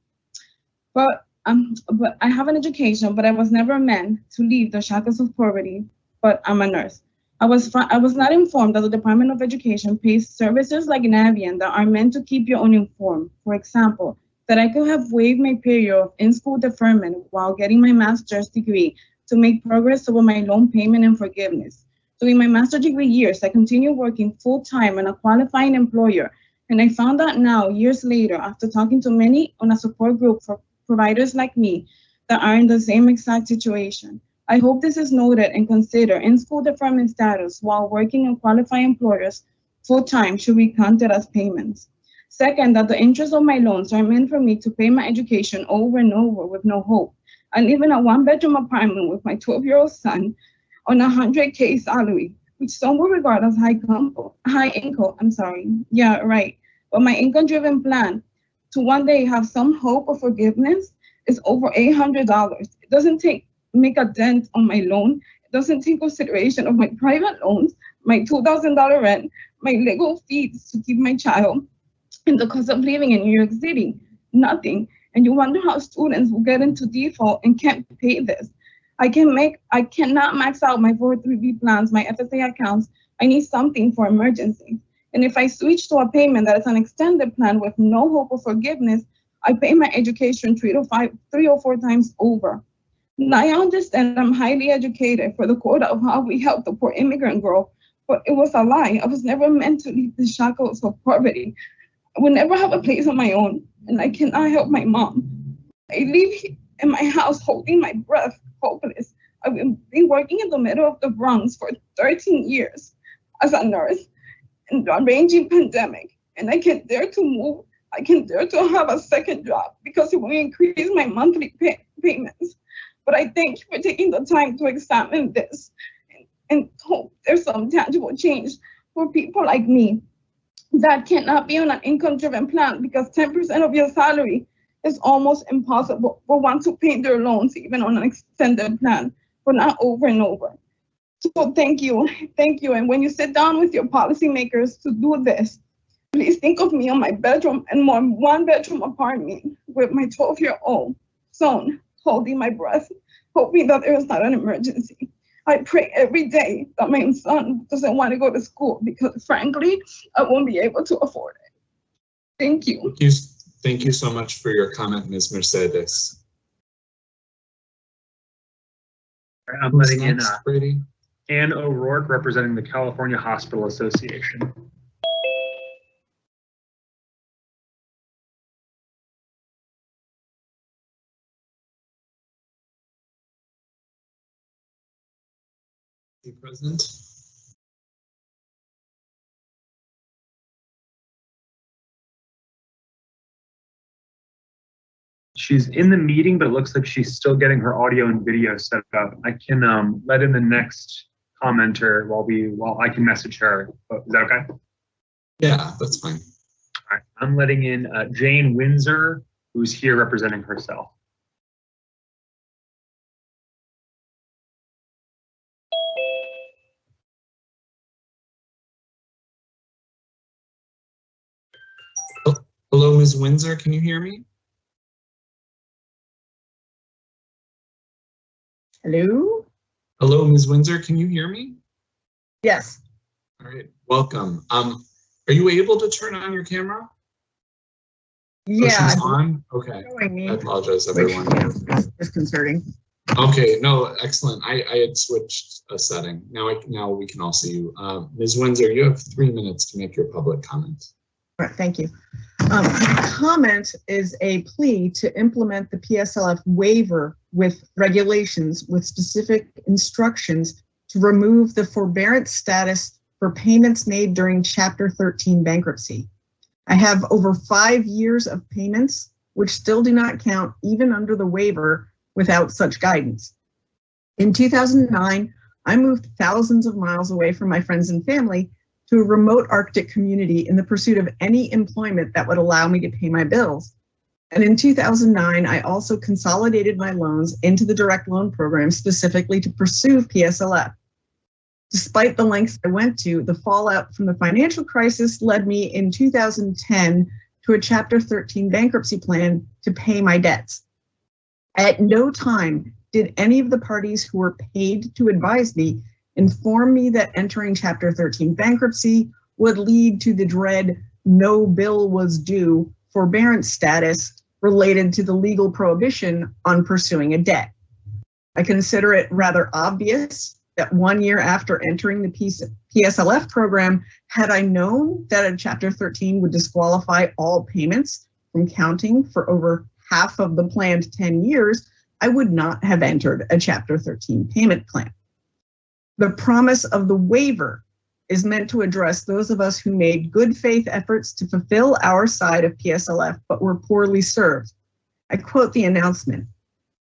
But I have an education, but I was never meant to leave the shackles of poverty, but I'm a nurse. I was not informed that the Department of Education pays services like Navient that are meant to keep you uninformed. For example, that I could have waived my period of in-school deferment while getting my master's degree to make progress over my loan payment and forgiveness. During my master's degree years, I continued working full-time in a qualifying employer, and I found out now, years later, after talking to many on a support group for providers like me that are in the same exact situation. I hope this is noted and considered in-school deferment status while working in qualified employers full-time should be counted as payments. Second, that the interest of my loans are meant for me to pay my education over and over with no hope. I live in a one-bedroom apartment with my 12-year-old son on a $100K salary, which some will regard as high income, Yeah, right. But my income-driven plan to one day have some hope of forgiveness is over $800. It doesn't make a dent on my loan. It doesn't take consideration of my private loans, my $2,000 rent, my legal fees to keep my child, and the cost of living in New York City. Nothing. And you wonder how students will get into default and can't pay this. I cannot max out my 403B plans, my FSA accounts. I need something for emergency. And if I switch to a payment that is an extended plan with no hope of forgiveness, I pay my education 3 or 4 times over. Now I understand I'm highly educated for the quota of how we help the poor immigrant girl, but it was a lie. I was never meant to leave the shackles of poverty. I will never have a place on my own, and I cannot help my mom. I live in my house holding my breath, hopeless. I've been working in the middle of the Bronx for 13 years as a nurse in the raging pandemic, and I can't dare to move. I can't dare to have a second job because it will increase my monthly payments. But I thank you for taking the time to examine this and hope there's some tangible change for people like me that cannot be on an income-driven plan because 10% of your salary is almost impossible for one to pay their loans, even on an extended plan, but not over and over. So thank you. And when you sit down with your policymakers to do this, please think of me on my bedroom and one-bedroom apartment with my 12-year-old son holding my breath, hoping that there is not an emergency. I pray every day that my son doesn't want to go to school because frankly, I won't be able to afford it. Thank you. Thank you so much for your comment, Ms. Mercedes. I'm letting in Ann O'Rourke representing the California Hospital Association. Present. She's in the meeting, but it looks like she's still getting her audio and video set up. I can let in the next commenter while I can message her. Is that okay? Yeah, that's fine. All right, I'm letting in Jane Windsor, who's here representing herself. Hello, Ms. Windsor, can you hear me? Hello? Hello, Ms. Windsor, can you hear me? Yes. All right, welcome. Are you able to turn on your camera? Yeah. She's on? Okay. I apologize, everyone. It's disconcerting. Okay, no, excellent. I had switched a setting. Now we can all see you. Ms. Windsor, you have 3 minutes to make your public comment. All right, thank you. My comment is a plea to implement the PSLF waiver with regulations with specific instructions to remove the forbearance status for payments made during Chapter 13 bankruptcy. I have over 5 years of payments, which still do not count even under the waiver without such guidance. In 2009, I moved thousands of miles away from my friends and family to a remote Arctic community in the pursuit of any employment that would allow me to pay my bills. And in 2009, I also consolidated my loans into the direct loan program specifically to pursue PSLF. Despite the lengths I went to, the fallout from the financial crisis led me in 2010 to a Chapter 13 bankruptcy plan to pay my debts. At no time did any of the parties who were paid to advise me inform me that entering Chapter 13 bankruptcy would lead to the dread no bill was due forbearance status related to the legal prohibition on pursuing a debt. I consider it rather obvious that 1 year after entering the PSLF program, had I known that a Chapter 13 would disqualify all payments from counting for over half of the planned 10 years, I would not have entered a Chapter 13 payment plan. The promise of the waiver is meant to address those of us who made good faith efforts to fulfill our side of PSLF but were poorly served. I quote the announcement.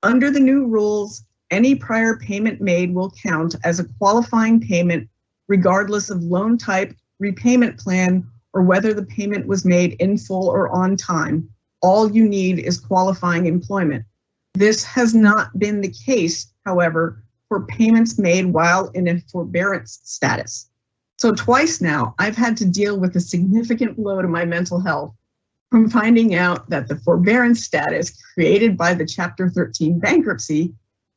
Under the new rules, any prior payment made will count as a qualifying payment regardless of loan type, repayment plan, or whether the payment was made in full or on time. All you need is qualifying employment. This has not been the case, however, for payments made while in a forbearance status. So twice now, I've had to deal with a significant blow to my mental health from finding out that the forbearance status created by the Chapter 13 bankruptcy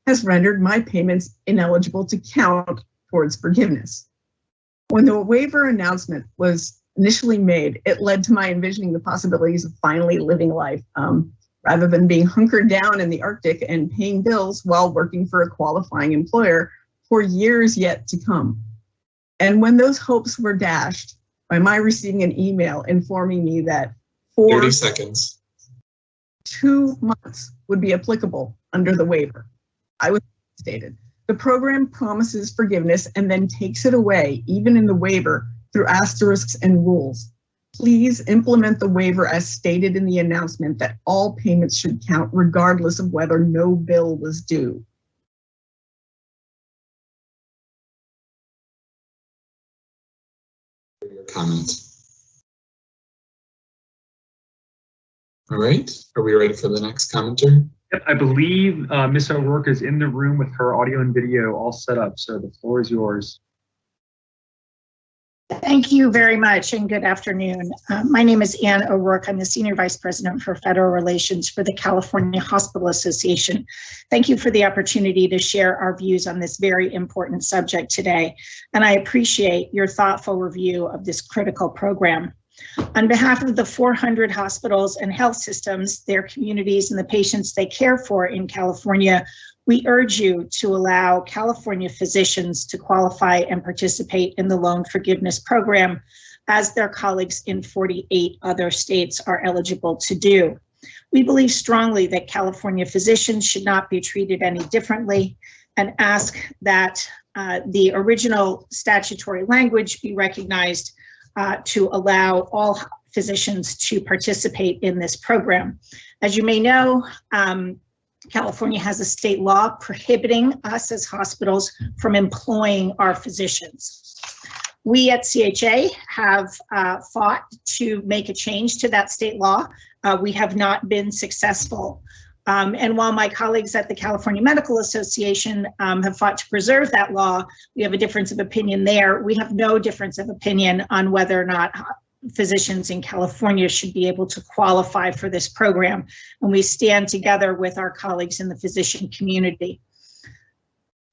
has rendered my payments ineligible to count towards forgiveness. When the waiver announcement was initially made, it led to my envisioning the possibilities of finally living life rather than being hunkered down in the Arctic and paying bills while working for a qualifying employer for years yet to come. And when those hopes were dashed by my receiving an email informing me that for 30 seconds, 2 months would be applicable under the waiver, I was devastated. The program promises forgiveness and then takes it away, even in the waiver, through asterisks and rules. Please implement the waiver as stated in the announcement that all payments should count regardless of whether no bill was due. Your comment. All right, are we ready for the next commenter? Yep, I believe Ms. O'Rourke is in the room with her audio and video all set up, so the floor is yours. Thank you very much and good afternoon. My name is Ann O'Rourke. I'm the Senior Vice President for Federal Relations for the California Hospital Association. Thank you for the opportunity to share our views on this very important subject today, and I appreciate your thoughtful review of this critical program. On behalf of the 400 hospitals and health systems, their communities, and the patients they care for in California, we urge you to allow California physicians to qualify and participate in the loan forgiveness program as their colleagues in 48 other states are eligible to do. We believe strongly that California physicians should not be treated any differently and ask that the original statutory language be recognized to allow all physicians to participate in this program. As you may know, California has a state law prohibiting us as hospitals from employing our physicians. We at CHA have fought to make a change to that state law. We have not been successful. And while my colleagues at the California Medical Association have fought to preserve that law, we have a difference of opinion there. We have no difference of opinion on whether or not physicians in California should be able to qualify for this program. And we stand together with our colleagues in the physician community.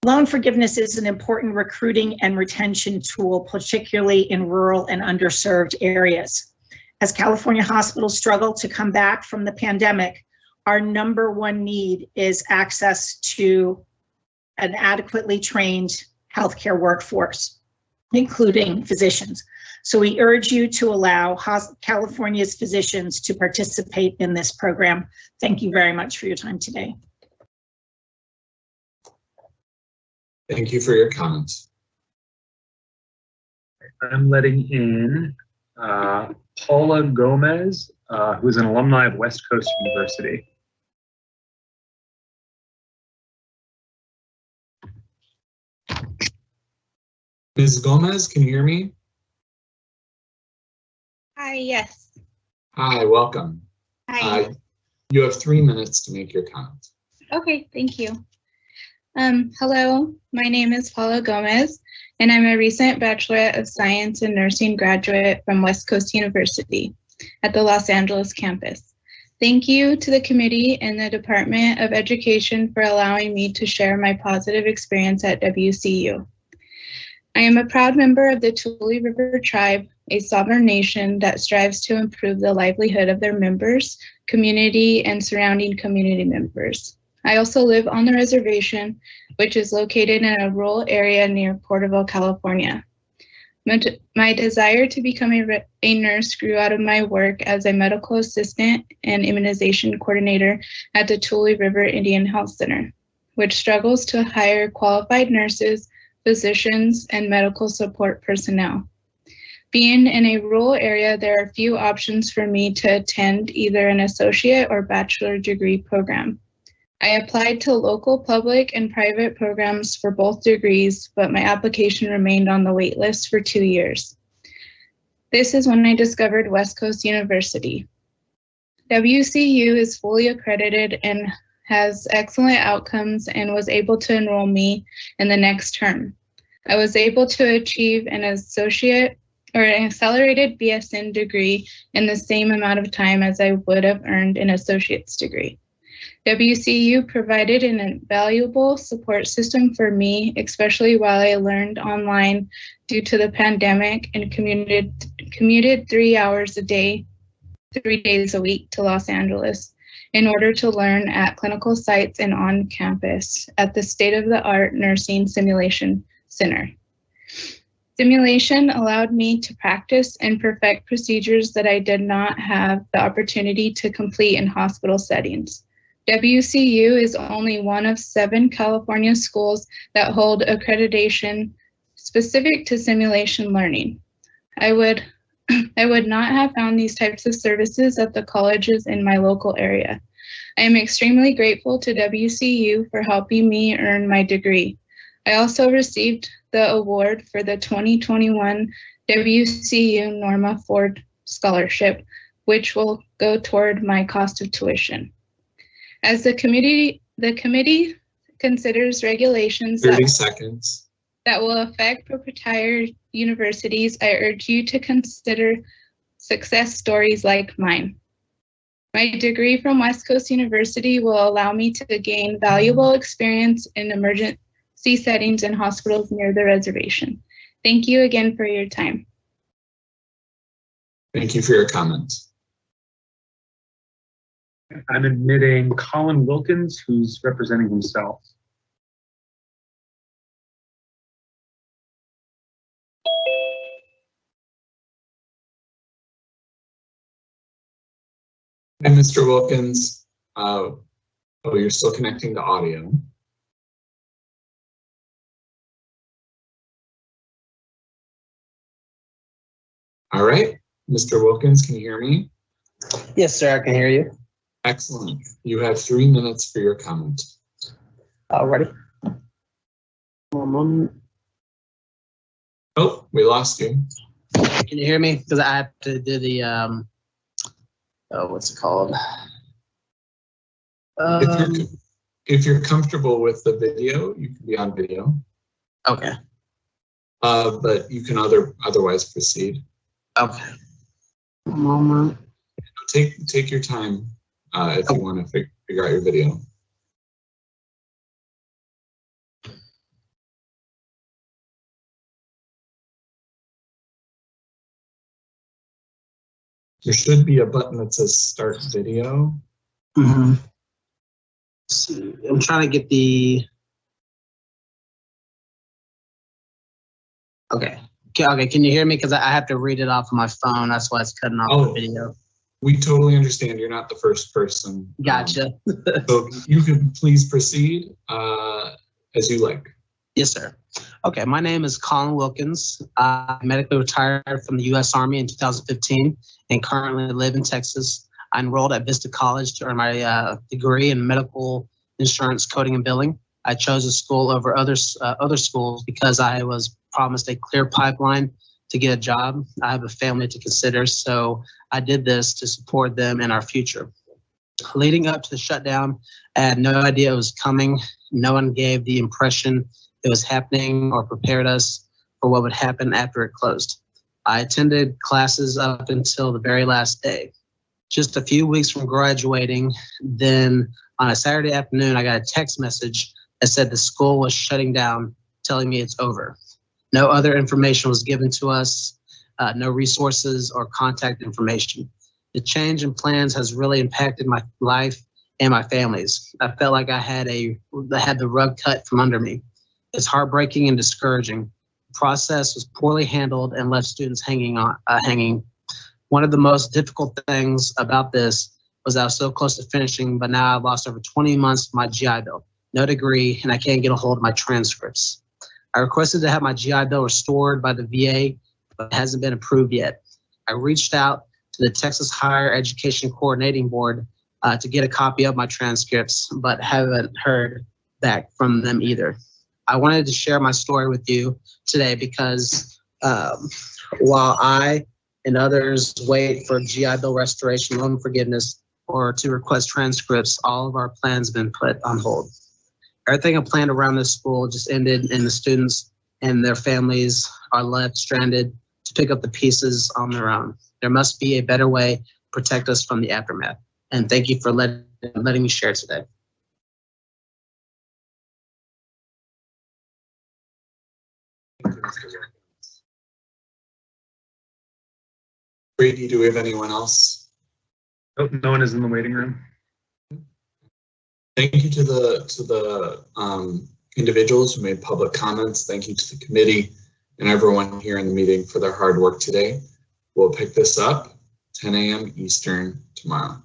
Loan forgiveness is an important recruiting and retention tool, particularly in rural and underserved areas. As California hospitals struggle to come back from the pandemic, our #1 need is access to an adequately trained healthcare workforce, including physicians. So we urge you to allow California's physicians to participate in this program. Thank you very much for your time today. Thank you for your comments. I'm letting in Paula Gomez, who is an alumni of West Coast University. Ms. Gomez, can you hear me? Hi, yes. Hi, welcome. Hi. You have 3 minutes to make your comment. Okay, thank you. Hello, my name is Paula Gomez, and I'm a recent Bachelorette of Science in Nursing graduate from West Coast University at the Los Angeles campus. Thank you to the committee and the Department of Education for allowing me to share my positive experience at WCU. I am a proud member of the Tule River Tribe, a sovereign nation that strives to improve the livelihood of their members, community, and surrounding community members. I also live on the reservation, which is located in a rural area near Porterville, California. My desire to become a nurse grew out of my work as a medical assistant and immunization coordinator at the Tule River Indian Health Center, which struggles to hire qualified nurses, physicians, and medical support personnel. Being in a rural area, there are few options for me to attend either an associate or bachelor degree program. I applied to local public and private programs for both degrees, but my application remained on the wait list for 2 years. This is when I discovered West Coast University. WCU is fully accredited and has excellent outcomes and was able to enroll me in the next term. I was able to achieve an associate or an accelerated BSN degree in the same amount of time as I would have earned an associate's degree. WCU provided an invaluable support system for me, especially while I learned online due to the pandemic and commuted 3 hours a day, 3 days a week to Los Angeles in order to learn at clinical sites and on campus at the state-of-the-art Nursing Simulation Center. Simulation allowed me to practice and perfect procedures that I did not have the opportunity to complete in hospital settings. WCU is only one of 7 California schools that hold accreditation specific to simulation learning. I would not have found these types of services at the colleges in my local area. I am extremely grateful to WCU for helping me earn my degree. I also received the award for the 2021 WCU Norma Ford Scholarship, which will go toward my cost of tuition. As the committee considers regulations 30 seconds. that will affect proprietary universities, I urge you to consider success stories like mine. My degree from West Coast University will allow me to gain valuable experience in emergency settings and hospitals near the reservation. Thank you again for your time. Thank you for your comment. I'm admitting Colin Wilkins, who's representing himself. Hi, Mr. Wilkins. Oh, you're still connecting to audio. All right, Mr. Wilkins, can you hear me? Yes, sir, I can hear you. Excellent. You have 3 minutes for your comment. Alrighty. 1 moment. Oh, we lost you. Can you hear me? Because I have to do the, what's it called? If you're comfortable with the video, you can be on video. Okay. But you can otherwise proceed. Okay. 1 moment. Take your time if you want to figure out your video. There should be a button that says start video. Mm-hmm. Let's see, I'm trying to get the. Okay. Okay, can you hear me? Because I have to read it off of my phone. That's why it's cutting off the video. We totally understand. You're not the first person. Gotcha. So you can please proceed as you like. Yes, sir. Okay, my name is Colin Wilkins. I medically retired from the U.S. Army in 2015 and currently live in Texas. I enrolled at Vista College to earn my degree in medical insurance coding and billing. I chose a school over other schools because I was promised a clear pipeline to get a job. I have a family to consider, so I did this to support them in our future. Leading up to the shutdown, I had no idea it was coming. No one gave the impression it was happening or prepared us for what would happen after it closed. I attended classes up until the very last day. Just a few weeks from graduating, then on a Saturday afternoon, I got a text message that said the school was shutting down, telling me it's over. No other information was given to us, no resources or contact information. The change in plans has really impacted my life and my family's. I felt like I had the rug cut from under me. It's heartbreaking and discouraging. The process was poorly handled and left students hanging. One of the most difficult things about this was I was so close to finishing, but now I've lost over 20 months of my GI Bill, no degree, and I can't get a hold of my transcripts. I requested to have my GI Bill restored by the VA, but it hasn't been approved yet. I reached out to the Texas Higher Education Coordinating Board to get a copy of my transcripts, but haven't heard back from them either. I wanted to share my story with you today because while I and others wait for GI Bill restoration, loan forgiveness, or to request transcripts, all of our plans have been put on hold. Everything I planned around this school just ended, and the students and their families are left stranded to pick up the pieces on their own. There must be a better way to protect us from the aftermath. And thank you for letting me share today. Brady, do we have anyone else? Oh, no one is in the waiting room. Thank you to the individuals who made public comments. Thank you to the committee and everyone here in the meeting for their hard work today. We'll pick this up 10 a.m. Eastern tomorrow.